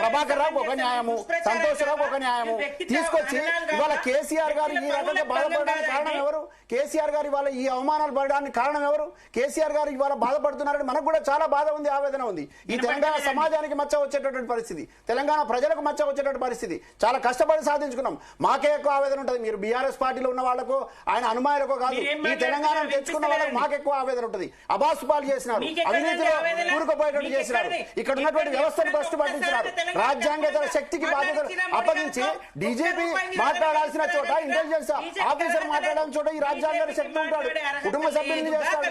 ప్రభాకర్ రావుకు ఒక న్యాయము, సంతోష్ రావుకు ఒక న్యాయము తీసుకొచ్చి ఇవాళ కేసీఆర్ గారు ఈ రకంగా బాధపడడానికి కారణం ఎవరు? కేసీఆర్ గారు ఇవాళ ఈ అవమానాలు పడడానికి కారణం ఎవరు? కేసీఆర్ గారు ఇవాళ బాధపడుతున్నారని మనకు కూడా చాలా బాధ ఉంది, ఆవేదన ఉంది. ఈ తెలంగాణ సమాజానికి మచ్చ వచ్చేటటువంటి పరిస్థితి, తెలంగాణ ప్రజలకు మచ్చ వచ్చేటటువంటి పరిస్థితి. చాలా కష్టపడి సాధించుకున్నాం. మాకే ఎక్కువ ఆవేదన ఉంటుంది. మీరు బీఆర్ఎస్ పార్టీలో ఉన్న వాళ్ళకు, ఆయన అనుమానులకో కాదు, ఈ తెలంగాణ తెచ్చుకున్న వాళ్ళకు మాకెక్కువ ఆవేదన ఉంటుంది. అబాసుపాలు చేసినారు, అవినీతిలో కూరుకుపోయేటట్టు చేసినారు, ఇక్కడ ఉన్నటువంటి వ్యవస్థను భ్రష్టు పట్టించినారు, రాజ్యాంగేతర శక్తికి బాధ్యతలు అప్పగించి డీజీపీ మాట్లాడాల్సిన చోట, ఇంటెలిజెన్స్ ఆఫీసర్ మాట్లాడాల్సిన చోట ఈ రాజ్యాంగ శక్తి ఉంటాడు, కుటుంబ సభ్యులను చేస్తాడు,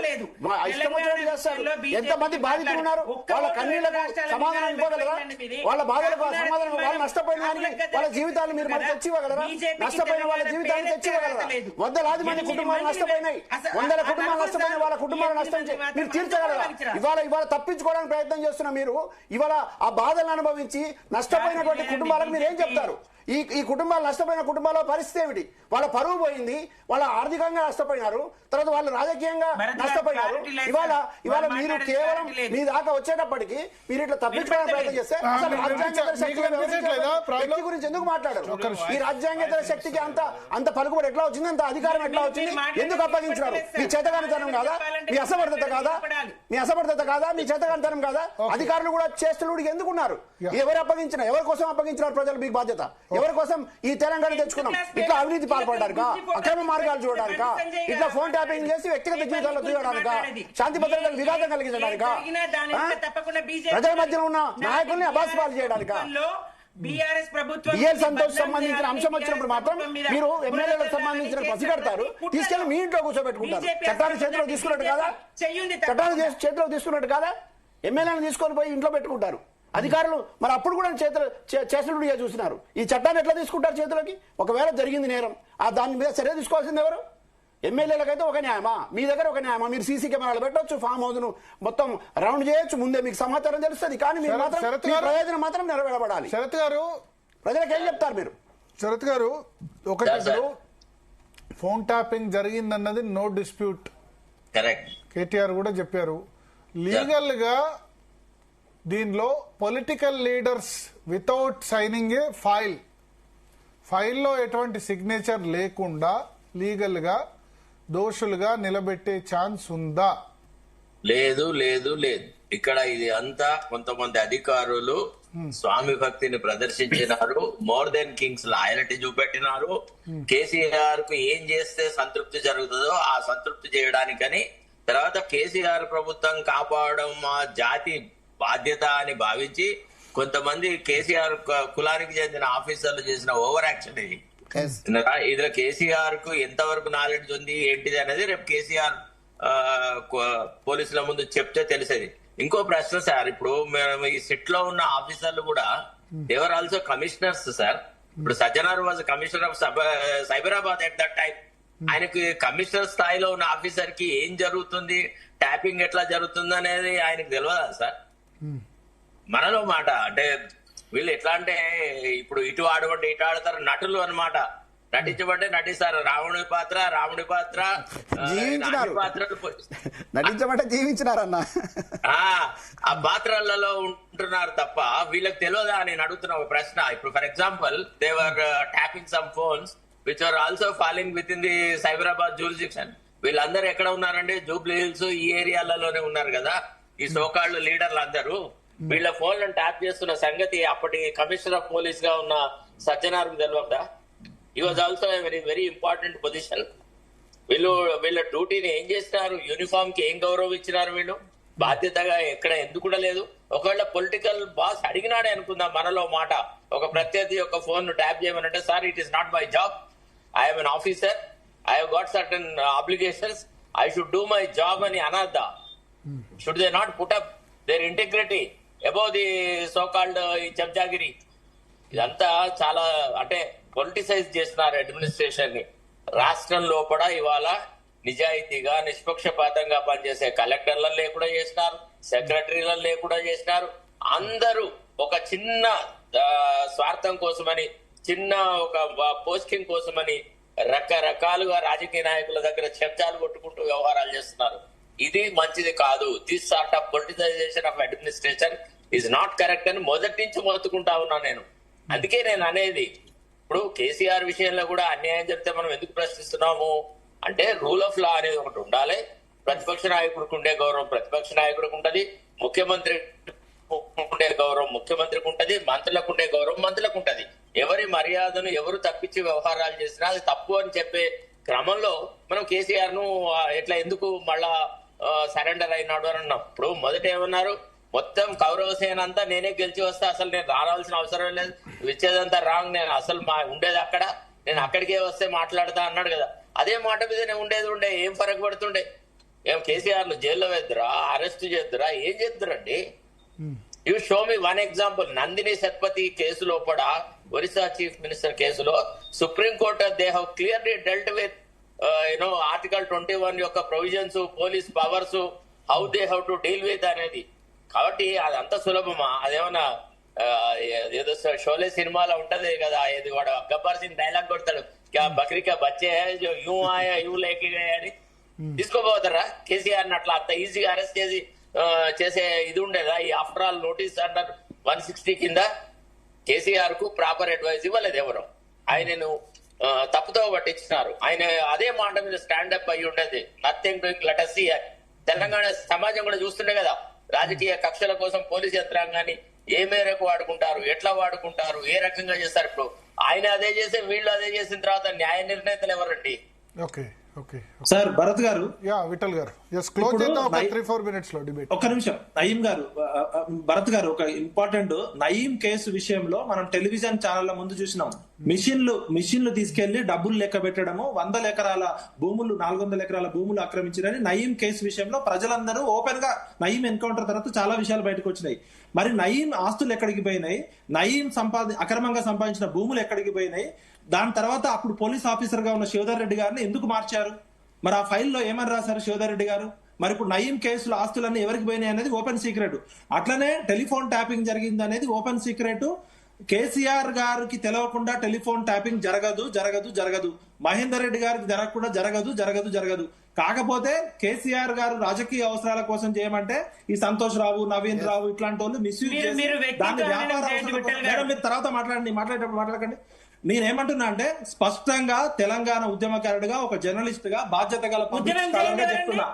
ఇష్టం వచ్చినట్టు చేస్తాడు. ఎంతమంది బాధితులు ఉన్నారు? వాళ్ళ కన్నీళ్లకు సమాధానం ఇవ్వగలరా? వాళ్ళ బాధలకు సమాధానం, వాళ్ళు నష్టపోయిన దానికి వాళ్ళ జీవితాలు మీరు మరి తెచ్చి ఇవ్వగలరా? నష్టపోయిన వాళ్ళ జీవితాన్ని తెచ్చి ఇవ్వగలరా? వందలాది మంది కుటుంబాలు నష్టపోయినాయి, వందల కుటుంబాలు నష్టపోయిన వాళ్ళ కుటుంబాల నష్టం మీరు తీర్చగలరా? ఇవాళ తప్పించుకోవడానికి ప్రయత్నం చేస్తున్న మీరు ఇవాళ ఆ బాధలను అనుభవించి నష్టపోయినటువంటి కుటుంబాలకు మీరు ఏం చెప్తారు? ఈ కుటుంబాలు నష్టపోయిన కుటుంబాల పరిస్థితి ఏమిటి? వాళ్ళ పరువు పోయింది, వాళ్ళ ఆర్థికంగా నష్టపోయినారు, తర్వాత వాళ్ళు రాజకీయంగా నష్టపోయినారు. ఇవాళ మీరు కేవలం మీ దాకా వచ్చేటప్పటికి మీరు ఇట్లా తప్పించుకోవడానికి ప్రయత్నం చేస్తే అసలు రాజ్యాంగేతర శక్తి గురించి ఎందుకు మాట్లాడారు? ఈ రాజ్యాంగేతర శక్తికి అంత పలుకుబడి ఎట్లా వచ్చింది? అంత అధికారం ఎట్లా వచ్చింది? ఎందుకు అప్పగించినారు? మీ చేతగానితనం కాదా? మీ అసమర్థత కాదా? మీ చేతగానితనం కాదా? అధికారులు కూడా చేస్తులు ఎందుకున్నారు? ఎవరు అప్పగించినా, ఎవరి కోసం అప్పగించినారు? ప్రజలు మీకు బాధ్యత ఎవరి కోసం? ఈ తెలంగాణ తెచ్చుకున్నాం ఇట్లా అవినీతి పాల్పడడానికా, అక్రమ మార్గాలు చూడడానికా, ఇట్లా ఫోన్ ట్యాపింగ్ చేసి వ్యక్తిగత జీవితాల్లో చూడడానికా, శాంతి భద్రతలకు విఘాతం కలిగించడానికా, ప్రజల మధ్యలో ఉన్న నాయకుల్ని అబాసుపాలు చేయడానికా? బిఎల్ సంతోష్ సంబంధించిన అంశం వచ్చినప్పుడు మాత్రం మీరు ఎమ్మెల్యేలకు సంబంధించిన పసిగడతారు, తీసుకెళ్లి మీ ఇంట్లో కూర్చోబెట్టుకుంటారు. చట్టాన్ని చేతిలో తీసుకున్నట్టు కాదా? ఎమ్మెల్యేలను తీసుకొని పోయి ఇంట్లో పెట్టుకుంటారు అధికారులు. మరి అప్పుడు కూడా చేతులుగా చూసినారు. ఈ చట్టాన్ని ఎట్లా తీసుకుంటారు చేతులకి? ఒకవేళ జరిగింది నేరం, దాని మీద చర్య తీసుకోవాల్సింది ఎవరు? ఎమ్మెల్యేలకైతే ఒక న్యాయమా? మీ దగ్గర ఒక న్యాయమా? మీరు సీసీ కెమెరాలు పెట్టవచ్చు, ఫామ్ హౌస్ ను మొత్తం రౌండ్ చేయొచ్చు, ముందే మీకు సమాచారం తెలుస్తుంది. కానీ మీరు మాత్రం ప్రయోజనం మాత్రం నెరవేరబడాలి. శరత్ గారు, ప్రజలకు ఏం చెప్తారు మీరు? శరత్ గారు, ఒకటి ఫోన్ ట్యాపింగ్ జరిగిందన్నది నో డిస్ప్యూట్, కేటీఆర్ కూడా చెప్పారు. లీగల్ గా దీనిలో పొలిటికల్ లీడర్స్ వితౌట్ సైనింగ్ ఏ ఫైల్లో ఎటువంటి సిగ్నేచర్ లేకుండా లీగల్ గా దోషులుగా నిలబెట్టే ఛాన్స్ ఉందా? లేదు. ఇక్కడ ఇది అంతా కొంతమంది అధికారులు స్వామి భక్తిని ప్రదర్శించినారు, మోర్ దెన్ కింగ్స్ లాయల్టీ చూపెట్టినారు. కేసీఆర్ కు ఏం చేస్తే సంతృప్తి జరుగుతుందో ఆ సంతృప్తి చేయడానికని, తర్వాత కేసీఆర్ ప్రభుత్వం కాపాడడం మా జాతి బాధ్యత అని భావించి కొంతమంది కేసీఆర్ కులానికి చెందిన ఆఫీసర్లు చేసిన ఓవర్ యాక్షన్ ఇది. ఇందులో కేసీఆర్ కు ఎంతవరకు నాలెడ్జ్ ఉంది ఏంటిది అనేది రేపు కేసీఆర్ పోలీసుల ముందు చెప్తే తెలిసేది. ఇంకో ప్రశ్న సార్, ఇప్పుడు మేము ఈ సిట్ లో ఉన్న ఆఫీసర్లు కూడా దేవర్ ఆల్సో కమిషనర్స్ సార్. ఇప్పుడు Sajjanar was commissioner of Cyberabad at that time. ఆయనకి కమిషనర్ స్థాయిలో ఉన్న ఆఫీసర్ కి ఏం జరుగుతుంది, ట్యాపింగ్ ఎట్లా జరుగుతుంది అనేది ఆయనకు తెలియదా సార్? మనలో మాట అంటే వీళ్ళు ఎట్లా అంటే ఇప్పుడు ఇటు ఆడమంటే ఇటు ఆడతారు, నటులు అన్నమాట. నటించబట్టే నటిస్తారు. రాముడి పాత్ర నటించబట్టే జీవించినారన్న ఆ పాత్రలలో ఉంటున్నారు తప్ప వీళ్ళకి తెలియదా అని అడుగుతున్న ఒక ప్రశ్న. ఇప్పుడు for example they were tapping some phones which are also falling within the Cyberabad jurisdiction. వీళ్ళందరూ ఎక్కడ ఉన్నారండి? జూబ్లీ హిల్స్ ఈ ఏరియాలలోనే ఉన్నారు కదా ఈ సోకాళ్ళు లీడర్లు అందరూ. వీళ్ళ ఫోన్లను ట్యాప్ చేస్తున్న సంగతి అప్పటి కమిషనర్ ఆఫ్ పోలీస్ గా ఉన్న సజ్జనార్కు తెలియదా? ఈ was also very very important position. వీళ్ళ డ్యూటీని ఏం చేస్తున్నారు? యూనిఫామ్ కి ఏం గౌరవం ఇచ్చినారు? వీళ్ళు బాధ్యతగా ఎక్కడ ఎందుకు కూడా లేదు. ఒకవేళ పొలిటికల్ బాస్ అడిగినాడే అనుకుందాం మనలో మాట, ఒక ప్రత్యర్థి యొక్క ఫోన్ ను ట్యాప్ చేయమనంటే sir it is not my job, I'm an officer, I have got certain obligations, I should do my job అని అనద్దా? Should they not put up their integrity above the so called ఈ చెంచాగిరి? ఇదంతా చాలా అంటే politicise చేస్తున్నారు administration ని. రాష్ట్రం లోపల ఇవాళ నిజాయితీగా నిష్పక్షపాతంగా పనిచేసే కలెక్టర్లను లేకుండా చేసినారు, సెక్రటరీలను లేకుండా చేసినారు. అందరూ ఒక చిన్న స్వార్థం కోసమని, చిన్న ఒక పోస్టింగ్ కోసమని రకరకాలుగా రాజకీయ నాయకుల దగ్గర చెంచాలు కొట్టుకుంటూ వ్యవహారాలు చేస్తున్నారు. ఇది మంచిది కాదు. This sort of politicisation of administration is not correct అని మొదటి నుంచి మొత్తుకుంటా ఉన్నా నేను. అందుకే నేను అనేది ఇప్పుడు కేసీఆర్ విషయంలో కూడా అన్యాయం జరిగితే మనం ఎందుకు ప్రశ్నిస్తున్నాము అంటే రూల్ ఆఫ్ లా అనేది ఒకటి ఉండాలి. ప్రతిపక్ష నాయకుడికి ఉండే గౌరవం ప్రతిపక్ష నాయకుడికి ఉంటది, ముఖ్యమంత్రి ఉండే గౌరవం ముఖ్యమంత్రికి ఉంటది, మంత్రులకు ఉండే గౌరవం మంత్రులకు ఉంటది. ఎవరి మర్యాదను ఎవరు తప్పించి వ్యవహారాలు చేసినా అది తప్పు అని చెప్పే క్రమంలో మనం కేసీఆర్ ను ఎట్లా ఎందుకు మళ్ళా సరెండర్ అయినాడు అని అన్నాం. ఇప్పుడు మొదట ఏమన్నారు, మొత్తం కౌరవ సేన అంతా నేనే గెలిచి వస్తే అసలు నేను రావాల్సిన అవసరం లేదు, ఇచ్చేదంతా రాంగ్, నేను అసలు ఉండేది అక్కడ, నేను అక్కడికే వస్తే మాట్లాడతా అన్నాడు కదా. అదే మాట మీద నేను ఉండేది ఏం ఫరక్ పడుతుండే? ఏం కేసీఆర్ ను జైల్లో వేద్దురా, అరెస్ట్ చేద్దురా, ఏం చేద్దురండి? You show me one example. Nandini Satpathy case లోపల ఒరిస్సా చీఫ్ మినిస్టర్ కేసులో Supreme Court they have clearly dealt with article 21 యొక్క provisions, police powers, how they have to deal with అనేది. కాబట్టి అది అంత సులభమా? అదేమన్నా ఏదో షోలే సినిమాలో ఉంటది కదా, ఏది వాడు గబ్బర్ సింగ్ డైలాగ్ కొడతాడు, బక్రికా బచ్చే యూ ఆయా యూ లేకే అని తీసుకోపోతారా కేసీఆర్ అట్లా అంత ఈజీగా అరెస్ట్ చేసే ఇది ఉండేదా? ఈ ఆఫ్టర్ ఆల్ నోటీస్ అండర్ 160 కింద కేసీఆర్ కు ప్రాపర్ అడ్వైస్ ఇవ్వలేదు ఎవరు. ఆయనను తప్పుతో పట్టించినారు. ఆయన అదే మాట మీద స్టాండప్ అయ్యి ఉండేది. Nothing doing let us see. Telangana సమాజం కూడా చూస్తుండే కదా రాజకీయ కక్షల కోసం పోలీస్ యంత్రాంగాన్ని ఏ మేరకు వాడుకుంటారు, ఎట్లా వాడుకుంటారు, ఏ రకంగా చేస్తారు. ఇప్పుడు ఆయన అదే చేసి వీళ్ళు అదే చేసిన తర్వాత న్యాయ నిర్ణేతలు ఎవరండి? సార్ భరత్ గారు, విఠల్ గారు, క్లోజ్ చేద్దాం ఒక 3-4 minutes లో డిబేట్. ఒక్క నిమిషం. నయీం గారు, భరత్ గారు, ఒక ఇంపార్టెంట్ నయీం కేసు విషయంలో మనం టెలివిజన్ ఛానళ్ల ముందు చూసినాం. మిషన్లు తీసుకెళ్లి డబ్బులు లెక్క పెట్టడము, 100 ఎకరాల భూములు, 400 ఎకరాల భూములు ఆక్రమించారని నయీం కేసు విషయంలో ప్రజలందరూ ఓపెన్ గా, నయీం ఎన్కౌంటర్ తర్వాత చాలా విషయాలు బయటకు వచ్చినాయి. మరి నయీం ఆస్తులు ఎక్కడికి పోయినాయి? నయీం అక్రమంగా సంపాదించిన భూములు ఎక్కడికి పోయినాయి? దాని తర్వాత అప్పుడు పోలీస్ ఆఫీసర్ గా ఉన్న శివధర్ రెడ్డి గారిని ఎందుకు మార్చారు? మరి ఆ ఫైల్లో ఏమని రాశారు శివధర్ రెడ్డి గారు? మరి ఇప్పుడు నయీం కేసులో ఆస్తులన్నీ ఎవరికి పోయినాయి అనేది ఓపెన్ సీక్రెట్. అట్లనే టెలిఫోన్ ట్యాపింగ్ జరిగింది అనేది ఓపెన్ సీక్రెట్. కేసీఆర్ గారికి తెలవకుండా టెలిఫోన్ ట్యాపింగ్ జరగదు. మహేందర్ రెడ్డి గారికి జరగకుండా జరగదు. కాకపోతే కేసీఆర్ గారు రాజకీయ అవసరాల కోసం చేయమంటే ఈ సంతోష్ రావు, నవీన్ రావు ఇట్లాంటి వాళ్ళు మిస్యూజ్ చేసి దాన్ని వ్యాపార అవసరాల, మీరు తర్వాత మాట్లాడేటప్పుడు మాట్లాడకండి. నేనేమంటున్నా అంటే స్పష్టంగా తెలంగాణ ఉద్యమకారుడిగా ఒక జర్నలిస్ట్ గా బాధ్యత గల చెప్తున్నా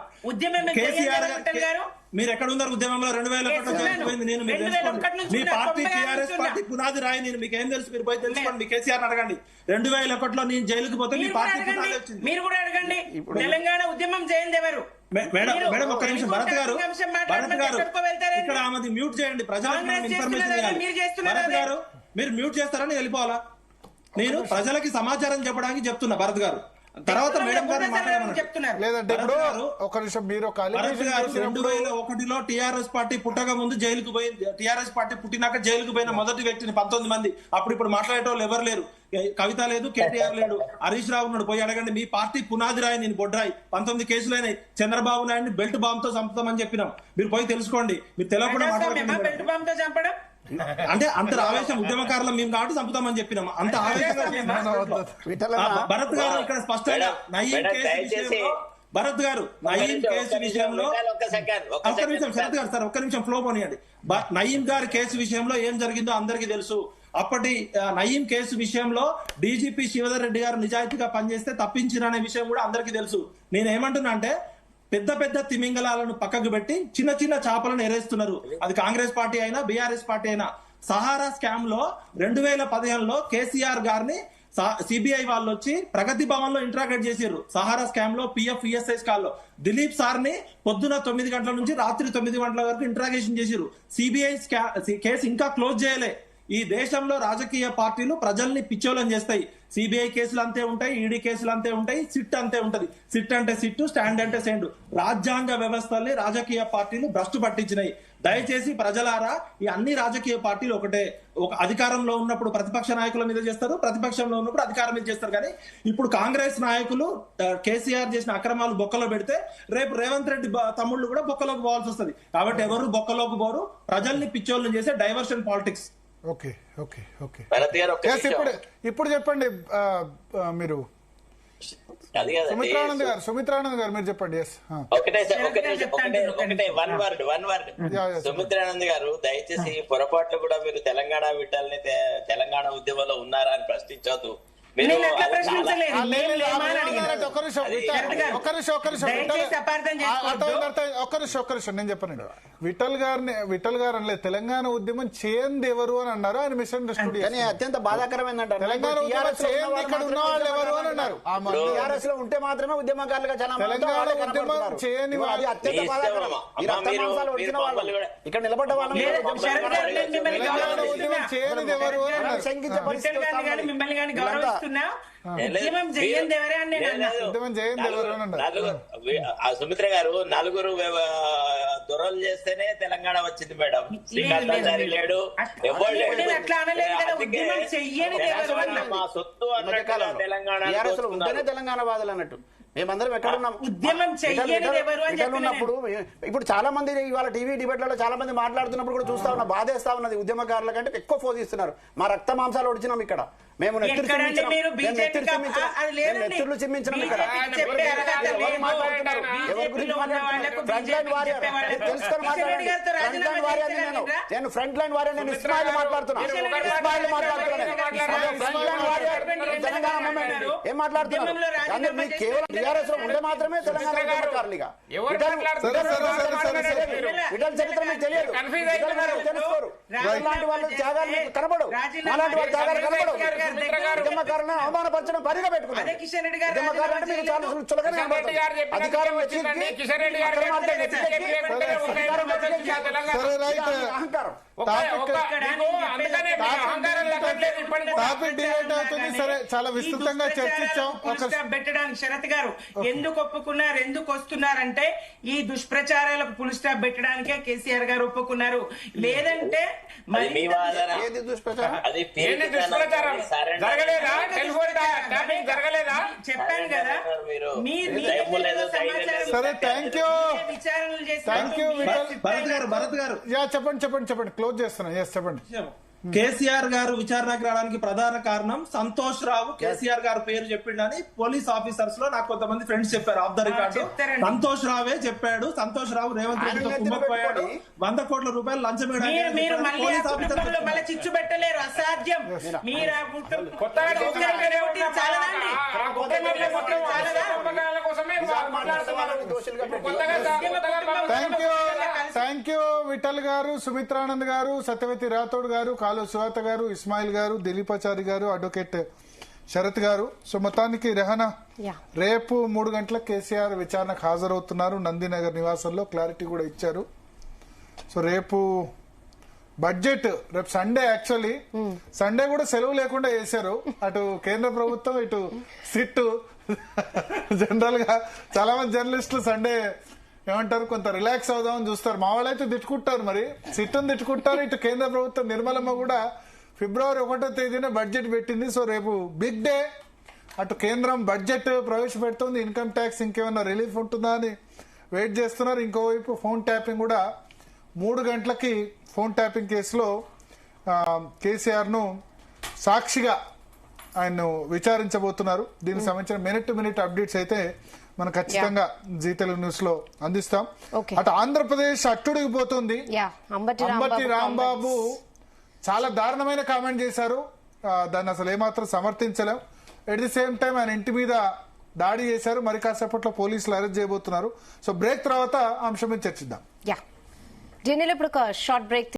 కేసీఆర్ గారు మీరు ఎక్కడ ఉన్నారు ఉద్యమంలో 2001 జరిగిపోయింది నేను మీరు తెలుసుకోండి మీ పార్టీ టీఆర్ఎస్ పార్టీ పునాది రాయి నేను మీకు ఏం తెలుసు మీరు పోయి తెలుసుకోండి మీ కేసీఆర్ అడగండి 2001లో నేను జైలుకు పోతే మీ పార్టీ పునాది వచ్చింది మీరు కూడా అడగండి తెలంగాణ ఉద్యమం చేయండి ఎవరు మేడం ఒక్క నిమిషం భరత్ గారు ఇక్కడ ఆమెది మ్యూట్ చేయండి ప్రజలకు ఇన్ఫర్మేషన్ ఇవ్వాలి భరత్ గారు మీరు మ్యూట్ చేస్తారని వెళ్ళిపోవాలా నేను ప్రజలకి సమాచారం చెప్పడానికి చెప్తున్నా భరత్ గారు తర్వాత మేడం గారు మాట్లాడమన్నారు లేదంటే ఇప్పుడు ఒక నిమిషం మీరు 2001లో టీఆర్ఎస్ పార్టీ పుట్టక ముందు జైలుకు పోయింది టీఆర్ఎస్ పార్టీ పుట్టినాక జైలుకు పోయిన మొదటి వ్యక్తిని 19 మంది ఇప్పుడు మాట్లాడేటోళ్ళు ఎవరు లేరు కవిత లేదు కేటీఆర్ లేడు హరీష్ రావు ఉన్నాడు పోయి అడగండి మీ పార్టీ పునాది రాయి నేను బొడ్రాయి 19 కేసులైనాయి చంద్రబాబు నాయుడిని బెల్ట్ బాంబ్ తో చంపుతామని చెప్పినాం మీరు పోయి తెలుసుకోండి మీరు తెలియకుండా మాట్లాడుతున్నారు అంటే అంత ఆవేశం ఉద్యమకారులు మేము కాబట్టి చంపుతామని చెప్పినాం అంత ఆవేశంగా భరత్ గారు ఇక్కడ స్పష్టంగా నయీం కేసు విషయంలో భరత్ గారు నయీం కేసు విషయంలో ఒక్క నిమిషం శరత్ గారు సార్ ఒక్క నిమిషం ఫ్లో పోనీయండి నయీం గారి కేసు విషయంలో ఏం జరిగిందో అందరికీ తెలుసు అప్పటి నయీం కేసు విషయంలో డీజీపీ శివధర్ రెడ్డి గారు నిజాయితీగా పనిచేస్తే తప్పించిననే విషయం కూడా అందరికీ తెలుసు నేను ఏమంటున్నా అంటే పెద్ద పెద్ద తిమింగలాలను పక్కకు పెట్టి చిన్న చిన్న చేపలను ఎరేస్తున్నారు అది కాంగ్రెస్ పార్టీ అయినా బీఆర్ఎస్ పార్టీ అయినా సహారా స్కామ్ లో 2015లో కేసీఆర్ గారిని సిబిఐ వాళ్ళు వచ్చి ప్రగతి భవన్ లో ఇంట్రాగేట్ చేసారు సహారా స్కామ్ లో పిఎఫ్ ఈఎస్ఐ స్కామ్ లో దిలీప్ సార్ ని పొద్దున 9 గంటల నుంచి రాత్రి 9 గంటల వరకు ఇంట్రాగేషన్ చేసారు సిబిఐ కేసు ఇంకా క్లోజ్ చేయలే ఈ దేశంలో రాజకీయ పార్టీలు ప్రజల్ని పిచ్చోలం చేస్తాయి సిబిఐ కేసులు అంతే ఉంటాయి ఈడీ కేసులు అంతే ఉంటాయి సిట్ అంతే ఉంటది సిట్ అంటే సిట్టు స్టాండ్ అంటే స్టాండ్ రాజ్యాంగ వ్యవస్థల్ని రాజకీయ పార్టీలు భ్రష్టు పట్టించినాయి దయచేసి ప్రజలారా ఈ అన్ని రాజకీయ పార్టీలు ఒకటే ఒక అధికారంలో ఉన్నప్పుడు ప్రతిపక్ష నాయకుల మీద చేస్తారు ప్రతిపక్షంలో ఉన్నప్పుడు అధికారం మీద చేస్తారు కానీ ఇప్పుడు కాంగ్రెస్ నాయకులు కేసీఆర్ చేసిన అక్రమాలు బొక్కలో పెడితే రేపు రేవంత్ రెడ్డి తమ్ముళ్ళు కూడా బొక్కలోకి పోవాల్సి వస్తుంది కాబట్టి ఎవరు బొక్కలోకి పోరు ప్రజల్ని పిచ్చోళ్ళని చేసే diversion politics okay okay okay ఇప్పుడు చెప్పండి మీరు సుమిత్రానంద్ గారు మీరు చెప్పండి సుమిత్రానంద్ గారు దయచేసి పొరపాట్లు కూడా మీరు తెలంగాణ విట్టాలని తెలంగాణ ఉద్యమంలో ఉన్నారా అని ప్రశ్నించవద్దు నేను చెప్పాను విఠల్ గారు అనలేదు తెలంగాణ ఉద్యమం చేయంది ఎవరు అని అన్నారు ఆయన మిస్అండర్స్టాండింగ్ అత్యంత బాధాకరం తెలంగాణ ఉద్యమం చేయంది ఇక్కడ ఉన్న వాళ్ళు ఎవరు అని అన్నారు టీఆర్ఎస్ లో ఉంటే మాత్రమే ఉద్యమకారులుగా తెలంగాణ ఉద్యమం చేయని అత్యంత బాధాకరం ఇక్కడ నిలబడ్డ వాళ్ళు ఉద్యమం చేయనిది ఎవరు అని అన్నారు సుమిత్ర గారు నలుగురు దొరలు చేస్తేనే తెలంగాణ వచ్చింది మేడం శ్రీకాంతాచారి లేడు ఎవరు మా సొత్తు తెలంగాణ బాధలు అన్నట్టు మేమందరం ఎక్కడున్నాం ఉద్యమం ఉన్నప్పుడు ఇప్పుడు చాలా మంది ఇవాళ టీవీ డిబేట్లలో చాలా మంది మాట్లాడుతున్నప్పుడు కూడా చూస్తా ఉన్నా బాధేస్తా ఉన్నది ఉద్యమకారుల కంటే ఎక్కువ పోజిస్తున్నారు మా రక్త మాంసాలు ఒడిచినాం ఇక్కడ మేము నెత్తులు చిమ్మించినాం ఇక్కడ ఎవరు మాట్లాడుతున్నారు ఎవరి గురించి మాట్లాడుతున్నారు ఫ్రంట్ లైన్ వారియర్ తెలుసుకొని మాట్లాడండి ఫ్రంట్ లైన్ వారియర్ నేను ఫ్రంట్ లైన్ వారియర్ నేను ఇస్మాయిల్ మాట్లాడుతున్నాను front line warrior Telangana movement ఏం మాట్లాడుతున్నారు మీకు కేవలం టీఆర్ఎస్ లో ఉండే మాత్రమే తెలంగాణ ఉద్యమకారులుగా విఠల్ చరిత్ర మీకు తెలియదు తెలుసుకోరు ఇలాంటి వాళ్ళ త్యాగాలు మీకు కనబడవు అలాంటి వాళ్ళ త్యాగాలు కనబడవు ఉద్యమకారులను అవమానపరచడం పనిగా పెట్టుకున్నారు ఉద్యమకారులు అంటే మీకు చాలా చులకనే అధికారం అహంకారం సరే చాలా విస్తృతంగా చర్చించాం పెట్టడానికి శరత్ గారు ఎందుకు ఒప్పుకున్నారు ఎందుకు వస్తున్నారంటే ఈ దుష్ప్రచారాలకు ఫుల్ స్టాప్ పెట్టడానికే కేసీఆర్ గారు ఒప్పుకున్నారు లేదంటే చెప్పాను కదా సరే thank you thank you Bharat గారు చెప్పండి క్లోజ్ చేస్తున్నా చెప్పండి కేసీఆర్ గారు విచారణకు రావడానికి ప్రధాన కారణం సంతోష్ రావు కేసీఆర్ గారు పేరు చెప్పిండని పోలీస్ ఆఫీసర్స్ లో నాకు కొంతమంది ఫ్రెండ్స్ చెప్పారు. ఆఫ్ ద రికార్డు సంతోష్ రావే చెప్పాడు. సంతోష్ రావు రేవంత్ రెడ్డితో కుమ్మకపోయాడు, 100 కోట్ల రూపాయలు లంచం మళ్ళీ చిచ్చు పెట్టలేరు, అసాధ్యం. మీరు థ్యాంక్ యూ విఠల్ గారు, సుమిత్రానంద్ గారు, సత్యవతి రాథోడ్ గారు, కాలు సువాత గారు, ఇస్మాయిల్ గారు, దిలీపాచారి గారు, అడ్వకేట్ శరత్ గారు. సో మొత్తానికి రెహనా రేపు 3 గంటలకు కేసీఆర్ విచారణకు హాజరవుతున్నారు. నందినగర్ నివాసంలో క్లారిటీ కూడా ఇచ్చారు. సో రేపు బడ్జెట్ రేపు సండే, యాక్చువల్లీ సండే కూడా సెలవు లేకుండా చేశారు. అటు కేంద్ర ప్రభుత్వం, ఇటు సిట్. జనరల్ గా చాలా మంది జర్నలిస్టులు సండే ఏమంటారు, కొంత రిలాక్స్ అవుదామని చూస్తారు. మా వాళ్ళైతే తిట్టుకుంటారు, మరి సిట్టును తిట్టుకుంటారు. ఇటు కేంద్ర ప్రభుత్వం నిర్మలమ్మ కూడా ఫిబ్రవరి 1వ తేదీన బడ్జెట్ పెట్టింది. సో రేపు బిగ్ డే. అటు కేంద్రం బడ్జెట్ ప్రవేశపెడుతుంది, ఇన్కమ్ ట్యాక్స్ ఇంకేమైనా రిలీఫ్ ఉంటుందా అని వెయిట్ చేస్తున్నారు. ఇంకోవైపు ఫోన్ ట్యాపింగ్ కూడా 3 గంటలకి ఫోన్ ట్యాపింగ్ కేసులో కేసీఆర్ ను సాక్షిగా ఆయన విచారించబోతున్నారు. దీనికి సంబంధించిన మినిట్ టు మినిట్ అప్డేట్స్ అయితే మనం ఖచ్చితంగా జీ తెలుగు న్యూస్ లో అందిస్తాం. అటు ఆంధ్రప్రదేశ్ అట్టుడిగిపోతుంది. అంబటి రాంబాబు చాలా దారుణమైన కామెంట్ చేశారు. దాన్ని అసలు ఏమాత్రం సమర్థించలేం. ఎట్ ది సేమ్ టైం ఆయన ఇంటి మీద దాడి చేశారు. మరి కాసేపట్లో పోలీసులు అరెస్ట్ చేయబోతున్నారు. సో బ్రేక్ తర్వాత అంశం మీద చర్చిద్దాం. దీనిలో ఇప్పుడు ఒక షార్ట్ బ్రేక్